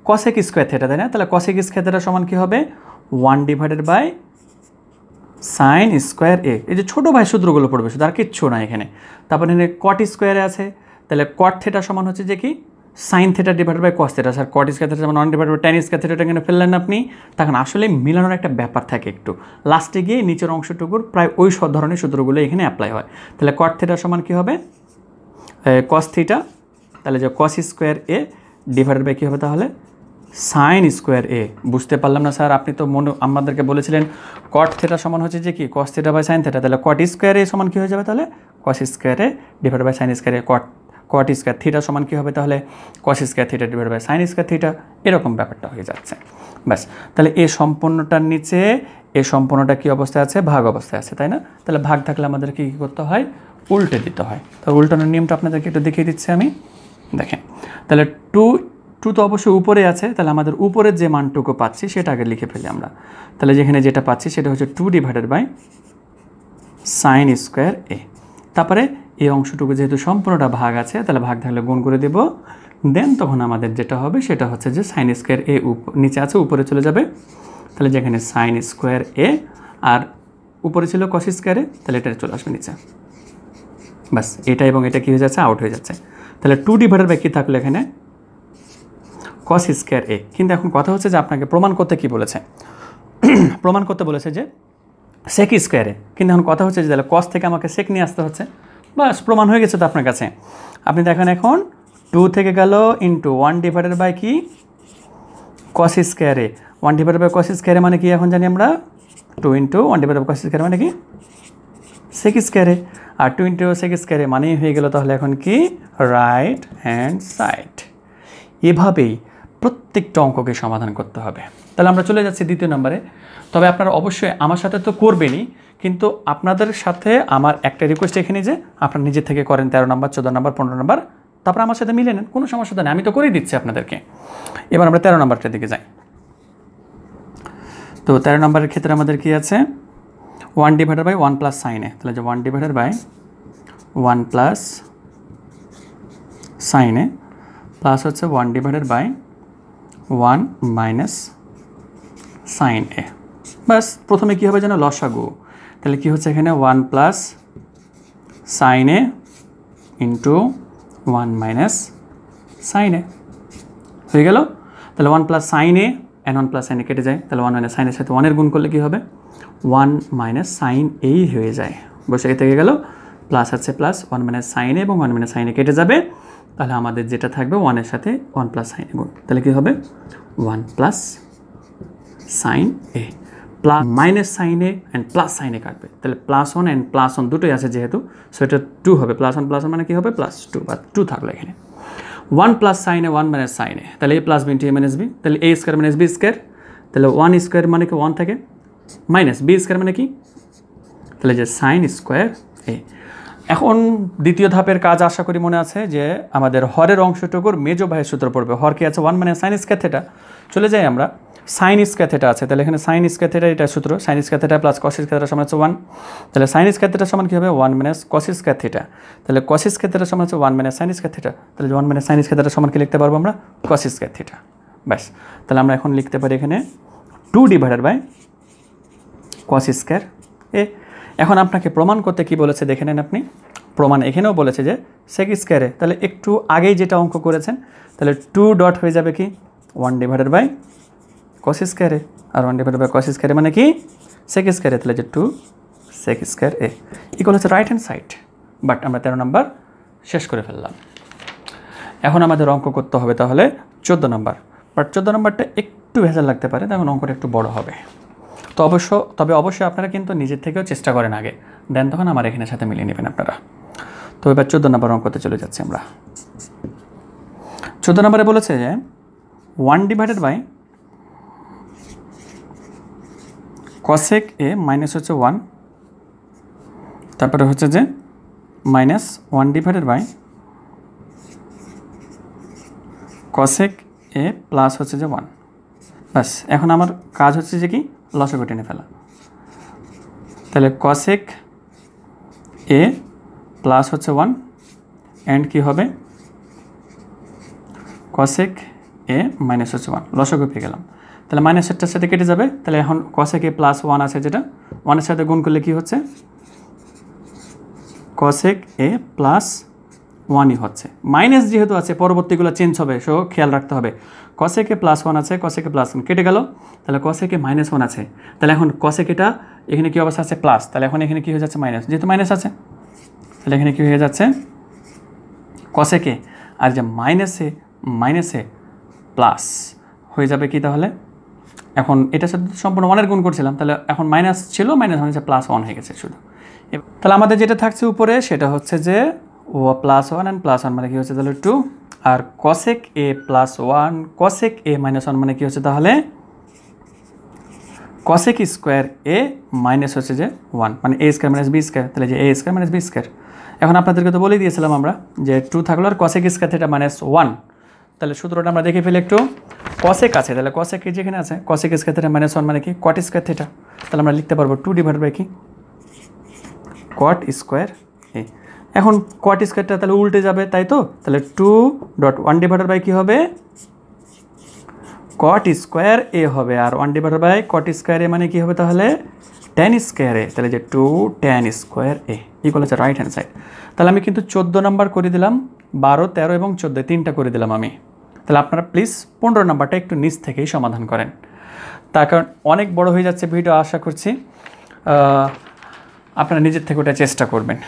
cosec square theta, তাই না? তাহলে কসেক স্কোয়ার থিটা সমান কী হবে 1 divided by sine square A. এই যে ছোটো ভাই সূত্রগুলো পড়বে, শুধু আর কিচ্ছু না এখানে। তারপরে এখানে কট স্কোয়ারে আছে, তাহলে কট থিটা সমান হচ্ছে যে কি sine theta divided by cos theta. Sir cot square theta সমান 1 ডিভাইডেড বাই ট্যান স্কোয়ার থিটাটা এখানে ফেললেন আপনি, তখন আসলে মিলানোর একটা ব্যাপার থাকে একটু, লাস্টে গিয়ে নিচের অংশটুকুর প্রায় ওই সব ধরনের সূত্রগুলো এখানে অ্যাপ্লাই হয়। তাহলে কট থিটা সমান কী হবে কস থিটা, তাহলে যে cos square A divided by কী হবে তাহলে সাইন স্কোয়ার এ। বুঝতে পারলাম না স্যার, আপনি তো আমাদেরকে বলেছিলেন কট থিটা সমান হচ্ছে যে কি cos theta by sine theta, তাহলে কট স্কোয়ার এ সমান কী হয়ে যাবে তাহলে cos square A divide by sine square A. Cot square theta সমান কী হবে তাহলে cos square theta divide by sine square theta, এরকম ব্যাপারটা হয়ে যাচ্ছে। ব্যাস, তাহলে এই সম্পূর্ণটার নিচে এই সম্পূর্ণটা কী অবস্থায় আছে ভাগ অবস্থায় আছে, তাই না? তাহলে ভাগ থাকলে আমাদেরকে কী করতে হয় উল্টে দিতে হয়। তো উল্টানোর নিয়মটা আপনাদেরকে একটু দেখিয়ে দিচ্ছি আমি। দেখেন তাহলে টু তো অবশ্যই উপরে আছে, তাহলে আমাদের উপরের যে মানটুকু পাচ্ছি সেটা আগে লিখে ফেলি আমরা। তাহলে যেখানে যেটা পাচ্ছি সেটা হচ্ছে 2 ডিভাইডেড বাই সাইন স্কোয়ার এ। তারপরে এই অংশটুকু যেহেতু সম্পূর্ণটা ভাগ আছে, তাহলে ভাগ থাকলে গুণ করে দেব, দেন তখন আমাদের যেটা হবে সেটা হচ্ছে যে সাইন স্কোয়ার এ নিচে আছে উপরে চলে যাবে, তাহলে যেখানে সাইন স্কোয়ার এ আর উপরে ছিল কস স্কোয়ার এ, তাহলে এটা চলে আসবে নিচে। বাস, এটা এবং এটা কী হয়ে যাচ্ছে আউট হয়ে যাচ্ছে। তাহলে 2 ডিভাইডেড বাই কী থাকলো এখানে কস স্কোয়ার এ। কিন্তু এখন কথা হচ্ছে যে আপনাকে প্রমাণ করতে কি বলেছে, প্রমাণ করতে বলেছে যে সেক স্কোয়ারে। কিন্তু এখন কথা হচ্ছে যে তাহলে কস থেকে আমাকে সেক নিয়ে আসতে হচ্ছে। বাস, প্রমাণ হয়ে গেছে তো আপনার কাছে। আপনি দেখেন এখন 2 থেকে গেল ইন্টু 1 ডিভাইডেড বাই কি কস স্কোয়ারে। 1 ডিভাইডেড বাই কস স্কোয়ারে মানে কি এখন জানি আমরা 2 ইন্টু 1 ডিভাইডেড বাই কস স্কোয়ারে মানে কি সেক স্কোয়ারে, আর 2 ইন্টু সেক স্কোয়ারে মানেই হয়ে গেল তাহলে এখন কি রাইট হ্যান্ড সাইড। এভাবেই প্রত্যেকটা অঙ্ককে সমাধান করতে হবে। তাহলে আমরা চলে যাচ্ছি দ্বিতীয় নম্বরে। তবে আপনারা অবশ্যই আমার সাথে তো করবেনই, কিন্তু আপনাদের সাথে আমার একটা রিকোয়েস্ট এখানে যে আপনারা নিজে থেকে করেন 13 নম্বর 14 নম্বর 15 নম্বর, তারপর আমার সাথে মিলে নেন, কোনো সমস্যা নেই, আমি তো করেই দিচ্ছি আপনাদেরকে। এবার আমরা 13 নম্বরটার দিকে যাই। তো 13 নম্বরের ক্ষেত্রে আমাদের কি আছে 1 divided by 1 plus sine A. তাহলে যে 1 divided by 1 plus sine A plus হচ্ছে 1 divided by 1 minus sine A. বাস, প্রথমে কী হবে যেন লসাগু। তাহলে কী হচ্ছে এখানে 1 plus sine A into 1 minus sine A হয়ে গেল। তাহলে 1 plus sine A and 1 plus sine A কেটে যায়, তাহলে 1 মাইনাস সাইনের সাথে 1 এর গুণ করলে কী হবে 1 মাইনাস সাইন এই হয়ে যায়, বসে থেকে গেল প্লাস আছে প্লাস 1 মাইনাস সাইন এ এবং 1 মাইনাস সাইন এ কেটে যাবে। তাহলে আমাদের যেটা থাকবে 1 এর সাথে 1 প্লাস সাইন এ গুণ, তাহলে কী হবে 1 plus sine A plus minus sine A and plus sine A কাটবে, তাহলে প্লাস 1 অ্যান্ড প্লাস 1 দুটোই আছে যেহেতু, সো এটা 2 হবে। প্লাস 1 মানে কী হবে প্লাস 2 বা 2 থাকলো এখানে। 1 plus sine A 1 minus sine A, তাহলে এ প্লাস বি ইন্টু এ মাইনাস বি, তাহলে এ স্কোয়ার মাইনাস বি স্কোয়ার, তাহলে 1 স্কোয়ার মানে কি 1 থাকে মাইনাস বি স্কোয়ার মানে কি, তাহলে যে সাইন স্কোয়ার এ। এখন দ্বিতীয় ধাপের কাজ আশা করি মনে আছে যে আমাদের হরের অংশটুকুর মেজো ভাইয়ের সূত্র পড়বে। হর কি আছে 1 মানে সাইন স্কোয়ার থিটা। চলে যাই আমরা, সাইন স্কোয়ার থিটা আছে, তাহলে এখানে সাইন স্কোয়ার থিটা এটা সূত্র, সাইন স্কোয়ার থিটা প্লাস কস স্কোয়ার থিটা সমান হচ্ছে 1, তাহলে সাইন স্কোয়ার থিটা সমান কী হবে 1 মাইনাস কস স্কোয়ার থিটা, তাহলে কস স্কোয়ার থিটা সমান হচ্ছে 1 মাইনাস সাইন স্কোয়ার থিটা, তাহলে 1 মাইনাস সাইন স্কোয়ার থিটা সমান কি লিখতে পারবো আমরা কস স্কোয়ার থিটা। ব্যাস, তাহলে আমরা এখন লিখতে পারি এখানে 2 ডিভাইডেড বাই কস স্কোয়ার এ। এখন আপনাকে প্রমাণ করতে কি বলেছে দেখে নেন আপনি। প্রমাণ এখানেও বলেছে যে সেক স্কোয়ারে, তাহলে একটু আগেই যেটা অঙ্ক করেছেন, তাহলে 2 ডট হয়ে যাবে কি 1 ডিভাইডেড বাই কস স্কোয়ারে, আর 1 ডিভাইডেড বাই কস স্কোয়ারে মানে কি সেক স্কোয়ারে, তাহলে যে 2 সেক স্কোয়ার এ ইকুয়াল হচ্ছে রাইট হ্যান্ড সাইড। বাট আমরা 13 নম্বর শেষ করে ফেললাম। এখন আমাদের অঙ্ক করতে হবে তাহলে 14 নম্বর। বাট 14 নম্বরটা একটু ভেজাল লাগতে পারে, তখন অঙ্কটা একটু বড় হবে। তবে অবশ্যই আপনারা কিন্তু নিজের থেকেও চেষ্টা করেন আগে, দেন তখন আমার এখানে সাথে মিলিয়ে নেবেন আপনারা। তো এবার 14 নম্বর অঙ্কতে চলে যাচ্ছি আমরা। 14 নম্বরে বলেছে যে 1 divided by cosec A minus হচ্ছে 1, তারপরে হচ্ছে যে minus 1 divided by cosec A plus হচ্ছে যে 1। বাস, এখন আমার কাজ হচ্ছে যে কি লসাগু টেনে ফেলা। তাহলে কসেক এ প্লাস হচ্ছে 1 অ্যান্ড কি হবে কসেক এ মাইনাস হচ্ছে 1, লসাগু পেয়ে গেলাম। তাহলে মাইনাসেরটার সাথে কেটে যাবে, তাহলে এখন কসেক এ প্লাস 1 আছে, যেটা 1-এর সাথে গুণ করলে কি হচ্ছে কসেক এ প্লাস 1ই হচ্ছে। মাইনাস যেহেতু আছে পরবর্তীগুলো চেঞ্জ হবে, সো খেয়াল রাখতে হবে। কসেক এ প্লাস 1 আছে, কসেক এ প্লাস 1 কেটে গেল, তাহলে কসেক এ মাইনাস 1 আছে। তাহলে এখন কসেক এটা এখানে কী অবস্থা আছে প্লাস, তাহলে এখন এখানে কী হয়ে যাচ্ছে মাইনাস, যেহেতু মাইনাস আছে তাহলে এখানে কী হয়ে যাচ্ছে কসেক এ, আর যে মাইনাসে প্লাস হয়ে যাবে কি, তাহলে এখন এটার সাথে সম্পূর্ণ 1-এর গুণ করছিলাম, তাহলে এখন মাইনাস ছিল, মাইনাস হয়েছে প্লাস 1 হয়ে গেছে শুধু। তাহলে আমাদের যেটা থাকছে উপরে সেটা হচ্ছে যে ও প্লাস 1 অ্যান্ড প্লাস 1 মানে কি হচ্ছে তাহলে 2, আর cosec A plus 1 cosec A minus 1 মানে কি হচ্ছে তাহলে কসেক স্কোয়ার এ মাইনাস হচ্ছে যে 1 মানে এ স্কোয়ার মাইনাস বি স্কোয়ার, তাহলে যে A square minus B square. এখন আপনাদেরকে তো বলেই দিয়েছিলাম আমরা যে 2 থাকলো আর কসেক স্কোয়ার থিটা মাইনাস 1, তাহলে সূত্রটা আমরা দেখে ফেলি একটু। কসেক আছে, তাহলে কসেক যেখানে আছে কসেক স্কোয়ার থিটা মাইনাস 1 মানে কি কট স্কোয়ার থিটা, তাহলে আমরা লিখতে পারবো 2 ডিভাইড বাই কি কট স্কোয়ার এ। এখন কট স্কোয়ারটা তাহলে উল্টে যাবে, তাই তো, তাহলে 2.1 ডিভাইডেড বাই কী হবে কট স্কোয়ার এ হবে, আর 1 ডিভাইডেড বাই কট স্কোয়ার এ মানে কী হবে তাহলে tan স্কোয়ার এ, তাহলে যে 2 tan স্কোয়ার এ ইকুয়াল হচ্ছে রাইট হ্যান্ড সাইড। তাহলে আমি কিন্তু 14 নাম্বার করে দিলাম, 12, 13 এবং 14 তিনটা করে দিলাম আমি। তাহলে আপনারা প্লিজ 15 নাম্বারটা একটু নিচ থেকেই সমাধান করেন, তার কারণ অনেক বড় হয়ে যাচ্ছে ভিডিও, আশা করছি আপনারা নিজের থেকে ওটা চেষ্টা করবেন।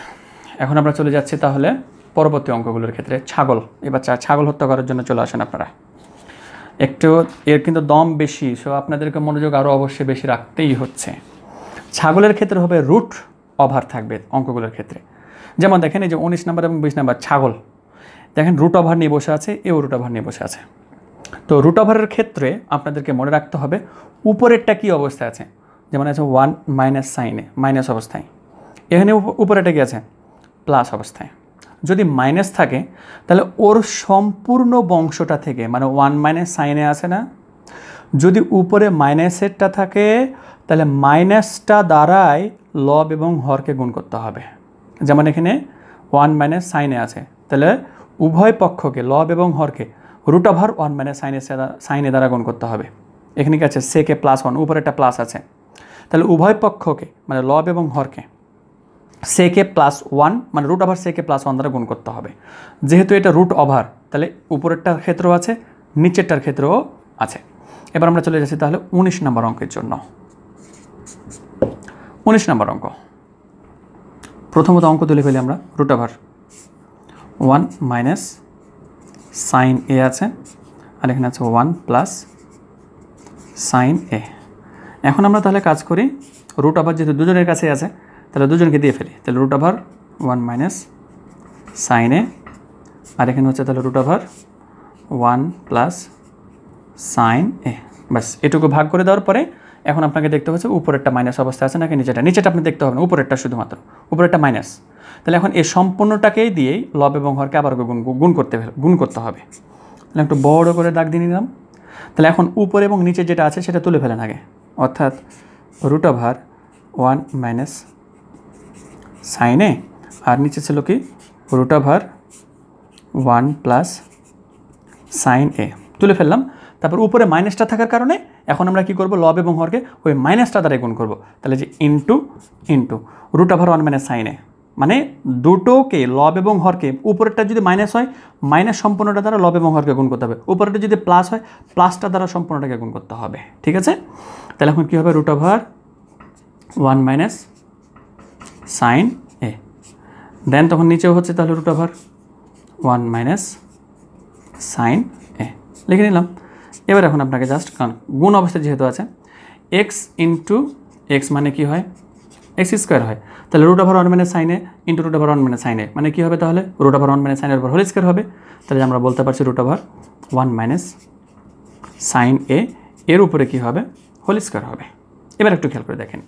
এখন আমরা চলে যাচ্ছি তাহলে পরবর্তী অঙ্কগুলোর ক্ষেত্রে। ছাগল, এবার ছাগল হত্যা করার জন্য চলে আসেন আপনারা। একটু এর কিন্তু দম বেশি, সো আপনাদেরকে মনোযোগ আরও অবশ্যই বেশি রাখতেই হচ্ছে। ছাগলের ক্ষেত্রে হবে রুট ওভার থাকবে অঙ্কগুলোর ক্ষেত্রে। যেমন দেখেন এই যে 19 নাম্বার এবং 20 নাম্বার ছাগল, দেখেন রুট ওভার নিয়ে বসে আছে, এও রুট ওভার নিয়ে বসে আছে। তো রুট ওভারের ক্ষেত্রে আপনাদেরকে মনে রাখতে হবে উপরেরটা কী অবস্থায় আছে, যেমন আছে 1 মাইনাস সাইনে মাইনাস অবস্থায়, এখানে উপরেটা কি আছে প্লাস অবস্থায়। যদি মাইনাস থাকে তাহলে ওর সম্পূর্ণ বংশটা থেকে মানে 1 মাইনাস সাইনে আছে না, যদি উপরে মাইনাসেরটা থাকে তাহলে মাইনাসটা দ্বারাই লব এবং হরকে গুণ করতে হবে। যেমন এখানে 1 মাইনাস সাইনে আছে, তাহলে উভয় পক্ষকে লব এবং হরকে রুট ওভার 1 মাইনাস সাইনে দ্বারা গুণ করতে হবে। এখানে কি আছে সেকে প্লাস 1, উপরে একটা প্লাস আছে, তাহলে উভয় পক্ষকে মানে লব এবং হরকে সেকে প্লাস 1 মানে রুট ওভার সেকে প্লাস 1 দ্বারা গুণ করতে হবে। যেহেতু এটা রুট ওভার, তাহলে উপরেরটার ক্ষেত্রেও আছে, নিচেরটার ক্ষেত্রেও আছে। এবার আমরা চলে যাচ্ছি তাহলে 19 নম্বর অঙ্কের জন্য। 19 নম্বর অঙ্ক, প্রথমত অঙ্ক তুলে ফেলি আমরা। রুট ওভার 1 মাইনাস সাইন এ আছে, আর এখানে আছে 1 প্লাস সাইন এ। এখন আমরা তাহলে কাজ করি, রুট ওভার যেহেতু দুজনের কাছে আছে তাহলে দুজনকে দিয়ে ফেলি। তাহলে root over 1 minus sine A, আর এখানে হচ্ছে তাহলে root over 1 plus sine A. বাস এটুকু ভাগ করে দেওয়ার পরে এখন আপনাকে দেখতে হচ্ছে উপরেরটা মাইনাস অবস্থায় আছে নাকি নিচেটা। নিচেটা আপনি দেখতে হবে না, উপরেরটা শুধুমাত্র, উপরেরটা মাইনাস। তাহলে এখন এই সম্পূর্ণটাকেই দিয়েই লব এবং হরকে আবার গুণ করতে হবে। তাহলে একটু বড় করে দাগ দিয়ে নিলাম। তাহলে এখন উপরে এবং নিচে যেটা আছে সেটা তুলে ফেলেন আগে, অর্থাৎ root over 1 minus sine A, আর নিচে ছিল কি রুট ওভার 1 প্লাস সাইন এ তুলে ফেললাম। তারপর উপরে মাইনাসটা থাকার কারণে এখন আমরা কি করব, লব এবং হরকে ওই মাইনাসটা দ্বারাই গুণ করব। তাহলে যে into root over 1 minus sine A, মানে দুটোকে লব এবং হরকে, উপরেরটা যদি মাইনাস হয় মাইনাস সম্পূর্ণটা দ্বারা লব এবং হরকে গুণ করতে হবে, উপরেরটা যদি প্লাস হয় প্লাসটা দ্বারা সম্পূর্ণটাকে গুণ করতে হবে। ঠিক আছে, তাহলে এখন কী হবে, √1 মাইনাস সাইন এ, দেন তখন নিচেও হচ্ছে তাহলে √1 মাইনাস সাইন এ লিখে নিলাম। এবার এখন আপনাকে জাস্ট গুণ অবস্থায় যেহেতু আছে এক্স ইন্টু এক্স মানে কি হয়, এক্স স্কোয়ার হয়, তাহলে √1 minus sine A into √1 minus sine A মানে কী হবে, তাহলে √1 মাইনাস সাইন এর উপর হোল স্কোয়ার হবে। তাহলে আমরা বলতে পারছি √1 মাইনাস সাইন এ এর উপরে কী হবে, হোল স্কোয়ার হবে। এবার একটু খেয়াল করে দেখেন,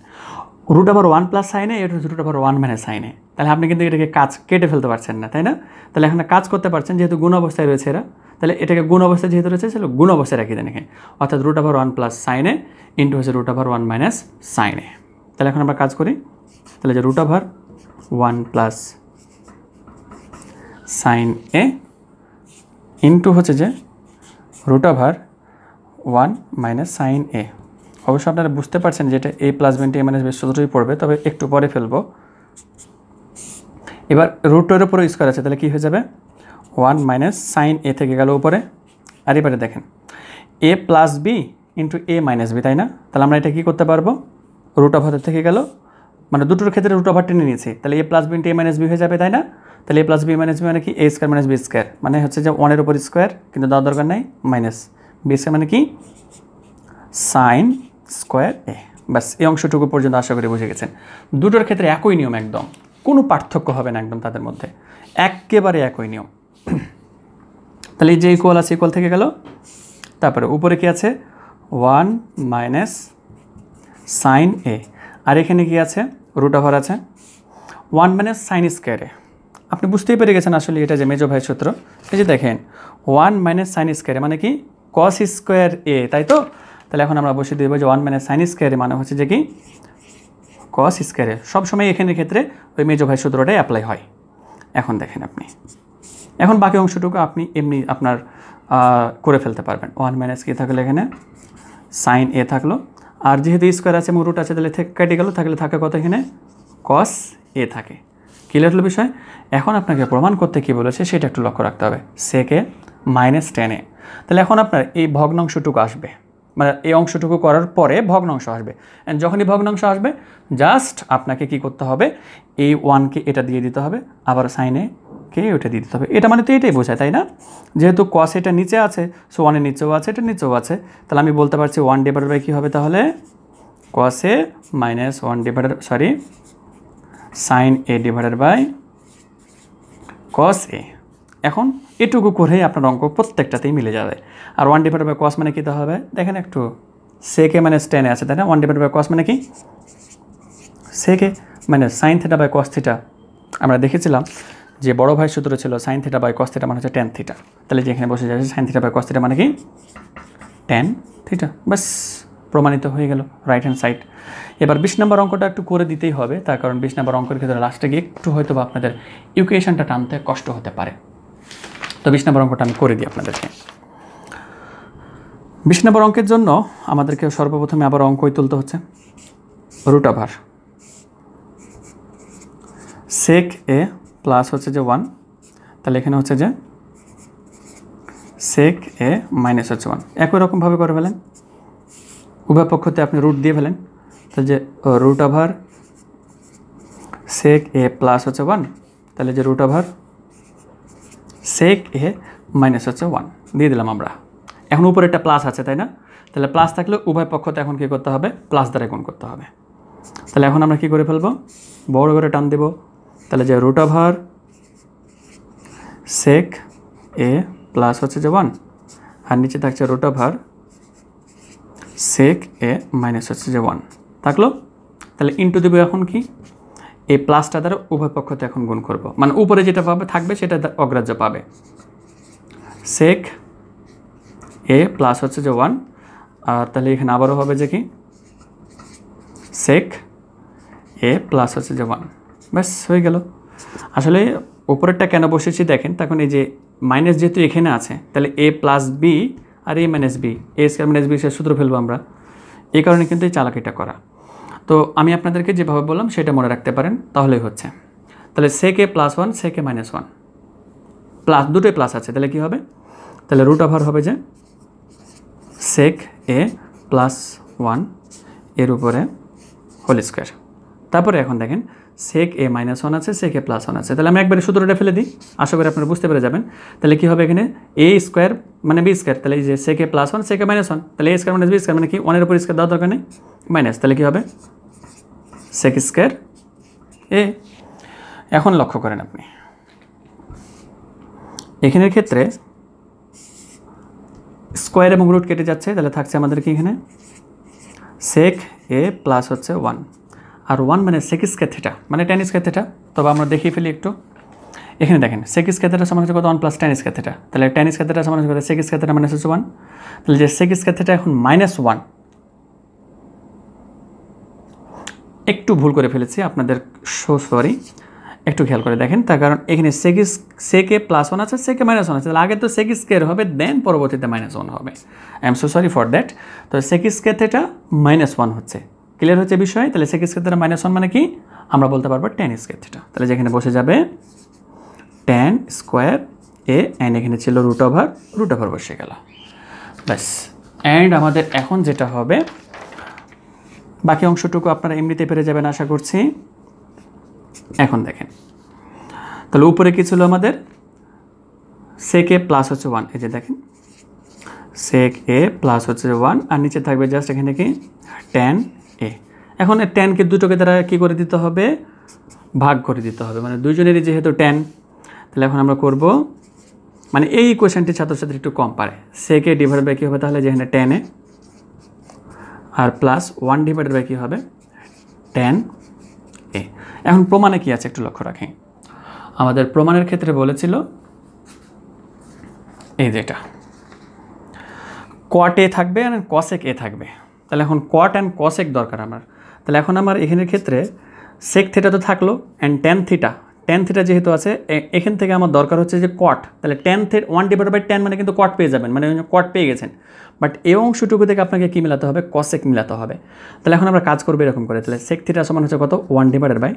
√1 প্লাস সাইন এ, এটা হচ্ছে √1 মাইনাস সাইন এ, তাহলে আপনি কিন্তু এটাকে কাজ কেটে ফেলতে পারছেন না, তাই না? তাহলে এখানে কাজ করতে পারছেন, যেহেতু গুণ অবস্থায় রয়েছে এরা, তাহলে এটাকে গুণ অবস্থায় যেহেতু রয়েছে সেটা গুণ অবস্থায় রাখি দেন এখানে, অর্থাৎ √1 প্লাস সাইন এ ইন্টু হচ্ছে √1 মাইনাস সাইন এ। তাহলে এখন আমরা কাজ করি, তাহলে যে √1 প্লাস সাইন এ ইন্টু হচ্ছে যে √1 মাইনাস সাইন এ। অবশ্য আপনারা বুঝতে পারছেন যে এটা a plus b into a minus b সূত্রই পড়বে, তবে একটু পরে ফেলবো। এবার √2 এর উপরে স্কোয়ার আছে, তাহলে কী হয়ে যাবে, 1 মাইনাস সাইন এ থেকে গেল উপরে, আর এবারে দেখেন a plus b into a minus b, তাই না? তাহলে আমরা এটা কী করতে পারবো, √1 থেকে গেল, মানে দুটোর ক্ষেত্রে √1 টেনে নিয়েছি, তাহলে a plus b into a minus b হয়ে যাবে, তাই না? তাহলে a plus b minus b মানে কি, a square minus b square, মানে হচ্ছে যে 1 এর উপর স্কোয়ার, কিন্তু দেওয়ার দরকার নাই, মাইনাস b স্কোয়ার মানে কি সাইন স্কোয়ার এ। ব্যাস, এই অংশটুকু পর্যন্ত আশা করি বুঝে গেছেন। দুটোর ক্ষেত্রে একই নিয়ম, একদম কোনো পার্থক্য হবে না একদম তাদের মধ্যে, একেবারে একই নিয়ম। তাহলে এই যে ইকুয়াল আছে, ইকুয়াল থেকে গেল, তারপরে উপরে কি আছে 1 মাইনাস সাইন এ, আর এখানে কি আছে √1 আছে 1 মাইনাস সাইন স্কোয়ারে। আপনি বুঝতেই পেরে গেছেন আসলে এটা যে মেজো ভাইয়ের সূত্র। এই যে দেখেন 1 মাইনাস সাইন স্কোয়ারে মানে কি কস স্কোয়ার এ, তাই তো? তাহলে এখন আমরা বসে দেবো যে 1 মাইনাস সাইন স্কোয়ারে মানে হচ্ছে যে কি কস স্কোয়ারে। সবসময় এখানের ক্ষেত্রে ওই মেজো ভাই সূত্রটাই অ্যাপ্লাই হয়। এখন দেখেন আপনি, এখন বাকি অংশটুকু আপনি এমনি আপনার করে ফেলতে পারবেন। 1 মাইনাস কি থাকলে এখানে সাইন এ থাকলো, আর যেহেতু স্কোয়ার আছে এবং রুট আছে তাহলে কেটে গেল, থাকলে থাকে কত এখানে কস এ থাকে। ক্লিয়ার হলো বিষয়? এখন আপনাকে প্রমাণ করতে কী বলেছে সেটা একটু লক্ষ্য রাখতে হবে। সেকে মাইনাস 10 এ, তাহলে এখন আপনার এই ভগ্নাংশটুকু আসবে, মানে এই অংশটুকু করার পরে ভগ্নাংশ আসবে। অ্যান্ড যখনই ভগ্নাংশ আসবে জাস্ট আপনাকে কি করতে হবে, এই 1কে এটা দিয়ে দিতে হবে, আবার সাইনে কে ওটা দিয়ে দিতে হবে। এটা মানে তো এটাই বোঝায়, তাই না? যেহেতু কস এটা নিচে আছে, সো 1 এর নিচেও আছে, এটা নিচেও আছে, তাহলে আমি বলতে পারছি 1 ডিভাইডেড বাই কী হবে তাহলে cos A minus 1 divided sine A divided by cos A. এখন এটুকু করেই আপনার অঙ্ক প্রত্যেকটাতেই মিলে যাবে। আর 1 ডিভাইডেড বাই কস মানে কী হবে দেখেন একটু, সেকে মাইনাস 10 আছে, তাই না? 1 ডিভাইডেড বাই কস মানে কি সেকে minus sine theta by cos theta. আমরা দেখেছিলাম যে বড় ভাই সূত্র ছিল sine theta by cos theta মানে হচ্ছে ট্যান থিটা। তাহলে যেখানে বসে যাচ্ছে sine theta by cos theta মানে কি ট্যান থিটা। বাস, প্রমাণিত হয়ে গেল রাইট হ্যান্ড সাইড। এবার 20 নম্বর অঙ্কটা একটু করে দিতেই হবে, তার কারণ 20 নম্বর অঙ্কের ক্ষেত্রে লাস্টে গিয়ে একটু হয়তো বা আপনাদের ইকুয়েশনটা টানতে কষ্ট হতে পারে। তো 20 নম্বর অঙ্কটা আমি করে দিই আপনাদেরকে। 20 নম্বর অঙ্কের জন্য আমাদেরকে সর্বপ্রথমে আবার অঙ্কই তুলতে হচ্ছে। রুট ওভার সেক এ প্লাস হচ্ছে যে 1, তাহলে এখানে হচ্ছে যে সেক এ মাইনাস হচ্ছে 1। একই রকমভাবে করে ফেলেন, উভয় পক্ষতে আপনি রুট দিয়ে ফেলেন, তাহলে যে রুট ওভার সেক এ প্লাস হচ্ছে 1, তাহলে যে রুট ওভার সেক এ মাইনাস হচ্ছে 1 দিয়ে দিলাম আমরা। এখন উপরে একটা প্লাস আছে, তাই না? তাহলে প্লাস থাকলে উভয় পক্ষতে এখন কী করতে হবে, প্লাস দ্বারা গুণ করতে হবে। তাহলে এখন আমরা কী করে ফেলবো, বড় করে টান দেব, তাহলে যে রুট ওভার সেক এ প্লাস হচ্ছে যে 1, আর নিচে থাকছে রুট ওভার সেক এ মাইনাস হচ্ছে যে 1 থাকলো। তাহলে ইন্টু দেবো এখন কি, এই প্লাসটা দ্বারা উভয় পক্ষতে এখন গুণ করব, মানে উপরে যেটা পাবে থাকবে সেটা অগ্রাহ্য পাবে। সেক এ প্লাস হচ্ছে যে 1, আর তাহলে এখানে আবারও হবে যে কি সেক এ প্লাস হচ্ছে যে 1। ব্যাস হয়ে গেল। আসলে উপরেরটা কেন বসেছি দেখেন, তখন এই যে মাইনাস যেহেতু এখানে আছে, তাহলে এ প্লাস বি আর এ মাইনাস বি, এ স্কয়ার মাইনাস বি সূত্র ফেলবো আমরা, এই কারণে কিন্তু এই চালাকিটা করা। তো আমি আপনাদেরকে যেভাবে বললাম সেটা মনে রাখতে পারেন, তাহলেই হচ্ছে। তাহলে sec a plus 1 sec a minus 1 plus দুটোই প্লাস আছে, তাহলে কি হবে, তাহলে রুট ওভার হবে যে sec a প্লাস 1 এর উপরে হোল স্কোয়ার। তারপরে এখন দেখেন sec a মাইনাস 1 আছে, sec a প্লাস 1 আছে, তাহলে আমি একবারে সূত্রটা ফেলে দিই, আশা করি আপনারা বুঝতে পেরে যাবেন। তাহলে কি হবে এখানে a স্কোয়ার মানে b স্কোয়ার, তাহলে এই যে sec a plus 1 sec a minus 1, তাহলে a square minus b square মানে কি 1 এর উপর স্কোয়ার দেওয়ার দরকার নেই, মাইনাস, তাহলে কি হবে sec স্কোয়ার a। এখন লক্ষ্য করেন আপনি এখানের ক্ষেত্রে স্কোয়ার এবং রুট কেটে যাচ্ছে, তাহলে থাকছে আমাদের কি এখানে sec a প্লাস হচ্ছে 1 আর 1 মানে sec স্কোয়ার থিটা মানে tan স্কোয়ার থিটা। তবে আমরা দেখিয়ে ফেলি একটু, এখানে দেখেন sec স্কোয়ার থিটা সমান হচ্ছে কত 1 প্লাস tan স্কোয়ার থিটা, তাহলে tan স্কোয়ার থিটা সমান হচ্ছে কত sec স্কোয়ার থিটা মাইনাস হচ্ছে 1, তাহলে যে sec স্কোয়ার থিটা এখন মাইনাস 1, একটু ভুল করে ফেলেছি আপনাদের, সরি, একটু খেয়াল করে দেখেন, তার কারণ এখানে sec a প্লাস 1 আছে, sec a মাইনাস 1 আছে, তাহলে আগে তো sec স্কোয়ার হবে, দেন পরবর্তীতে মাইনাস 1 হবে। I am so sorry for that. তো sec স্কোয়ার থিটা মাইনাস 1 হচ্ছে, ক্লিয়ার হচ্ছে বিষয়। তাহলে sec স্কোয়ার থিটা মাইনাস 1 মানে কি আমরা বলতে পারবো tan স্কোয়ার থিটা, তাহলে যেখানে বসে যাবে tan স্কোয়ার a অ্যান্ড এখানে ছিল রুট ওভার বসে গেল, ব্যাস। অ্যান্ড আমাদের এখন যেটা হবে, বাকি অংশটুকু আপনারা এমনিতে পেরে যাবেন আশা করছি। এখন দেখেন তাহলে উপরে কি ছিল আমাদের sec a প্লাস হচ্ছে 1, এই যে দেখেন sec a প্লাস হচ্ছে 1 আর নিচে থাকবে জাস্ট এখানে কি tan a। এখন এই tan কে দুটোকে দ্বারা কি করে দিতে হবে, ভাগ করে দিতে হবে, মানে দুইজনেরই যেহেতু tan, তাহলে এখন আমরা করব মানে এই ইকুয়েশনটি ছাত্রছাত্রী একটু কম পারে, sec a ডিভাইডেড বাই কি হবে তাহলে যেখানে tan a আর প্লাস 1 ডিভাইডেড বাই কি হবে tan a। এখন প্রমাণে কি আছে একটু লক্ষ্য রাখেন, আমাদের প্রমাণের ক্ষেত্রে বলেছিল এই যেটা cot a থাকবে আর cosec a থাকবে, তাহলে এখন cot and cosec দরকার আমার। তাহলে এখন আমার এখানের ক্ষেত্রে sec থিটা তো থাকলো অ্যান্ড tan থিটা যেহেতু আছে এখান থেকে আমার দরকার হচ্ছে যে cot, তাহলে tan theta 1 divided by tan মানে কিন্তু cot পেয়ে যাবেন, মানে cot পেয়ে গেছেন, বাট এই অংশটুকু থেকে আপনাকে কি মিলাতে হবে cosec মিলাতে হবে। তাহলে এখন আমরা কাজ করবো এরকম করে, তাহলে sec থিটা সমান হচ্ছে কত 1 ডিভাইডেড বাই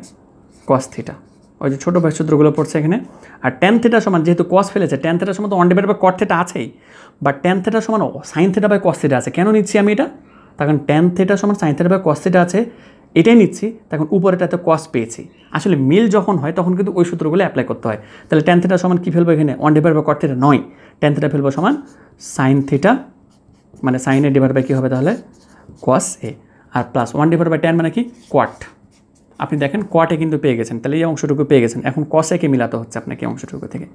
cos থিটা, ওই যে ছোটো ভাই সূত্রগুলো পড়ছে এখানে। আর tan থিটা সমান যেহেতু cos ফেলেছে, tan থিটা সমান তো 1 ডিভাইডেড বাই cot থিটা আছেই, বাট tan থিটা সমান sin theta by cos theta আছে। কেন নিচ্ছি আমি এটা, তখন tan থিটা সমান sin theta by cos theta আছে এটাই নিচ্ছি, তখন উপরেটাতে cos পেয়েছি। আসলে মিল যখন হয় তখন কিন্তু ওই সূত্রগুলো অ্যাপ্লাই করতে হয়। তাহলে tan থিটা সমান কি ফেলবো এখানে 1 ডিভাইডেড বাই cot থিটা নয়, tan থিটা ফেলবো সমান sin থিটা, মানে sin a ডিভাইড বাই কী হবে তাহলে cos a, আর প্লাস 1 ডিভাইড বাই tan মানে কি cot। আপনি দেখেন cot a কিন্তু পেয়ে গেছেন, তাহলে এই অংশটুকু পেয়ে গেছেন, এখন cos a কে মিলাতে হচ্ছে আপনাকে এই অংশটুকু থেকে,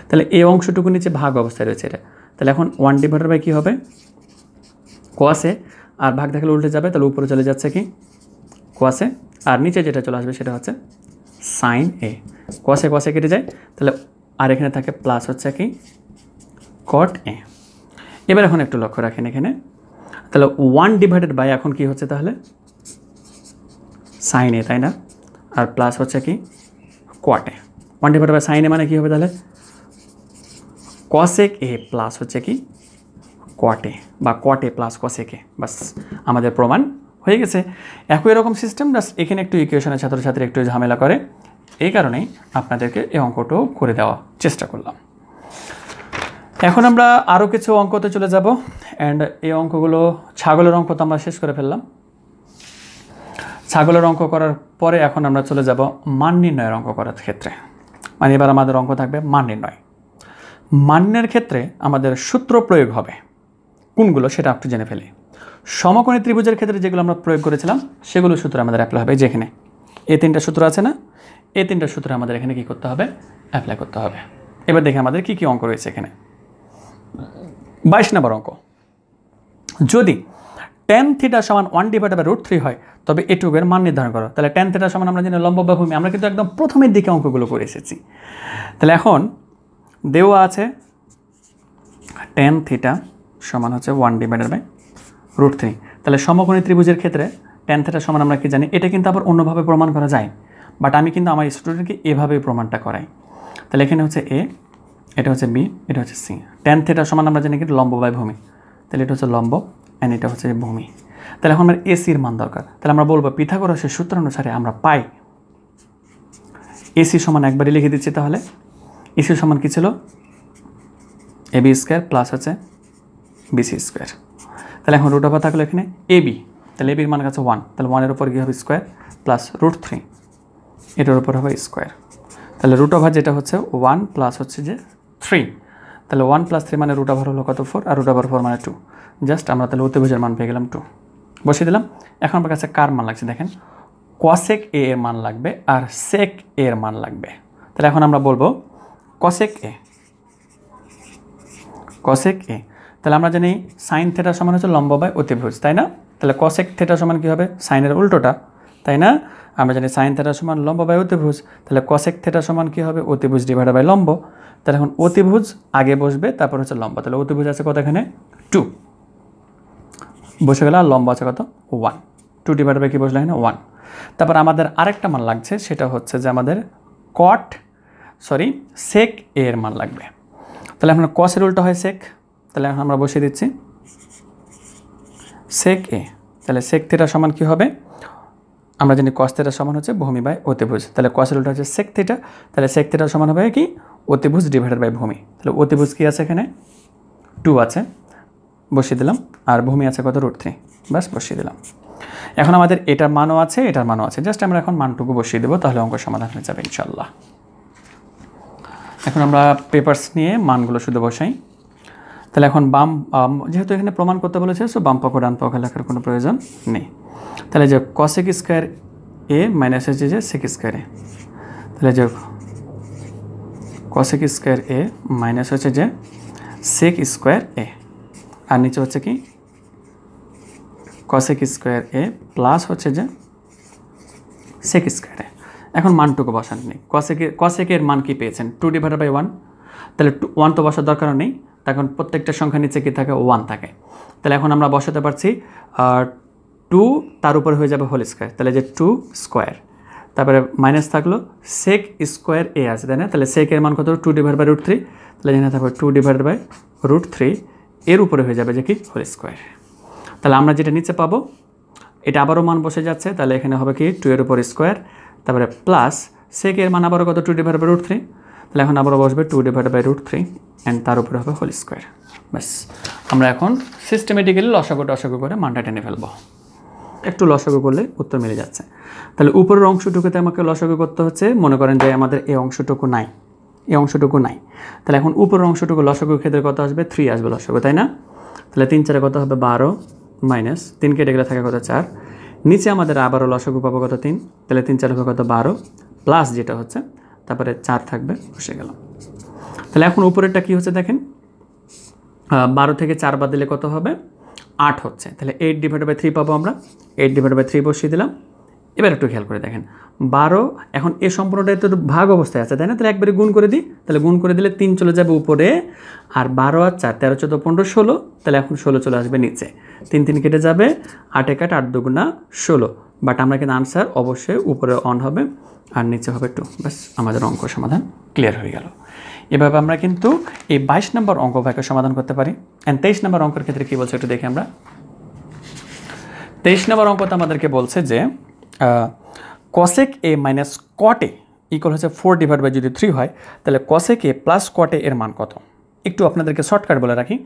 তাহলে এই অংশটুকু নিচে ভাগ অবস্থায় রয়েছে এটা, তাহলে এখন 1 ডিভাইড বাই কী হবে cos a, আর ভাগ দেখালে উল্টে যাবে, তাহলে উপরে চলে যাচ্ছে কি cos a, আর নিচে যেটা চলে আসবে সেটা হচ্ছে sin a, cos a কেটে যায়, তাহলে আর এখানে থাকে প্লাস হচ্ছে কি cot a। এবার এখন একটু লক্ষ্য রাখেন এখানে, তাহলে 1 ডিভাইডেড বাই এখন কি হচ্ছে তাহলে sin a, তাই না, আর প্লাস হচ্ছে কি cot a। 1 divided by sin a মানে কি হবে তাহলে cosec a প্লাস হচ্ছে কি cot a, বা cot a plus cosec a, বাস আমাদের প্রমাণ হয়ে গেছে। একই রকম সিস্টেম, জাস্ট এখানে একটু ইকুয়েশনের ছাত্রছাত্রী একটু ঝামেলা করে, এই কারণেই আপনাদেরকে এই অঙ্কটাও করে দেওয়ার চেষ্টা করলাম। এখন আমরা আরও কিছু অঙ্কতে চলে যাব, অ্যান্ড এই অঙ্কগুলো ছাগলের অঙ্ক তো আমরা শেষ করে ফেললাম। ছাগলের অঙ্ক করার পরে এখন আমরা চলে যাব মান নির্ণয়ের অঙ্ক করার ক্ষেত্রে, মানে এবার আমাদের অঙ্ক থাকবে মান নির্ণয়। মানের ক্ষেত্রে আমাদের সূত্র প্রয়োগ হবে কোনগুলো সেটা একটু জেনে ফেলি। সমকোণী ত্রিভুজের ক্ষেত্রে যেগুলো আমরা প্রয়োগ করেছিলাম সেগুলো সূত্র আমাদের অ্যাপ্লাই হবে, যেখানে এই 3টা সূত্র আছে না, এই 3টা সূত্র আমাদের এখানে কী করতে হবে অ্যাপ্লাই করতে হবে। এবার দেখে আমাদের কী কী অঙ্ক রয়েছে এখানে। 22 নম্বর অঙ্ক, যদি tan থিটা সমান 1 ডিভাইডেড বাই √3 হয় তবে এটুকুর মান নির্ধারণ করো। তাহলে tan থিটা সমান আমরা জানি লম্ব বা ভূমি, আমরা কিন্তু একদম প্রথমের দিকে অঙ্কগুলো করে এসেছি। তাহলে এখন দেওয়া আছে tan থিটা সমান হচ্ছে 1 ডিভাইডেড বাই √3, তাহলে সমকোণী ত্রিভুজের ক্ষেত্রে tan থিটা সমান আমরা কি জানি, এটা কিন্তু আবার অন্যভাবে প্রমাণ করা যায়, বাট আমি কিন্তু আমার স্টুডেন্টকে এভাবেই প্রমাণটা করাই। তাহলে এখানে হচ্ছে a, এটা হচ্ছে b, এটা হচ্ছে c। tan থিটা সমান আমরা জানি কিন্তু লম্ব বাই ভূমি, তাহলে এটা হচ্ছে লম্ব অ্যান্ড এটা হচ্ছে ভূমি। তাহলে এখন আমার এসির মান দরকার, তাহলে আমরা বলবো পিথাগোরাসের সূত্র অনুসারে আমরা পাই এসি সমান একবারই লিখে দিচ্ছি। তাহলে এসি সমান কী ছিল? এবি স্কোয়ার প্লাস হচ্ছে বিসি স্কোয়ার। তাহলে এখন রুট ওভার থাকলো এখানে এবি, তাহলে এবির মান কাছে 1, তাহলে 1-এর উপর কী হবে স্কোয়ার প্লাস √3, এটার উপর হবে স্কোয়ার। তাহলে রুট ওভার যেটা হচ্ছে 1 প্লাস হচ্ছে যে 3, তাহলে 1 + 3 মানে রুট ওভার হলো কত 4, আর রুট ওভার 4 মানে 2। জাস্ট আমরা তাহলে অতিভুজের মান পেয়ে গেলাম 2, বসিয়ে দিলাম। এখন আমার কাছে কার মান লাগছে দেখেন, কসেক এ এর মান লাগবে আর সেক এ এর মান লাগবে। তাহলে এখন আমরা বলবো কসেক এ, কসেক এ। তাহলে আমরা জানি সাইন থিটা সমান হচ্ছে লম্ব বাই অতিভুজ, তাই না? তাহলে কসেক থিটা সমান কী হবে? সাইনের উল্টোটা, তাই না? আমরা জানি সাইন থিটা সমান লম্ব বাই অতিভুজ, তাহলে কসেক থিটা সমান কী হবে? অতিভুজ ডিভাইডেড বাই লম্ব। তাহলে এখন অতিভুজ আগে বসবে, তারপর হচ্ছে লম্ব। তাহলে অতিভুজ আছে কত এখানে 2 বসে গেল, আর লম্ব আছে কত 1, 2 ডিভাইডেড বাই কী বসলো এখানে 1। তারপর আমাদের আরেকটা মান লাগছে, সেটা হচ্ছে যে আমাদের সেক এর মান লাগবে। তাহলে এখন কসের উল্টো হয় সেক, তাহলে এখন আমরা বসিয়ে দিচ্ছি সেক এ। তাহলে সেক থিটা সমান কী হবে? আমরা জানি কস থিটা সমান হচ্ছে ভূমি বাই অতিভুজ, তাহলে কসের উল্টো হচ্ছে সেক থিটা, তাহলে সেক থিটা সমান হবে কি? অতিভুজ ডিভাইডেড বাই ভূমি। তাহলে অতিভুজ কী আছে এখানে 2 আছে, বসিয়ে দিলাম, আর ভূমি আছে কত √3, বাস বসিয়ে দিলাম। এখন আমাদের এটার মানও আছে, এটার মানও আছে, জাস্ট আমরা এখন মানটুকু বসিয়ে দেবো, তাহলে অঙ্ক সমাধান হয়ে যাবে ইনশাল্লাহ। এখন আমরা পেপারস নিয়ে মানগুলো শুধু বসাই। তাহলে এখন যেহেতু এখানে প্রমাণ করতে বলেছে, সো বাম পক্ষ ডান পক্ষ লেখার কোনো প্রয়োজন নেই। তাহলে যে কসেক স্কোয়ার এ মাইনাস হচ্ছে যে সেক স্কোয়ার এ, তাহলে যে কসেক স্কোয়ার এ মাইনাস হচ্ছে যে সেক স্কোয়ার এ, আর নিচে হচ্ছে কি কসেক স্কোয়ার এ প্লাস হচ্ছে যে সেক স্কোয়ার এ। এখন মানটুকু বসান নেই, কসেকের মান কি পেয়েছেন 2 ডিভাইডেড বাই 1, তাহলে 1 তো বসার দরকার নেই, তখন প্রত্যেকটা সংখ্যা নিচে কি থাকে 1 থাকে। তাহলে এখন আমরা বসাতে পারছি 2 তার উপরে হয়ে যাবে হোল স্কোয়ার, তাহলে যে 2 স্কোয়ার, তারপরে মাইনাস থাকলো সেক স্কোয়ার এ আছে, তাই না? তাহলে সেকের মান কত 2 ডিভাইড বাই √3, তাহলে এখানে থাকবে 2 ডিভাইড বাই √3, এর উপরে হয়ে যাবে যে কি হোল স্কোয়ার। তাহলে আমরা যেটা নিচে পাবো এটা আবারও মান বসে যাচ্ছে, তাহলে এখানে হবে কি 2 এর উপর স্কোয়ার, তারপরে প্লাস সেকের মান আবারও কত 2 ডিভাইড বাই √3, তাহলে এখন আবারও বসবে 2 ডিভাইড বাই √3 অ্যান্ড তার উপরে হবে হোল স্কোয়ার। ব্যাস, আমরা এখন সিস্টেমেটিক্যালি লসাগু করে মানটা টেনে ফেলবো। একটু লসাগু করলে উত্তর মিলে যাচ্ছে। তাহলে উপরের অংশটুকুতে আমাকে লসাগু করতে হচ্ছে, মনে করেন যে আমাদের এই অংশটুকু নাই, এই অংশটুকু নাই, তাহলে এখন উপরের অংশটুকু লসাগুর ক্ষেত্রে কত আসবে 3 আসবে লসাগু, তাই না? তাহলে 3 4 কত হবে 12 মাইনাস 3 কেটে গেলে থাকে কত 4, নিচে আমাদের আবারও লসাগু পাবো কত 3, তাহলে 3 4 হবে কত 12 প্লাস যেটা হচ্ছে তারপরে 4 থাকবে, বসে গেল। তাহলে এখন উপরেরটা কি হচ্ছে দেখেন, 12 থেকে 4 বাদ দিলে কত হবে 8 হচ্ছে, তাহলে 8 ডিভাইড বাই 3 পাবো আমরা, 8 ডিভাইড বাই 3 বসিয়ে দিলাম। এবার একটু খেয়াল করে দেখেন 12, এখন এই সম্পূর্ণটা তো ভাগ অবস্থায় আছে, তাই না? তাহলে একবারে গুণ করে দিই, তাহলে গুণ করে দিলে 3 চলে যাবে উপরে, আর 12 আর 4 13 14 15 16, তাহলে এখন 16 চলে আসবে নিচে, 3 3 কেটে যাবে, 8 কাট 8 2 16, বাট আমরা কিন্তু আনসার অবশ্যই উপরে অন হবে আর নিচে হবে 2। ব্যাস, আমাদের অঙ্ক সমাধান ক্লিয়ার হয়ে গেল। এভাবে আমরা কিন্তু এই 22 নম্বর অঙ্ক ভাগে সমাধান করতে পারি। অ্যান্ড 23 নম্বর অঙ্কের ক্ষেত্রে কী বলছে একটু দেখি আমরা। 23 নম্বর অঙ্কতে আমাদেরকে বলছে যে cosec A minus cot A equal হচ্ছে 4 ডিভাইড বাই যদি 3 হয়, তাহলে কসেক এ প্লাস কট এ এর মান কত? একটু আপনাদেরকে শর্টকাট বলে রাখি,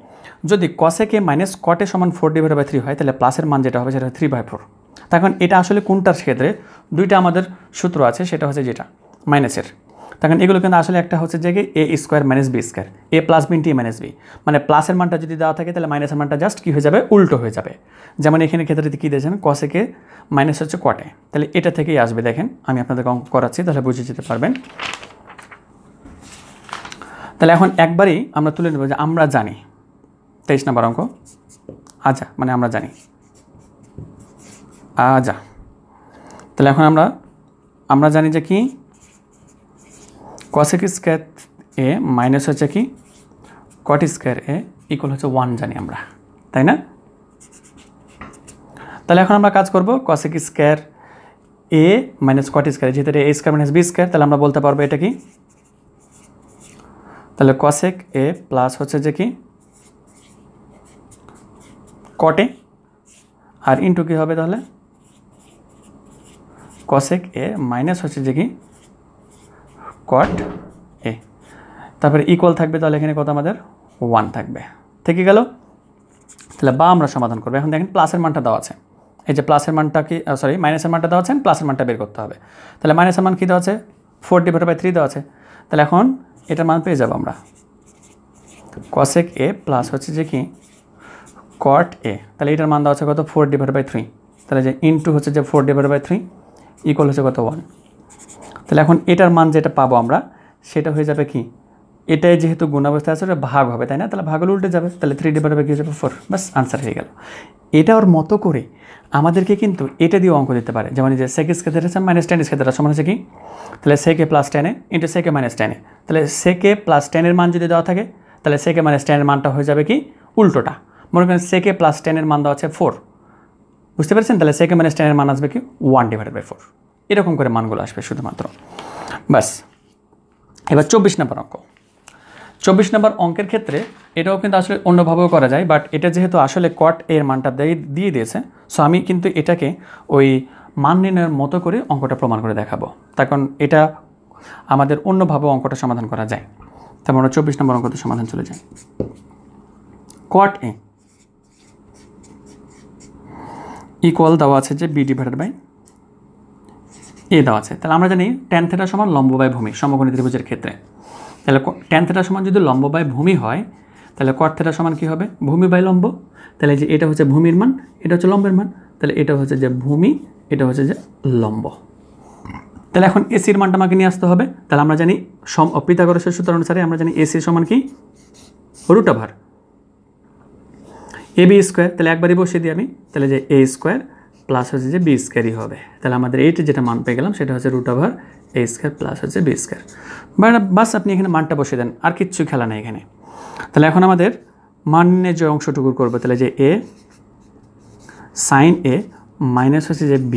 যদি কসেক এ মাইনাস কট এ সমান 4 ডিভাইড বাই 3 হয়, তাহলে প্লাসের মান যেটা হবে সেটা 3/4। তখন এটা আসলে কোনটার ক্ষেত্রে দুইটা আমাদের সূত্র আছে, সেটা হচ্ছে যেটা মাইনাসের, তখন এগুলো কিন্তু আসলে একটা হচ্ছে যে A square minus B square, A plus B T minus B, মানে প্লাসের মানটা যদি দেওয়া থাকে তাহলে মাইনাসের মানটা জাস্ট কী হয়ে যাবে উল্টো হয়ে যাবে। যেমন এখানে ক্ষেত্রে কী দিয়েছেন কসেকে মাইনাস হচ্ছে কটে, তাহলে এটা থেকেই আসবে। দেখেন আমি আপনাদেরকে অঙ্ক করাচ্ছি, তাহলে বুঝে যেতে পারবেন। তাহলে এখন একবারই আমরা তুলে নেব যে আমরা জানি 23 নম্বর অঙ্ক, আচ্ছা মানে আমরা জানি তাহলে এখন আমরা জানি যে কি কসেক স্কোয়ার এ মাইনাস হচ্ছে কি কট স্কোয়ার এ ইকুয়াল হচ্ছে 1 জানি আমরা, তাই না? তাহলে এখন আমরা কাজ করব কসেক স্কোয়ার এ মাইনাস কট স্কোয়ার, যেহেতু এ স্কোয়ার মাইনাস বি স্কোয়ার, তাহলে আমরা বলতে পারবো এটা কি, তাহলে কসেক এ প্লাস হচ্ছে যে কি কটে, আর ইন্টু কী হবে তাহলে কসেক এ মাইনাস হচ্ছে যে কি কট এ, তারপরে ইকুয়াল থাকবে, তাহলে এখানে কত আমাদের 1 থাকবে, থেকে গেল। তাহলে বা আমরা সমাধান করবো। এখন দেখেন প্লাসের মানটা দেওয়া আছে, এই যে প্লাসের মানটা কি, সরি মাইনাসের মানটা দেওয়া আছে, প্লাসের মানটা বের করতে হবে। তাহলে মাইনাসের মান কী দেওয়া আছে, 4/3 দেওয়া আছে। তাহলে এখন এটার মান পেয়ে যাবো আমরা, cosec a প্লাস হচ্ছে যে কি cot a। তাহলে এটার মান দেওয়া আছে কত, 4/3। তাহলে যে ইনটু হচ্ছে যে 4/3 ইকুয়াল হচ্ছে কত 1। তাহলে এখন এটার মান যেটা পাবো আমরা সেটা হয়ে যাবে কি, এটাই যেহেতু গুণ অবস্থায় আছে ওটা ভাগ হবে, তাই না? তাহলে ভাগ হলে উল্টে যাবে, তাহলে 3/3 হয়ে যাবে 4, বাস আনসার হয়ে গেল। এটা ওর মতো করে আমাদেরকে কিন্তু এটা দিয়ে অঙ্ক দিতে পারে, যেমন যে sec square theta -tan square সমান হচ্ছে কি, তাহলে sec a plus tan a into sec a minus tan a। তাহলে sec a প্লাস tan এর মান যদি দেওয়া থাকে তাহলে sec a মাইনাস tan এর মানটা হয়ে যাবে কি উল্টোটা। মনে করেন sec a প্লাস tan এর মান দেওয়া আছে 4, বুঝতে পারছেন? তাহলে sec a মাইনাস tan এর মান আসবে কি 1/4। এরকম করে মানগুলো আসবে শুধুমাত্র, বাস। এবার 24 নম্বর অঙ্ক। 24 নম্বর অঙ্কের ক্ষেত্রে এটাও কিন্তু আসলে অন্যভাবেও করা যায়, বাট এটা যেহেতু আসলে কট এর মানটা দিয়ে দিয়েছে, সো আমি কিন্তু এটাকে ওই মান নির্ণয়ের মতো করে অঙ্কটা প্রমাণ করে দেখাবো, তখন এটা আমাদের অন্যভাবেও অঙ্কটা সমাধান করা যায়। তারপর আমরা 24 নম্বর অঙ্কতে সমাধান চলে যাই। কট এ ইকুয়াল দেওয়া আছে যে b/a দেওয়া আছে। তাহলে আমরা জানি tan θ সমান লম্ব বাই ভূমি সমকোণী ত্রিভুজের ক্ষেত্রে। তাহলে tan θ সমান যদি লম্ব বাই ভূমি হয় তাহলে cot θ সমান কী হবে, ভূমি বাই লম্ব। তাহলে যে এটা হচ্ছে ভূমির মান, এটা হচ্ছে লম্বের মান, তাহলে এটা হচ্ছে যে ভূমি, এটা হচ্ছে যে লম্ব। তাহলে এখন এসির মানটা আমাকে নিয়ে আসতে হবে। তাহলে আমরা জানি পিথাগোরাসের সূত্র অনুসারে আমরা জানি এসি সমান কি √/, ab স্কোয়ার। তাহলে একবারই বসিয়ে দিই আমি, তাহলে যে a স্কোয়ার প্লাস হচ্ছে যে b স্কোয়ারই হবে। তাহলে আমাদের এইটা যেটা মান পেয়ে গেলাম সেটা হচ্ছে √/a স্কোয়ার প্লাস হচ্ছে b স্কোয়ার। বাস আপনি এখানে মানটা বসিয়ে দেন, আর কিচ্ছু খেলা নেই এখানে। তাহলে এখন আমাদের মান নিয়ে যে অংশটুকু করবো, তাহলে যে a sin a মাইনাস হচ্ছে যে b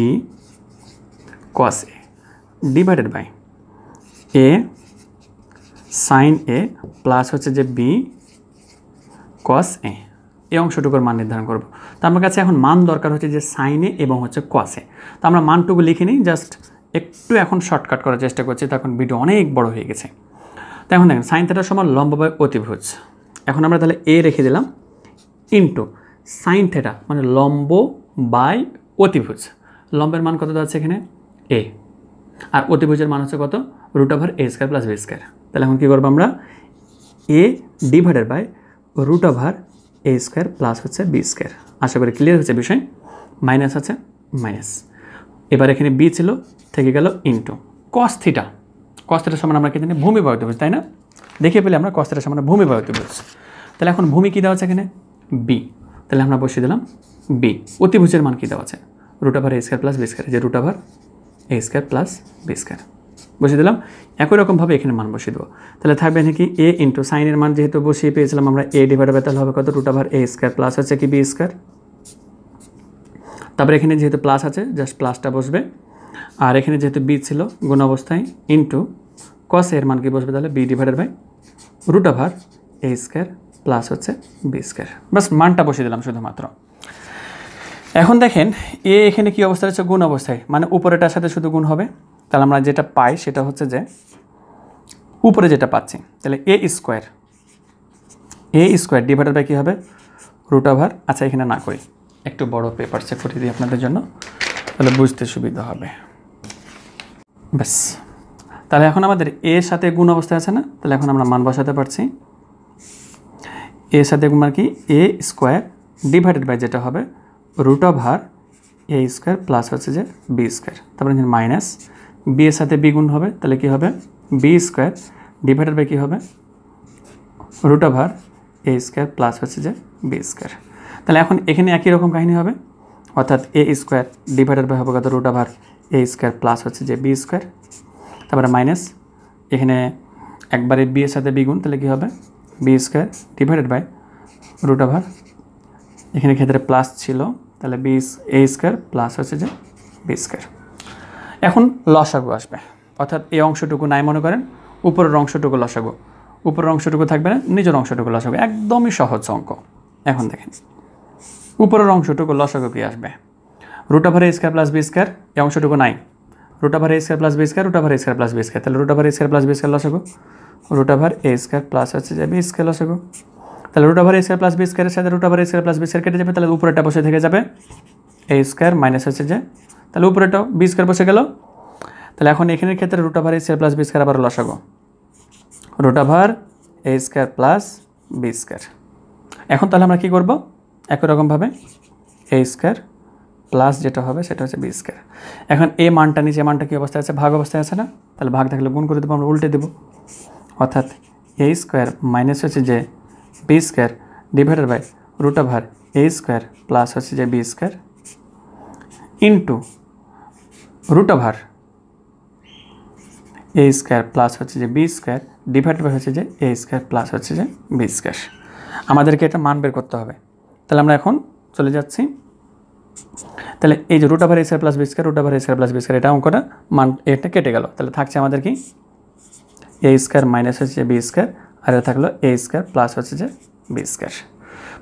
cos a divided by a sin a plus হচ্ছে যে b cos a, এই অংশটুকুর মান নির্ধারণ করব। তো আমার কাছে এখন মান দরকার হচ্ছে যে সাইন এ এবং হচ্ছে cos a। তো আমরা মানটুকু লিখে নিই, জাস্ট একটু এখন শর্টকাট করার চেষ্টা করছি, তখন ভিডিও অনেক বড় হয়ে গেছে। তো এখন দেখেন সাইন থিটা সমান লম্ব বাই অতিভুজ। এখন আমরা তাহলে এ রেখে দিলাম ইন্টু সাইন থিটা মানে লম্ব বাই অতিভুজ। লম্বের মান কত আছে এখানে এ, আর অতিভুজের মান হচ্ছে কত √/a square plus b square. তাহলে এখন কী করবো আমরা, a divided by √/a square plus হচ্ছে b স্কয়ার। আশা করি ক্লিয়ার হচ্ছে বিষয়। মাইনাস আছে মাইনাস, এবার এখানে b ছিল থেকে গেল into cos theta. cos theta সমান আমরা কি জানি ভূমি বাই অতিভুজ, তাই না? দেখে পেলে আমরা cos থিটা সমান ভূমি বাই অতিভুজ। তাহলে এখন ভূমি কী দেওয়া আছে এখানে b, তাহলে আমরা বসিয়ে দিলাম b। অতিভুজের মান কী দেওয়া আছে √/a square plus b square, যে √/a square plus b square বসিয়ে দিলাম। একই রকমভাবে এখানে মান বসিয়ে দেবো। তাহলে থাকবে নাকি a ইন্টু সাইনের মান যেহেতু বসিয়ে পেয়েছিলাম আমরা a ডিভাইড বাই, তাহলে হবে কত √/a স্কয়ার প্লাস হচ্ছে কি b স্কয়ার। তারপরে এখানে যেহেতু প্লাস আছে জাস্ট প্লাসটা বসবে, আর এখানে যেহেতু b ছিল গুণ অবস্থায় ইন্টু cos এর মান কি বসবে, তাহলে b divided by √/a square plus হচ্ছে b স্কয়ার। বাস মানটা বসিয়ে দিলাম শুধুমাত্র। এখন দেখেন এ এখানে কি অবস্থা আছে, গুণ অবস্থায়, মানে উপরেটার সাথে শুধু গুণ হবে। তাহলে আমরা যেটা পাই সেটা হচ্ছে যে উপরে যেটা পাচ্ছি, তাহলে a স্কোয়ার ডিভাইডেড বাই কী হবে √/, আচ্ছা এখানে না করি, একটু বড় পেপার চেক করে দিই আপনাদের জন্য, তাহলে বুঝতে সুবিধা হবে। ব্যাস, তাহলে এখন আমাদের এর সাথে গুণ অবস্থায় আছে না, তাহলে এখন আমরা মান বসাতে পারছি। এর সাথে গুণ মানে কি a স্কোয়ার ডিভাইডেড বাই যেটা হবে √/a স্কোয়ার প্লাস হচ্ছে যে b স্কোয়ার। তারপরে মাইনাস b এর সাথে b গুণ হবে, তাহলে কি হবে b স্কোয়ার ডিভাইডেড বাই কী হবে √/a স্কোয়ার প্লাস হচ্ছে যে b স্কোয়ার। তাহলে এখন এখানে একই রকম কাহিনী হবে, অর্থাৎ a স্কোয়ার ডিভাইডেড বাই হবে কত √/a স্কোয়ার প্লাস হচ্ছে যে b স্কোয়ার। তারপরে মাইনাস এখানে একবারে b এর সাথে b গুণ, তাহলে কী হবে b স্কোয়ার ডিভাইডেড বাই √/, এখানে ক্ষেত্রে প্লাস ছিল তাহলে a স্কোয়ার প্লাস হচ্ছে যে b স্কোয়ার। এখন লসাগু আসবে, অর্থাৎ এই অংশটুকু নাই মনে করেন, উপরের অংশটুকু লসাগু, উপরের অংশটুকু থাকবে না, নিচের অংশটুকু লসাগু, একদমই সহজ অঙ্ক। এখন দেখেন উপরের অংশটুকু লসাগু কি আসবে √/a square plus b square, এই অংশটুকু নাই, root over A square plus B square, root over A square plus B square, তাহলে root over A square plus B square লসাগু, root over A square plus হচ্ছে যে B square লসাগু। তাহলে root over A square plus B স্কোয়ারের সাথে root over A square plus B square কেটে যাবে, তাহলে উপরেটা বসে থেকে যাবে এ স্কোয়ার মাইনাস হচ্ছে যে, তাহলে উপরেটাও বি স্কোয়ার বসে গেল। তাহলে এখন এখানের ক্ষেত্রে root over A square plus B square আবার লসাগু, root over A square plus B square. এখন তাহলে আমরা কী করবো, একই রকমভাবে এ স্কোয়ার প্লাস যেটা হবে সেটা হচ্ছে বি স্কোয়ার। এখন এ মানটা নিচে মানটা কী অবস্থায় আছে, ভাগ অবস্থায় আছে না, তাহলে ভাগ থাকলে গুণ করে দেবো, আমরা উল্টে দেবো, অর্থাৎ এ স্কোয়ার মাইনাস হচ্ছে যে B square divided by root over A square plus হচ্ছে যে B square into root over A square plus হচ্ছে যে বি স্কোয়ার ডিভাইডেড বাই হচ্ছে যে এ স্কোয়ার প্লাস হচ্ছে যে বি স্কোয়ার। আমাদেরকে এটা মান বের করতে হবে। তাহলে আমরা এখন চলে যাচ্ছি, তাহলে এই যে root over A square plus B square, root over A square plus B square, এটা অঙ্কটা মান এটা কেটে গেল। তাহলে থাকছে আমাদের কি এ স্কোয়ার মাইনাস হচ্ছে যে বি স্কোয়ার, আর এটা থাকলো এ স্কোয়ার প্লাস হচ্ছে যে বি স্কোয়ার।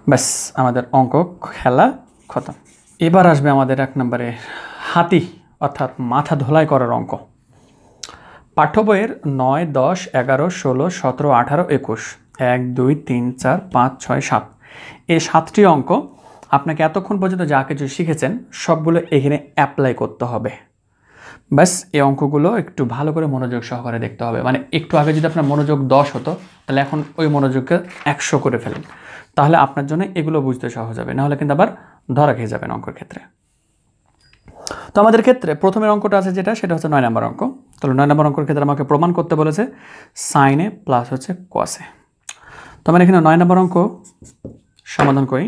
ব্যাস আমাদের অঙ্ক খেলা খতম। এবার আসবে আমাদের 1 নম্বরে হাতি অর্থাৎ মাথা ধোলাই করার অঙ্ক। পাঠ্য বইয়ের 9, 10, 11, 16, 17, 18, 21, 1, 2, 3, 4, 5, 6, 7 এই 7টি অঙ্ক আপনাকে এতক্ষণ পর্যন্ত যা কিছু শিখেছেন সবগুলো এখানে অ্যাপ্লাই করতে হবে। ব্যাস এই অঙ্কগুলো একটু ভালো করে মনোযোগ সহকারে দেখতে হবে। মানে একটু আগে যদি আপনার মনোযোগ 10 হতো, তাহলে এখন ওই মনোযোগকে 100 করে ফেলেন, তাহলে আপনার জন্য এগুলো বুঝতে সহজ হবে, নাহলে কিন্তু আবার ধরা খেয়ে যাবেন অঙ্কের ক্ষেত্রে। তো আমাদের ক্ষেত্রে প্রথমের অঙ্কটা আছে যেটা, সেটা হচ্ছে 9 নম্বর অঙ্ক। তাহলে 9 নম্বর অঙ্কের ক্ষেত্রে আমাকে প্রমাণ করতে বলেছে সাইন এ প্লাস হচ্ছে কস এ। তো আমরা এখানে 9 নম্বর অঙ্ক সমাধান করি।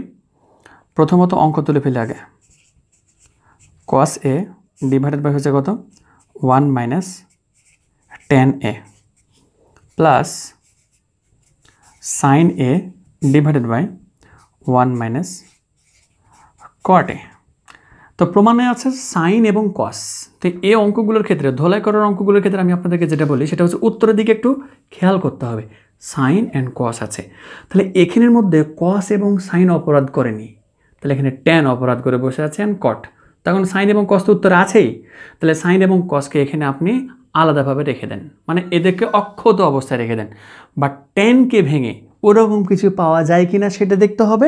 প্রথমত অঙ্ক তুলে ফেলে আগে, কস এ ডিভাইডেড বাই হচ্ছে কত 1 minus tan A plus sine A divided by 1 minus cot A. তো প্রমাণে আছে সাইন এবং কস। তো এই অঙ্কগুলোর ক্ষেত্রে, ধোলাই করার অঙ্কগুলোর ক্ষেত্রে আমি আপনাদেরকে যেটা বলি সেটা হচ্ছে উত্তরের দিকে একটু খেয়াল করতে হবে, সাইন অ্যান্ড কস আছে। তাহলে এখানের মধ্যে কস এবং সাইন অপরাধ করেনি, তাহলে এখানে ট্যান অপরাধ করে বসে আছে অ্যান্ড কট। তখন সাইন এবং কস তো উত্তরে আছেই, তাহলে সাইন এবং কসকে এখানে আপনি আলাদাভাবে রেখে দেন, মানে এদেরকে অক্ষত অবস্থায় রেখে দেন। বা ট্যানকে ভেঙে ওরকম কিছু পাওয়া যায় কিনা সেটা দেখতে হবে,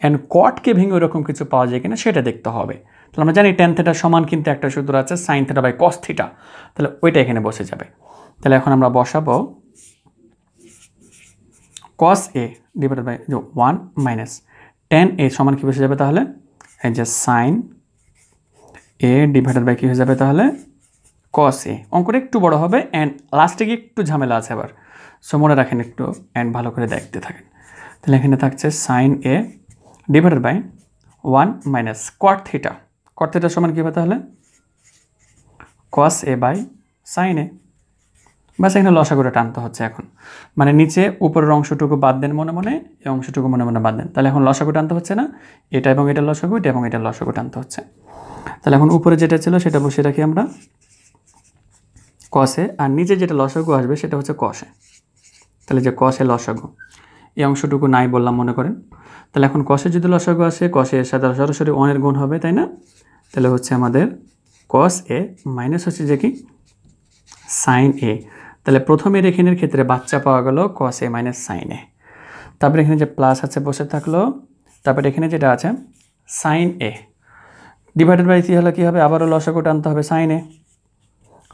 অ্যান্ড কটকে ভেঙে ওরকম কিছু পাওয়া যায় কিনা সেটা দেখতে হবে। তাহলে আমরা জানি ট্যান থিটা সমান কিন্তু একটা সূত্র আছে sine theta by cos theta, তাহলে ওইটা এখানে বসে যাবে। তাহলে এখন আমরা বসাবো cos A divided by 1 minus tan A সমান কী বসে যাবে, তাহলে এই যে সাইন এ ডিভাইডেড বাই কী হয়ে যাবে, তাহলে কস এ। অঙ্কটা একটু বড় হবে অ্যান্ড লাস্টে গিয়ে একটু ঝামেলা আছে আবার, সো মনে রাখেন একটু অ্যান্ড ভালো করে দেখতে থাকেন। তাহলে এখানে থাকছে sine A divided by 1 minus cot theta, cot theta সমান কী হবে, তাহলে cos A by sine A. বাস এখানে লসাগুটা টানতে হচ্ছে এখন, মানে নিচে উপরের অংশটুকু বাদ দেন মনে মনে, এই অংশটুকু মনে মনে বাদ দেন। তাহলে এখন লসাগু টানতে হচ্ছে না, এটা এবং এটা লসাগু, এটা এবং এটা লসাগু টানতে হচ্ছে। তাহলে এখন উপরে যেটা ছিল সেটা বসিয়ে রাখি আমরা কসে, আর নিচে যেটা লসাগু আসবে সেটা হচ্ছে কসে। তাহলে যে কসে লসাগু, এই অংশটুকু নাই বললাম মনে করেন। তাহলে এখন কসে যদি লসাগু আসে, কসে এর সাথে সরাসরি 1 এর গুণ হবে, তাই না? তাহলে হচ্ছে আমাদের কস এ মাইনাস হচ্ছে যে কি সাইন এ। তাহলে প্রথমের এখানের ক্ষেত্রে বাচ্চা পাওয়া গেল কস এ মাইনাস সাইন এ, তারপরে এখানে যে প্লাস আছে বসে থাকলো, তারপরে এখানে যেটা আছে sine A divided by C হলে কী হবে, আবারও লসাগু টানতে হবে সাইন এ।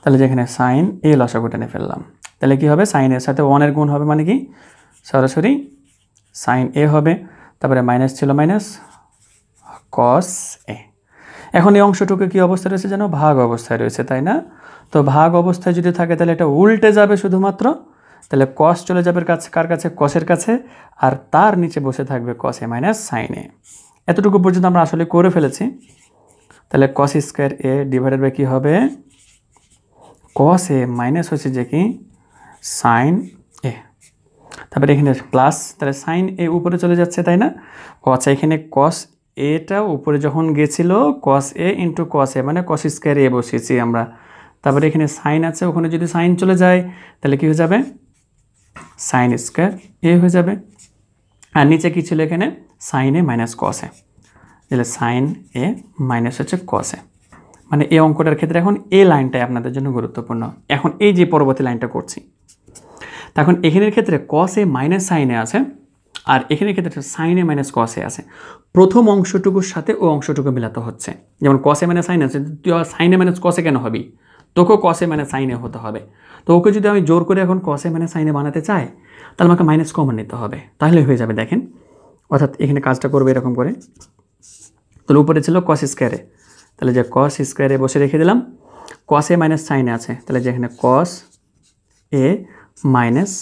তাহলে যেখানে সাইন এ লসাগু টেনে ফেললাম, তাহলে কী হবে, সাইন এর সাথে 1 এর গুণ হবে, মানে কি সরাসরি সাইন এ হবে। তারপরে মাইনাস ছিল মাইনাস কস এ। এখন এই অংশটুকু কী অবস্থায় রয়েছে যেন, ভাগ অবস্থায় রয়েছে, তাই না? তো ভাগ অবস্থায় যদি থাকে তাহলে এটা উল্টে যাবে শুধুমাত্র, তাহলে কস চলে যাবে কার কাছে, কসের কাছে, আর তার নিচে বসে থাকবে কস এ মাইনাস সাইন এ। এতটুকু পর্যন্ত আমরা আসলে করে ফেলেছি। তাহলে cos square A divided by কী হবে, কস এ মাইনাস হচ্ছে যে কি সাইন এ। তারপরে এখানে প্লাস, তাহলে সাইন এ উপরে চলে যাচ্ছে, তাই না? ও আচ্ছা, এখানে কস এটা উপরে যখন গেছিল কস এ ইন্টু কস এ, মানে কস স্কোয়ার এ বসিয়েছি আমরা। তারপরে এখানে সাইন আছে, ওখানে যদি সাইন চলে যায় তাহলে কী হয়ে যাবে, সাইন স্কোয়ার এ হয়ে যাবে। আর নিচে কী ছিল এখানে, সাইন এ মাইনাস কস এ, তাহলে সাইন এ মাইনাস হচ্ছে কস এ। মানে এই অঙ্কটার ক্ষেত্রে এখন এই লাইনটাই আপনাদের জন্য গুরুত্বপূর্ণ। এখন এই যে পরবর্তী লাইনটা করছি, তখন এখানের ক্ষেত্রে কস এ মাইনাস সাইন এ আছে, আর এখানের ক্ষেত্রে সাইন এ মাইনাস কস এ আছে। প্রথম অংশটুকুর সাথে ও অংশটুকু মিলাতে হচ্ছে। যেমন কস এ মাইনাস সাইন আছে, তুই সাইন এ মাইনাস কস এ কেন হবি, তোকেও কস এ মাইনাস সাইন এ হতে হবে। তো ওকে যদি আমি জোর করে এখন কস এ মাইনাস সাইন এ বানাতে চাই, তাহলে আমাকে মাইনাস কমন নিতে হবে, তাহলে হয়ে যাবে। দেখেন, অর্থাৎ এখানে কাজটা করবে এরকম করে। তাহলে উপরে ছিল কস স্কোয়ারে, তাহলে যে কস স্কোয়ারে বসে রেখে দিলাম। কস এ মাইনাস সাইন এ আছে, তাহলে যে এখানে cos A minus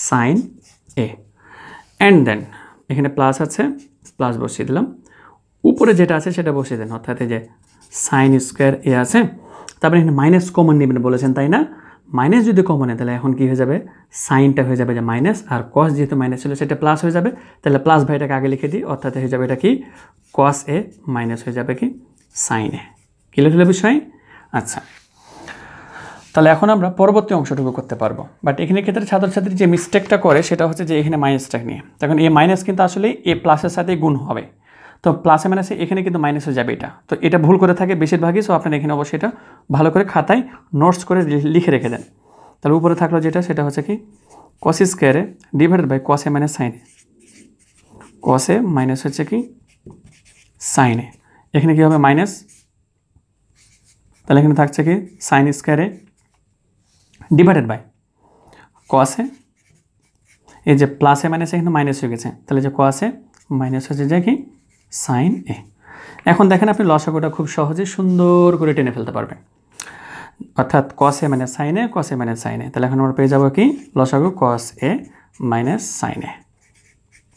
sine A, and then এখানে প্লাস আছে, প্লাস বসিয়ে দিলাম। উপরে যেটা আছে সেটা বসিয়ে দেন, অর্থাৎ এই যে সাইন স্কোয়ার এ আছে, তারপরে এখানে মাইনাস কমন নেবেন বলেছেন, তাই না? মাইনাস যদি কমন হয় তাহলে এখন কী হয়ে যাবে, সাইনটা হয়ে যাবে যে মাইনাস, আর কস যেহেতু মাইনাস ছিল সেটা প্লাস হয়ে যাবে। তাহলে প্লাস ভাইটাকে আগে লিখে দিই, অর্থাৎ হয়ে যাবে এটা কি কস এ মাইনাস হয়ে যাবে কি সাইন এ। কী লিখলে বিষয়? আচ্ছা, তাহলে এখন আমরা পরবর্তী অংশটুকু করতে পারবো। বাট এখানে ক্ষেত্রে ছাত্রছাত্রী যে মিস্টেকটা করে সেটা হচ্ছে যে এখানে মাইনাসটা নিয়ে, তখন এ মাইনাস কিন্তু আসলে এ প্লাসের সাথে গুণ হবে, তো প্লাসে মাইনাসে এখানে কিন্তু মাইনাস হয়ে যাবে এটা। তো এটা ভুল করে থাকে বেশিরভাগই, সো আপনারা এখানে অবশ্যই এটা ভালো করে খাতায় নোটস করে লিখে রেখে দেন। তাহলে উপরে থাকলো যেটা, সেটা হচ্ছে কি কস স্কোয়ারে divided by cos A minus sine A. Cos A minus হচ্ছে কি সাইন এ, এখানে কী হবে মাইনাস, তাহলে এখানে থাকছে কি সাইন স্কোয়ারে ডিভাইডেড বাই কস এ, এই যে প্লাসে মাইনাসে এখানে মাইনাস হয়ে গেছে, তাহলে যে কস এ মাইনাস হচ্ছে যে কি সাইন এ। এখন দেখেন আপনি লসাগুটা খুব সহজে সুন্দর করে টেনে ফেলতে পারবেন, অর্থাৎ কস A minus sine A, cos A minus sine A. তাহলে এখন আমরা পেয়ে যাবো কি লসাগু কস এ মাইনাস সাইন এ,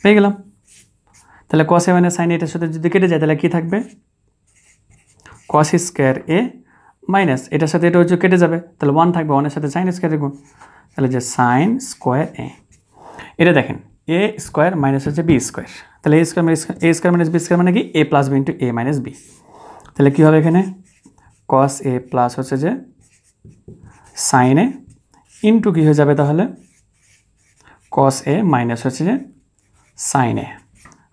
পেয়ে গেলাম। তাহলে কস এ মাইনাস সাইন এটার সাথে যদি কেটে যায় তাহলে কী থাকবে, কস স্কোয়ার এ মাইনাস এটার সাথে এটা হচ্ছে কেটে যাবে, তাহলে 1 থাকবে, 1-এর সাথে সাইন স্কোয়ারের গুণ, তাহলে যে সাইন স্কোয়ার এ। এটা দেখেন এ স্কোয়ার মাইনাস হচ্ছে বি স্কোয়ার, তাহলে এ স্কোয়ার মাইনাস বি স্কোয়ার মানে কি এ প্লাস বি ইন্টু এ মাইনাস বি। তাহলে কী হবে এখানে কস এ প্লাস হচ্ছে যে সাইন এ ইন্টু কী হয়ে যাবে তাহলে কস এ মাইনাস হচ্ছে যে সাইন এ,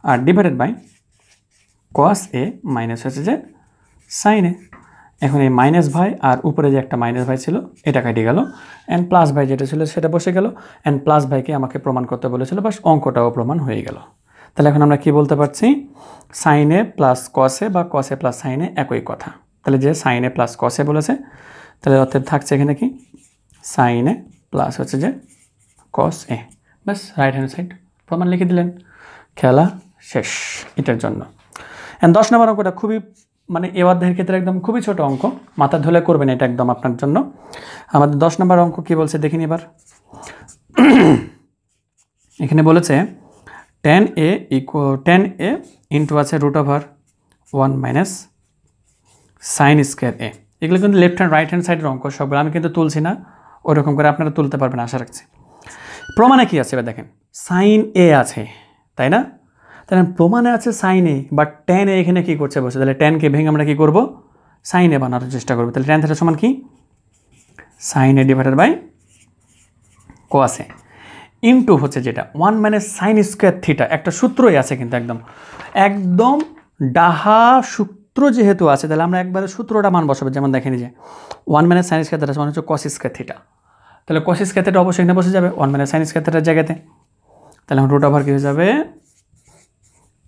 আর divided by cos A minus হচ্ছে যে সাইন এ। এখন এই মাইনাস ভাই আর উপরে যে একটা মাইনাস ভাই ছিল এটা কেটে গেল, অ্যান্ড প্লাস ভাই যেটা ছিল সেটা বসে গেল, অ্যান্ড প্লাস ভাইকে আমাকে প্রমাণ করতে বলেছিল, বাস অঙ্কটাও প্রমাণ হয়ে গেল। তাহলে এখন আমরা কি বলতে পারছি, সাইন এ প্লাস কস এ বা কস এ প্লাস সাইন এ একই কথা। তাহলে যে সাইন এ প্লাস কস এ বলেছে, তাহলে অর্থাৎ থাকছে এখানে কি সাইন এ প্লাস হচ্ছে যে কস এ, ব্যাস রাইট হ্যান্ড সাইড প্রমাণ লিখে দিলেন, খেলা শেষ এটার জন্য। অ্যান্ড 10 নম্বর অঙ্কটা খুবই মানে এ অধ্যায়ের ক্ষেত্রে একদম খুবই ছোট অঙ্ক, মাথা ধুলে করবেন এটা একদম আপনার জন্য। আমাদের 10 নম্বর অঙ্ক কী বলছে দেখিনি এবার। এখানে বলেছে tan a ইন্টু আছে √1 মাইনাস সাইন স্কোয়ার এ। এগুলো কিন্তু লেফট হ্যান্ড রাইট হ্যান্ড সাইডের অঙ্ক সবগুলো, আমি কিন্তু তুলছি না, ওরকম করে আপনারা তুলতে পারবেন আশা রাখছি। প্রমাণে কী আছে এবার দেখেন, সাইন এ আছে তাই না, তাহলে প্রমাণে আছে sine A, but tan A এখানে কী করছে বসে, তাহলে ট্যানকে ভেঙে আমরা কী করবো সাইন এ বানানোর চেষ্টা করবো। তাহলে ট্যান থিটা সমান কি sine A divided by cos A into হচ্ছে যেটা 1 মাইনাস সাইন স্কোয়ার থিটা, একটা সূত্রই আছে কিন্তু একদম একদম ডাহা সূত্র যেহেতু আছে, তাহলে আমরা একবারে সূত্রটা মান বসাবো। যেমন দেখেন যে 1 মাইনাস সাইন স্কোয়ার থিটা সমান হচ্ছে কস স্কোয়ার থিটা, তাহলে কস স্কোয়ার থিটা অবশ্যই এখানে বসে যাবে 1 মাইনাস সাইন স্কোয়ার থিটার জায়গাতে, তাহলে এখন √, কী হয়ে যাবে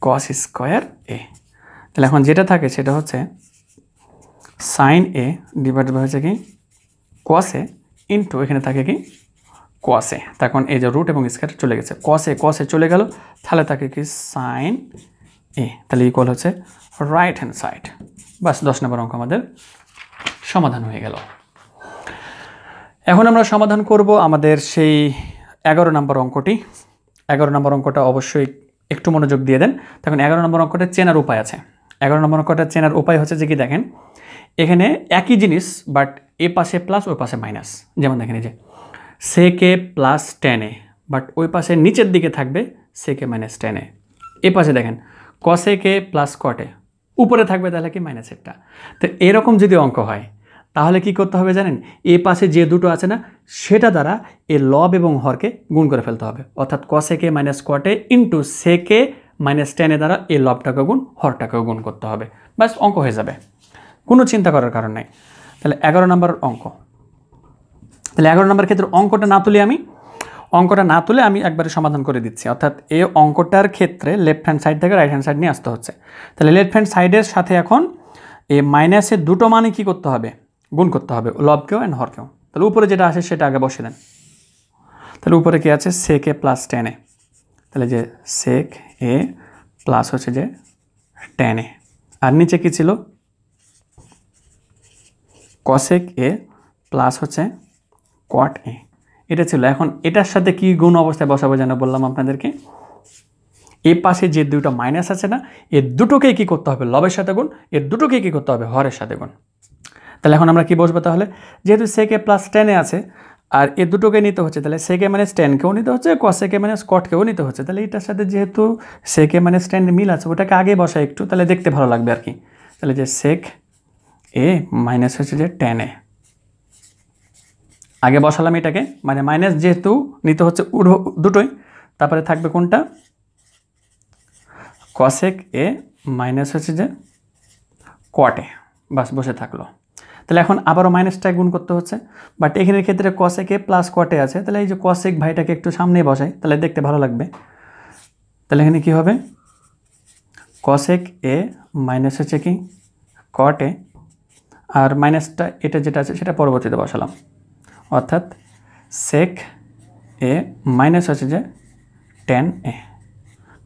কস স্কোয়ার এ। তাহলে এখন যেটা থাকে সেটা হচ্ছে সাইন এ ডিভাইডেড বাই হচ্ছে কি কস এ ইন্টু এখানে থাকে কি কস এ। তখন এই যে √ এবং স্কোয়ার চলে গেছে, কস এ চলে গেল, তাহলে থাকে কি সাইন এ, তাহলে ইকুয়াল হচ্ছে রাইট হ্যান্ড সাইড। বাস 10 নম্বর অঙ্ক আমাদের সমাধান হয়ে গেল। এখন আমরা সমাধান করব আমাদের সেই 11 নম্বর অঙ্কটি। 11 নম্বর অঙ্কটা অবশ্যই একটু মনোযোগ দিয়ে দেন। তখন 11 নম্বর অঙ্কটা চেনার উপায় আছে। 11 নম্বর অঙ্কটা চেনার উপায় হচ্ছে যে কি দেখেন, এখানে একই জিনিস বাট এ পাশে প্লাস ওই পাশে মাইনাস। যেমন দেখেন এই যে সেকে প্লাস tan এ, বাট ওই পাশে নিচের দিকে থাকবে সেকে মাইনাস tan এ। এ পাশে দেখেন কসেকে প্লাস কটে, উপরে থাকবে তাহলে কি মাইনাসেরটা। তো এরকম যদি অঙ্ক হয় তাহলে কি করতে হবে জানেন, এ পাশে যে দুটো আছে না সেটা দ্বারা এ লব এবং হরকে গুণ করে ফেলতে হবে, অর্থাৎ কসেকে মাইনাস কটে ইন্টু সেকে মাইনাস tan এ দ্বারা এই লবটাকে গুণ হরটাকেও গুণ করতে হবে, ব্যাস অঙ্ক হয়ে যাবে। কোনো চিন্তা করার কারণ নাই। তাহলে 11 নম্বর অঙ্ক, তাহলে 11 নম্বর ক্ষেত্রে অঙ্কটা না তুলে আমি একবারে সমাধান করে দিচ্ছি। অর্থাৎ এই অঙ্কটার ক্ষেত্রে লেফট হ্যান্ড সাইড থেকে রাইট হ্যান্ড সাইড নিয়ে আসতে হচ্ছে। তাহলে লেফট হ্যান্ড সাইডের সাথে এখন এই মাইনাসের দুটো মানে কী করতে হবে, গুণ করতে হবে, লবকেও অ্যান্ড হরকেও। তাহলে উপরে যেটা আসে সেটা আগে বসে দেন। তাহলে উপরে কি আছে, সেক এ প্লাস টেন এ, তাহলে যে সেক এ প্লাস হচ্ছে যে টেন এ, আর নিচে কী ছিল, কসেক এ প্লাস হচ্ছে কট এ, এটা ছিল। এখন এটার সাথে কি গুণ অবস্থায় বসাবো যেন বললাম আপনাদেরকে, এই পাশে যে দুটো মাইনাস আছে না, এর দুটোকেই কী করতে হবে, লবের সাথে গুণ, এর দুটোকেই কী করতে হবে, হরের সাথে গুণ। তাহলে এখন আমরা কি বসবো, তাহলে যেহেতু সেকে প্লাস টেনে আছে আর এর দুটোকে নিতে হচ্ছে, তাহলে সেকে মাইনাস টেনকেও নিতে হচ্ছে, কসেকে মাইনাস কটকেও নিতে হচ্ছে। তাহলে এটার সাথে যেহেতু সেকে মাইনাস টেন মিল আছে, ওটাকে আগে বসাই একটু, তাহলে দেখতে ভালো লাগবে আর কি। তাহলে যে সেক এ মাইনাস হচ্ছে যে টেন এ, আগে বসালাম এটাকে, মানে মাইনাস যেহেতু নিতে হচ্ছে দুটোই, তারপরে থাকবে কোনটা, কসেক এ মাইনাস হচ্ছে যে কট এ, বাস বসে থাকলো। তাহলে এখন আবারও মাইনাসটায় গুণ করতে হচ্ছে, বাট এখানের ক্ষেত্রে কসেক এ প্লাস কটে আছে, তাহলে এই যে কসেক ভাইটাকে একটু সামনেই বসাই, তাহলে দেখতে ভালো লাগবে। তাহলে এখানে কী হবে, কসেক এ মাইনাস হচ্ছে কি কট এ, আর মাইনাসটা এটা যেটা আছে সেটা পরবর্তীতে বসালাম, অর্থাৎ সেক এ মাইনাস হচ্ছে যে টেন এ।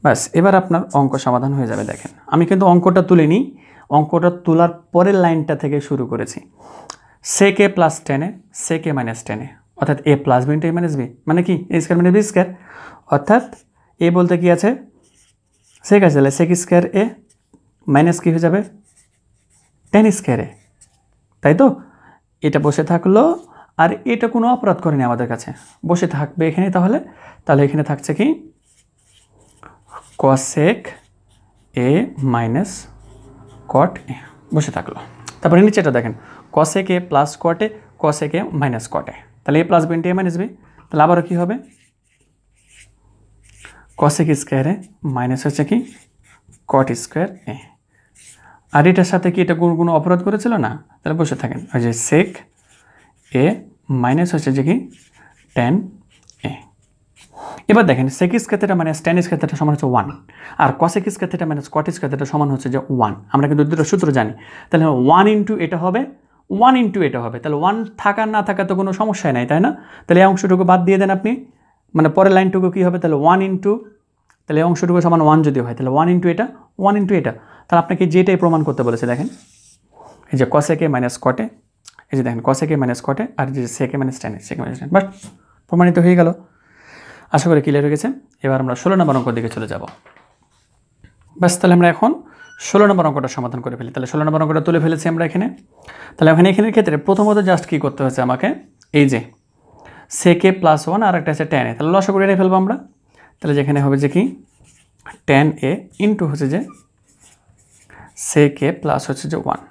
বাস এবার আপনার অঙ্ক সমাধান হয়ে যাবে। দেখেন আমি কিন্তু অঙ্কটা তুলে নিই, অঙ্কটা তোলার পরের লাইনটা থেকে শুরু করেছি। সেক এ প্লাস টেন এ, সেক এ মাইনাস টেন এ, অর্থাৎ এ প্লাস বি ইন্টু এ মাইনাস বি, মানে কি এ স্কোয়ার মাইনাস বি স্কোয়ার, অর্থাৎ এ বলতে কি আছে, সেক আছে, তাহলে সেক স্কোয়ার এ মাইনাস কী হয়ে যাবে, টেন স্কোয়ার এ, তাই তো। এটা বসে থাকলো, আর এটা কোনো অপরাধ করেনি আমাদের কাছে, বসে থাকবে এখানে। তাহলে এখানে থাকছে কি কসেক এ মাইনাস কট এ, বসে থাকলো। তারপরে নিচেটা দেখেন, cosec A plus cot A, cosec A minus cot এ, তাহলে এ প্লাস বি ইন্টু এ মাইনাস বি। তাহলে আবারও কী হবে, কসেক স্কোয়ার এ মাইনাস হচ্ছে কি কট স্কোয়ার এ, আর এটার সাথে কি এটা কোনো অপরাধ করেছিল না, তাহলে বসে থাকেন। ওই যে সেক এ মাইনাস হচ্ছে যে কি টেন এ। এবার দেখেন sec square theta minus tan square theta সমান হচ্ছে 1, আর cosec square theta minus cot square theta সমান হচ্ছে যে 1। আমরা কিন্তু দুটো সূত্র জানি, তাহলে 1 ইন্টু এটা হবে, 1 ইন্টু এটা হবে, তাহলে 1 থাকা না থাকা তো কোনো সমস্যাই নাই, তাই না। তাহলে এই অংশটুকু বাদ দিয়ে দেন আপনি, মানে পরের লাইনটুকু কী হবে, তাহলে 1 ইন্টু, তাহলে এই অংশটুকু সমান 1 যদি হয়, তাহলে 1 ইন্টু এটা, 1 ইন্টু এটা। তাহলে আপনাকে যেটাই প্রমাণ করতে বলেছে দেখেন, এই যে কসেকে মাইনাস কটে, এই যে দেখেন কসেকে মাইনাস কটে, আর যে সেকে মাইনাস টেন, সেকে মাইনাস টেন, বাট প্রমাণিত হয়ে গেল। আশা করি ক্লিয়ার হয়ে গেছে। এবার আমরা 16 নম্বর অঙ্কের দিকে চলে যাব। ব্যাস, তাহলে আমরা এখন 16 নম্বর অঙ্কটা সমাধান করে ফেলি। তাহলে 16 নম্বর অঙ্কটা তুলে ফেলেছি আমরা এখানে। তাহলে এখানের ক্ষেত্রে প্রথমত জাস্ট কী করতে হচ্ছে আমাকে, এই যে সেকে প্লাস 1 আর একটা আছে টেন এ, তাহলে লসাগু করে ফেলবো আমরা। তাহলে যেখানে হবে যে কি টেন এ ইন্টু হচ্ছে যে সেকে প্লাস হচ্ছে যে 1।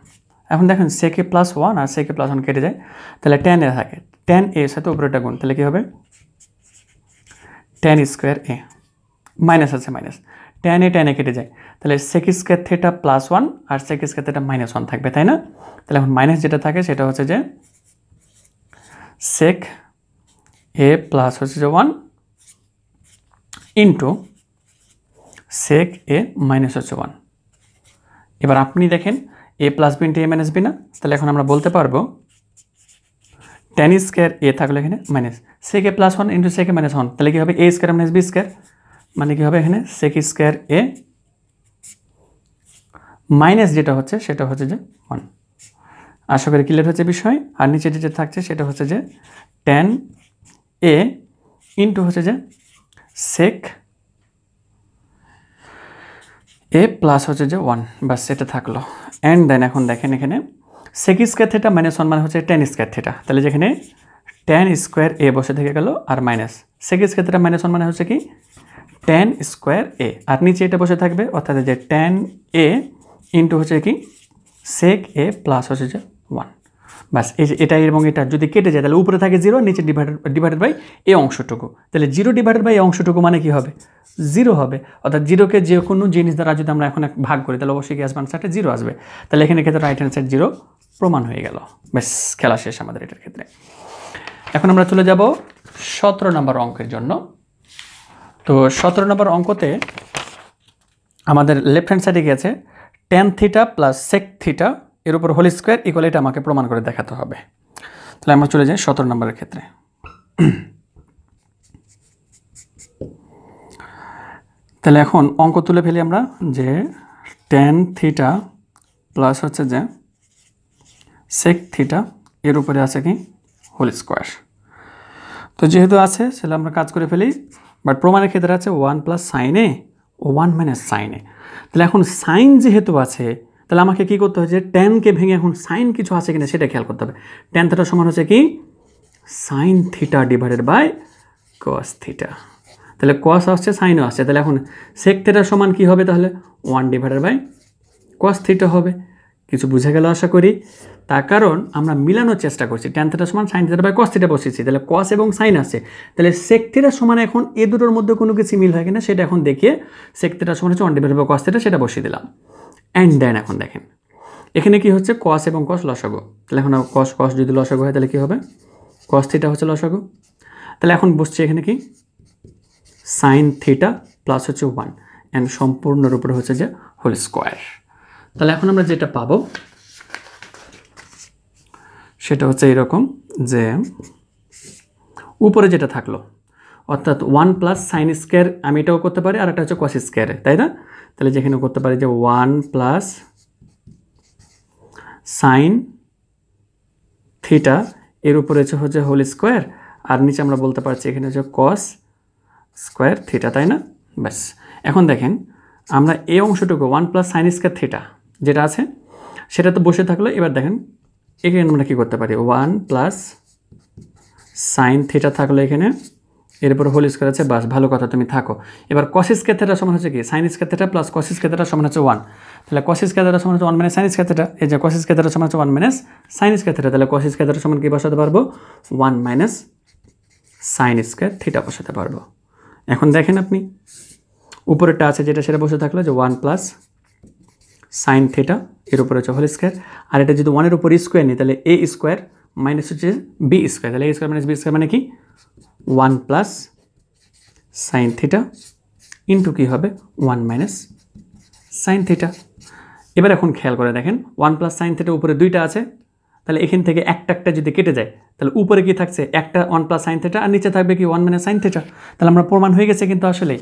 এখন দেখেন সেকে প্লাস 1 আর সেকে প্লাস 1 কেটে যায়, তাহলে টেন এ থাকে, টেন এর সাথে উপরেটা গুণ, তাহলে কী হবে টেন স্কোয়ার এ, মাইনাস আছে মাইনাস, টেন এ কেটে যায়, তাহলে সেক স্কোয়ার থিটা প্লাস 1 আর সেক স্কোয়ার থিটা মাইনাস 1 থাকবে, তাই না। তাহলে এখন মাইনাস যেটা থাকে সেটা হচ্ছে যে সেক এ প্লাস হচ্ছে যে 1 ইন্টু সেক এ মাইনাস হচ্ছে 1। এবার আপনি দেখেন এ প্লাস বি ইন্টু এ মাইনাস বি না, তাহলে এখন আমরা বলতে পারবো টেন স্কোয়ার এ থাকলে এখানে মাইনাস সেক এ প্লাস 1 ইন্টু সেক এ মাইনাস 1, তাহলে কী হবে এ স্কোয়ার মাইনাস বি স্কোয়ার, মানে কী হবে এখানে সেক স্কোয়ার এ মাইনাস যেটা হচ্ছে সেটা হচ্ছে যে 1। আশা করি ক্লিয়ার হচ্ছে বিষয়। আর নিচে যেটা থাকছে সেটা হচ্ছে যে টেন এ ইন্টু হচ্ছে যে সেক এ প্লাস হচ্ছে যে 1, বাস এটা থাকলো। অ্যান্ড দেন এখন দেখেন এখানে সেক স্কোয়ার থিটা মাইনাস 1 মানে হচ্ছে টেন স্কোয়ার থিটা, তাহলে যেখানে টেন স্কোয়ার এ বসে থেকে গেল, আর minus sec square theta minus 1 মানে হচ্ছে কি টেন স্কোয়ার এ, আর নিচে এটা বসে থাকবে, অর্থাৎ যে টেন এ ইন্টু হচ্ছে কি সেক এ প্লাস হচ্ছে যে 1। বাস এই যে এটা এবং এটা যদি কেটে যায় তাহলে উপরে থাকে 0, নিচে ডিভাইডেড বাই এই অংশটুকু। তাহলে 0 ডিভাইডেড বাই এই অংশটুকু মানে কি হবে? 0 হবে। অর্থাৎ 0কে যে কোনো জিনিস দ্বারা যদি আমরা এখন ভাগ করি তাহলে অবশ্যই কি আসবে? আনসারটা 0 আসবে। তাহলে এখানে ক্ষেত্রে রাইট হ্যান্ড সাইড 0 প্রমাণ হয়ে গেল। বেশ, খেলা শেষ আমাদের এটার ক্ষেত্রে। এখন আমরা চলে যাব 17 নম্বর অঙ্কের জন্য। তো 17 নম্বর অঙ্কতে আমাদের লেফট হ্যান্ড সাইডে গিয়েছে tan theta plus sec theta এর উপর হোল স্কোয়ার ইকুয়াল, এটা আমাকে প্রমাণ করে দেখাতে হবে। তাহলে আমরা চলে যাই 17 নম্বরের ক্ষেত্রে। তাহলে এখন অঙ্ক তুলে ফেলি আমরা যে tan থিটা প্লাস হচ্ছে যে sec থিটা এর উপরে আছে কি হোল স্কোয়ার। তো যেহেতু আছে সেটা আমরা কাজ করে ফেলি, বাট প্রমাণের ক্ষেত্রে আছে 1 plus sine A O 1 minus sine A. তাহলে এখন সাইন যেহেতু আছে তাহলে আমাকে কী করতে হচ্ছে? ট্যানকে ভেঙে এখন সাইন কিছু আছে কিনা সেটা খেয়াল করতে হবে। ট্যান থিটা সমান হচ্ছে কি sine theta divided by cos theta. তাহলে কস আসছে, সাইনও আসছে, তাহলে এখন সেক থিটা সমান কী হবে? তাহলে 1 ডিভাইডেড বাই কস থিটা হবে। কিছু বুঝে গেল আশা করি। তার কারণ আমরা মিলানোর চেষ্টা করছি, ট্যান থিটা সমান sine theta by cos theta বসেছি, তাহলে কস এবং সাইন আছে। তাহলে সেক থিটা সমান এখন এ দুটোর মধ্যে কোনো কিছু মিল হয় কিনা সেটা এখন দেখিয়ে সেক থিটা সমান হচ্ছে 1 ডিভাইডেড বাই কস থিটা, সেটা বসিয়ে দিলাম। অ্যান্ড দেন এখন দেখেন এখানে কি হচ্ছে? কস এবং কস লসাগু। তাহলে এখন কস কস যদি লসাগু হয় তাহলে কী হবে? কস থিটা হচ্ছে লসাগু। তাহলে এখন বসছে এখানে কি সাইন থিটা প্লাস হচ্ছে 1 অ্যান্ড সম্পূর্ণর উপরে হচ্ছে যে হোল স্কোয়ার। তাহলে এখন আমরা যেটা পাবো সেটা হচ্ছে এরকম যে উপরে যেটা থাকলো অর্থাৎ 1 প্লাস সাইন স্কোয়ার, আমি এটাও করতে পারি, আর একটা হচ্ছে কস স্কোয়ারে, তাই না? তাহলে যেখানে করতে পারি যে 1 প্লাস সাইন থিটা এর উপরে হচ্ছে হোল স্কোয়ার, আর নিচে আমরা বলতে পারছি এখানে হচ্ছে কস স্কোয়ার থিটা, তাই না? ব্যাস, এখন দেখেন আমরা এই অংশটুকু 1 প্লাস সাইন স্কোয়ার থিটা যেটা আছে সেটা তো বসে থাকলো। এবার দেখেন এখানে আমরা কী করতে পারি? 1 প্লাস সাইন থিটা থাকলো এখানে, এর উপর হোল স্কোয়ার আছে, বাস ভালো কথা, তুমি থাকো। এবার কস স্কোয়ার থিটা সমান হচ্ছে কি সাইন স্কোয়ার থিটা প্লাস কস স্কোয়ার থিটা সমান হচ্ছে 1। তাহলে কস স্কোয়ার থিটা সমান হচ্ছে 1 মাইনাস সাইন স্কোয়ার থিটা। এই যে কস স্কোয়ার থিটা সমান হচ্ছে 1 মাইনাস সাইন স্কোয়ার থিটা, তাহলে কস স্কোয়ার থিটা সমান কি বসাতে পারবো? 1 মাইনাস সাইন স্কোয়ার থিটা বসাতে পারবো। এখন দেখেন আপনি উপরেরটা আছে যেটা সেটা বসে থাকলো যে 1 প্লাস সাইন থিটা এর উপরে হচ্ছে হোল স্কোয়ার, আর এটা যদি 1 এর উপর স্কোয়ার নিই তাহলে এ স্কোয়ার মাইনাস হচ্ছে বি স্কোয়ার, তাহলে এ স্কোয়ার মাইনাস বি স্কোয়ার মানে কি 1 প্লাস সাইন থিটা ইন্টু কী হবে 1 মাইনাস সাইন থিটা। এবার এখন খেয়াল করে দেখেন 1 প্লাস সাইন থিটা উপরে দুইটা আছে, তাহলে এখান থেকে একটা যদি কেটে যায় তাহলে উপরে কি থাকছে? একটা 1 প্লাস সাইন থিটা, আর নিচে থাকবে কি 1 মাইনাস সাইন থিটা। তাহলে আমরা প্রমাণ হয়ে গেছে কিন্তু আসলেই,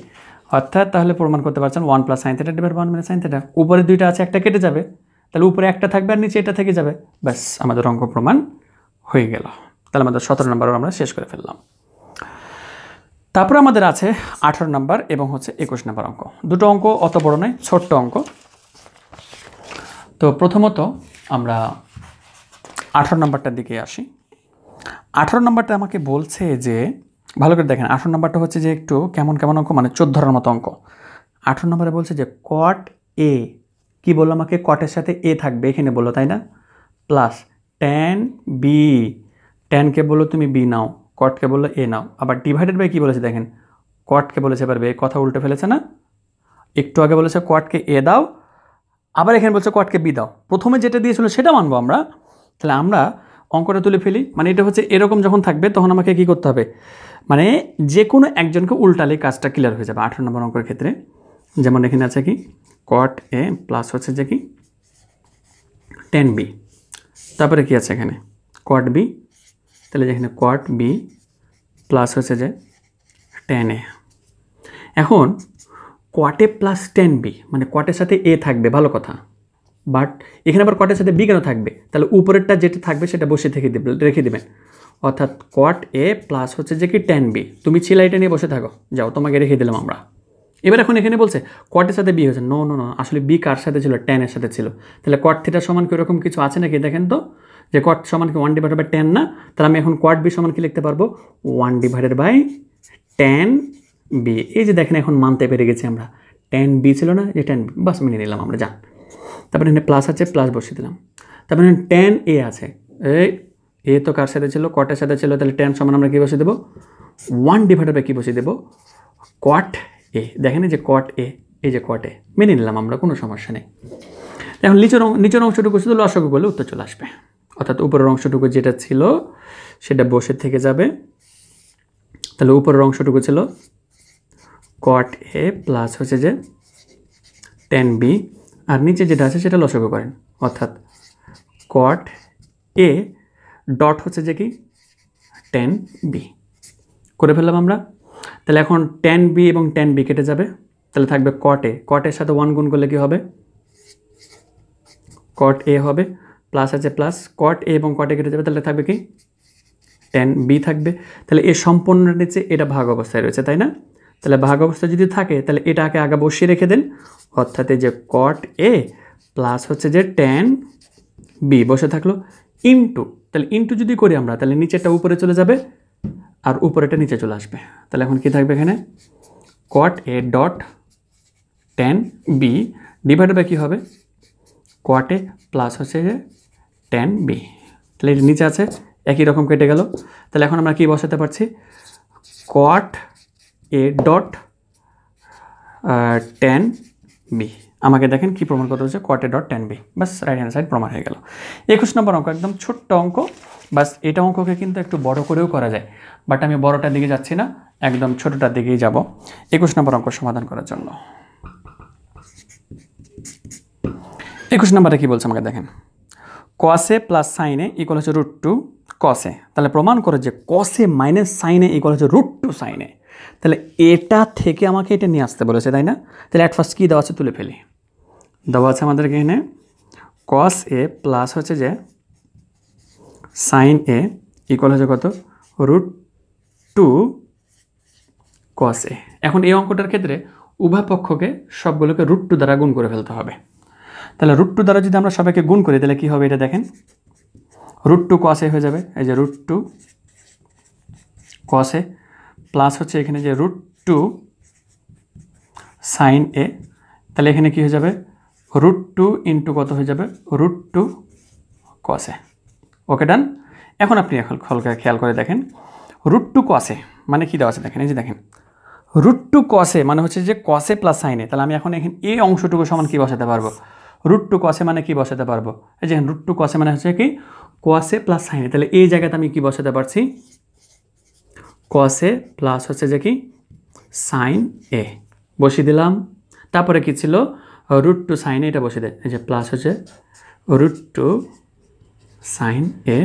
অর্থাৎ তাহলে প্রমাণ করতে পারছেন 1 plus sine theta divide 1 minus sine theta. উপরে দুইটা আছে, একটা কেটে যাবে, তাহলে উপরে একটা থাকবে আর নিচে এটা থেকে যাবে। ব্যাস, আমাদের অঙ্ক প্রমাণ হয়ে গেল। তাহলে আমাদের 17 নম্বরও আমরা শেষ করে ফেললাম। তারপরে আমাদের আছে 18 নম্বর এবং হচ্ছে 21 নম্বর অঙ্ক। দুটো অঙ্ক অত বড় নয়, ছোট্ট অঙ্ক। তো প্রথমত আমরা 18 নম্বরটার দিকে আসি। 18 নম্বরটা আমাকে বলছে যে ভালো করে দেখেন, 18 নম্বরটা হচ্ছে যে একটু কেমন কেমন অঙ্ক, মানে 14 ধরার মতো অঙ্ক। 18 নম্বরে বলছে যে কট এ, কি বললো আমাকে? কটের সাথে এ থাকবে এখানে বললো, তাই না? প্লাস ট্যান বি, ট্যানকে বললো তুমি বি নাও, কটকে বললো এ নাও, আবার ডিভাইডেড বাই কী বলেছে দেখেন, কটকে বলেছে এবার বে, কথা উল্টে ফেলেছে না? একটু আগে বলেছে কটকে এ দাও, আবার এখানে বলছে কটকে বি দাও। প্রথমে যেটা দিয়েছিল সেটা মানবো আমরা। তাহলে আমরা অঙ্কটা তুলে ফেলি। মানে এটা হচ্ছে এরকম যখন থাকবে তখন আমাকে কী করতে হবে? মানে যে কোনো একজনকে উল্টালে কাজটা ক্লিয়ার হয়ে যাবে 18 নম্বর অঙ্কের ক্ষেত্রে। যেমন এখানে আছে কি কট এ প্লাস হচ্ছে যে কি ট্যান বি, তারপরে কি আছে এখানে কট বি, তাহলে যেখানে কট বি প্লাস হচ্ছে যে ট্যান এ। এখন কটে প্লাস ট্যান বি মানে কটের সাথে এ থাকবে, ভালো কথা, বাট এখানে আবার কটের সাথে বি কেন থাকবে? তাহলে উপরেরটা যেটা থাকবে সেটা বসে রেখে দেবেন, অর্থাৎ কট এ প্লাস হচ্ছে যে কি ট্যান বি। তুমি ছিলা এটা নিয়ে বসে থাকো, যাও, তোমাকে রেখে দিলাম আমরা। এবার এখন এখানে বলছে কটের সাথে বি হয়েছে, নো নো নো, আসলে বি কার সাথে ছিল? ট্যানের সাথে ছিল। তাহলে কট থিটা সমান কি এরকম কিছু আছে নাকি? দেখেন তো, যে কট সমান কি 1 ডিভাইডেড বাই ট্যান না? তাহলে আমি এখন কট বি সমান কি লিখতে পারবো? 1 ডিভাইডেড বাই ট্যান বি। এই যে দেখেন এখন মানতে পেরে গেছি আমরা, ট্যান বি ছিল না, যে ট্যান বি, বাস মেনে নিলাম আমরা, যান। তারপরে এখানে প্লাস আছে, প্লাস বসিয়ে দিলাম। তারপরে ট্যান এ আছে, এই এ তো কার সাথে ছিল, কটের সাথে ছিল, তাহলে ট্যান সমান আমরা কী বসে দেবো 1/, কী বসে দেবো কট এ। দেখেন যে কট এ, এই যে কট এ মেনে নিলাম আমরা, কোনো সমস্যা নেই। এখন নিচের অংশটুকু শুধু লসাগু করলে উত্তর চলে আসবে, অর্থাৎ উপরের অংশটুকু যেটা ছিল সেটা বসে থেকে যাবে। তাহলে উপরের অংশটুকু ছিল কট এ প্লাস হচ্ছে যে tan b, আর নিচে যেটা আছে সেটা লসাগু করেন, অর্থাৎ কট এ ডট হচ্ছে যে কি tan b করে ফেললাম আমরা। তাহলে এখন tan b এবং tan b কেটে যাবে, তাহলে থাকবে কট এ, কটের সাথে 1 গুণ করলে কি হবে কট এ হবে, প্লাস আছে প্লাস কট এ এবং কট এ কেটে যাবে, তাহলে থাকবে কি tan b থাকবে। তাহলে এ সম্পূর্ণ নিচে এটা ভাগ অবস্থায় রয়েছে, তাই না? তাহলে ভাগ অবস্থা যদি থাকে তাহলে এটাকে আগে বসিয়ে রেখে দেন, অর্থাৎ এই যে কট এ প্লাস হচ্ছে যে tan b বসে থাকলো ইন্টু, তাহলে ইন্টু যদি করি আমরা তাহলে নিচেরটা উপরে চলে যাবে আর উপরেটা নিচে চলে আসবে। তাহলে এখন কি থাকবে এখানে cot A dot tan b divided by কী হবে কট এ প্লাস হচ্ছে যে tan b। তাহলে এটা নিচে আছে একই রকম কেটে গেল। তাহলে এখন আমরা কি বসাতে পারছি cot A dot tan b। আমাকে দেখেন কি প্রমাণ করতে হচ্ছে cot A dot tan b, বাস রাইট হ্যান্ড সাইড প্রমাণ হয়ে গেল। 21 নম্বর অঙ্ক একদম ছোট্ট অঙ্ক, বাস এটা অঙ্ককে কিন্তু একটু বড় করেও করা যায়, বাট আমি বড়টার দিকে যাচ্ছি না, একদম ছোটটার দিকেই যাব 21 নম্বর অঙ্ক সমাধান করার জন্য। 21 নম্বরে কি বলছে আমাকে দেখেন, cos a plus sin a equal হচ্ছে √2 cos a। তাহলে প্রমাণ করে যে cos a minus sin a equal হচ্ছে √2 sin a। তাহলে এটা থেকে আমাকে এটা নিয়ে আসতে বলেছে, তাই না? তাহলে অ্যাট ফার্স্ট কী দেওয়া আছে তুলে ফেলি। দেওয়া আছে আমাদেরকে এখানে cos a প্লাস হচ্ছে যে sin a ইকুয়াল হচ্ছে কত √2 cos a। এখন এই অঙ্কটার ক্ষেত্রে উভয় পক্ষকে সবগুলোকে √2 দ্বারা গুণ করে ফেলতে হবে। তাহলে √2 দ্বারা যদি আমরা সবাইকে গুণ করি তাহলে কী হবে এটা দেখেন √2 cos a হয়ে যাবে, এই যে √2 cos a প্লাস হচ্ছে এখানে যে √2 sin a। তাহলে এখানে কি হয়ে যাবে √2 ইন্টু কত হয়ে যাবে √2 cos a। ওকে ডান। এখন আপনি খেয়াল করে দেখেন √2 cos a মানে কি দেওয়া আছে দেখেন, এই যে দেখেন √2 cos a মানে হচ্ছে যে cos a plus sin a। তাহলে আমি এখন এখানে এই অংশটুকু সমান কি বসাতে পারবো √2 cos a মানে কি বসাতে পারবো, এই যে √2 cos a মানে হচ্ছে কি cos a plus sin a। তাহলে এই জায়গাতে আমি কি বসাতে পারছি cos a প্লাস হচ্ছে যে কি sin a বসিয়ে দিলাম। তারপরে কি ছিল √2 sin a, এটা বসিয়ে দেয়, এই যে প্লাস হচ্ছে √2 sin a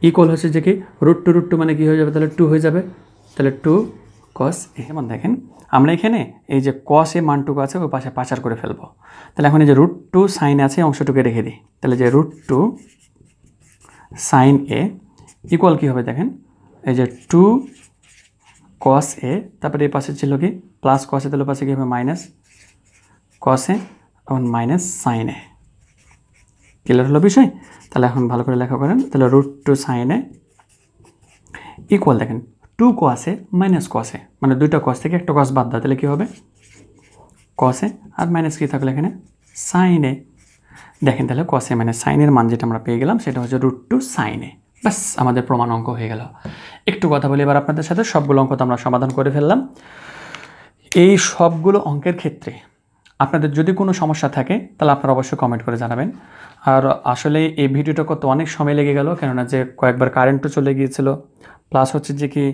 ইকুয়াল হচ্ছে যে কি √2 মানে কি হয়ে যাবে তাহলে 2 হয়ে যাবে, তাহলে 2 cos a। যেমন দেখেন আমরা এখানে এই যে cos a মানটুকু আছে ওই পাশে পাচার করে ফেলবো। তাহলে এখন এই যে √2 sin আছে অংশটুকু রেখে দিই, তাহলে যে √2 sin a ইকুয়াল কী হবে দেখেন এই যে 2 cos a, তারপরে এই পাশে ছিল কি প্লাস cos a, তাহলে পাশে কী হবে মাইনাস cos a এবং মাইনাস sin a। ক্লিয়ার হলো বিষয়? তাহলে এখন ভালো করে লেখা করেন, তাহলে √2 sin a ইকুয়াল দেখেন 2 cos a minus cos a, মানে দুইটা cos থেকে একটা cos বাদ দাও, তাহলে কী হবে cos a আর মাইনাস কী থাকলে এখানে sin a। দেখেন তাহলে cos a মানে sin এর মান যেটা আমরা পেয়ে গেলাম সেটা হচ্ছে √2 sin a। বাস আমাদের প্রমাণ অঙ্ক হয়ে গেল। একটু কথা বলি এবার আপনাদের সাথে, সবগুলো অঙ্ক তো আমরা সমাধান করে ফেললাম। এই সবগুলো অঙ্কের ক্ষেত্রে আপনাদের যদি কোনো সমস্যা থাকে তাহলে আপনারা অবশ্যই কমেন্ট করে জানাবেন। আর আসলে এই ভিডিওটা করতে অনেক সময় লেগে গেল, কেননা যে কয়েকবার কারেন্টও চলে গিয়েছিল, প্লাস হচ্ছে যে কি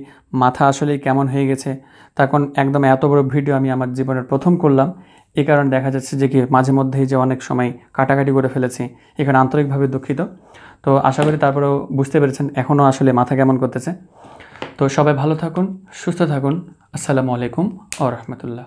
মাথা আসলেই কেমন হয়ে গেছে। তখন একদম এত বড় ভিডিও আমি আমার জীবনের প্রথম করলাম, এই কারণে দেখা যাচ্ছে যে কি মাঝে মধ্যেই যে অনেক সময় কাটাকাটি করে ফেলেছি, এখানে আন্তরিকভাবে দুঃখিত। তো আশা করি তারপরেও বুঝতে পেরেছেন এখনও আসলে মাথা কেমন করতেছে। তো সবাই ভালো থাকুন, সুস্থ থাকুন। আসসালামু আলাইকুম ওয়া রাহমাতুল্লাহ।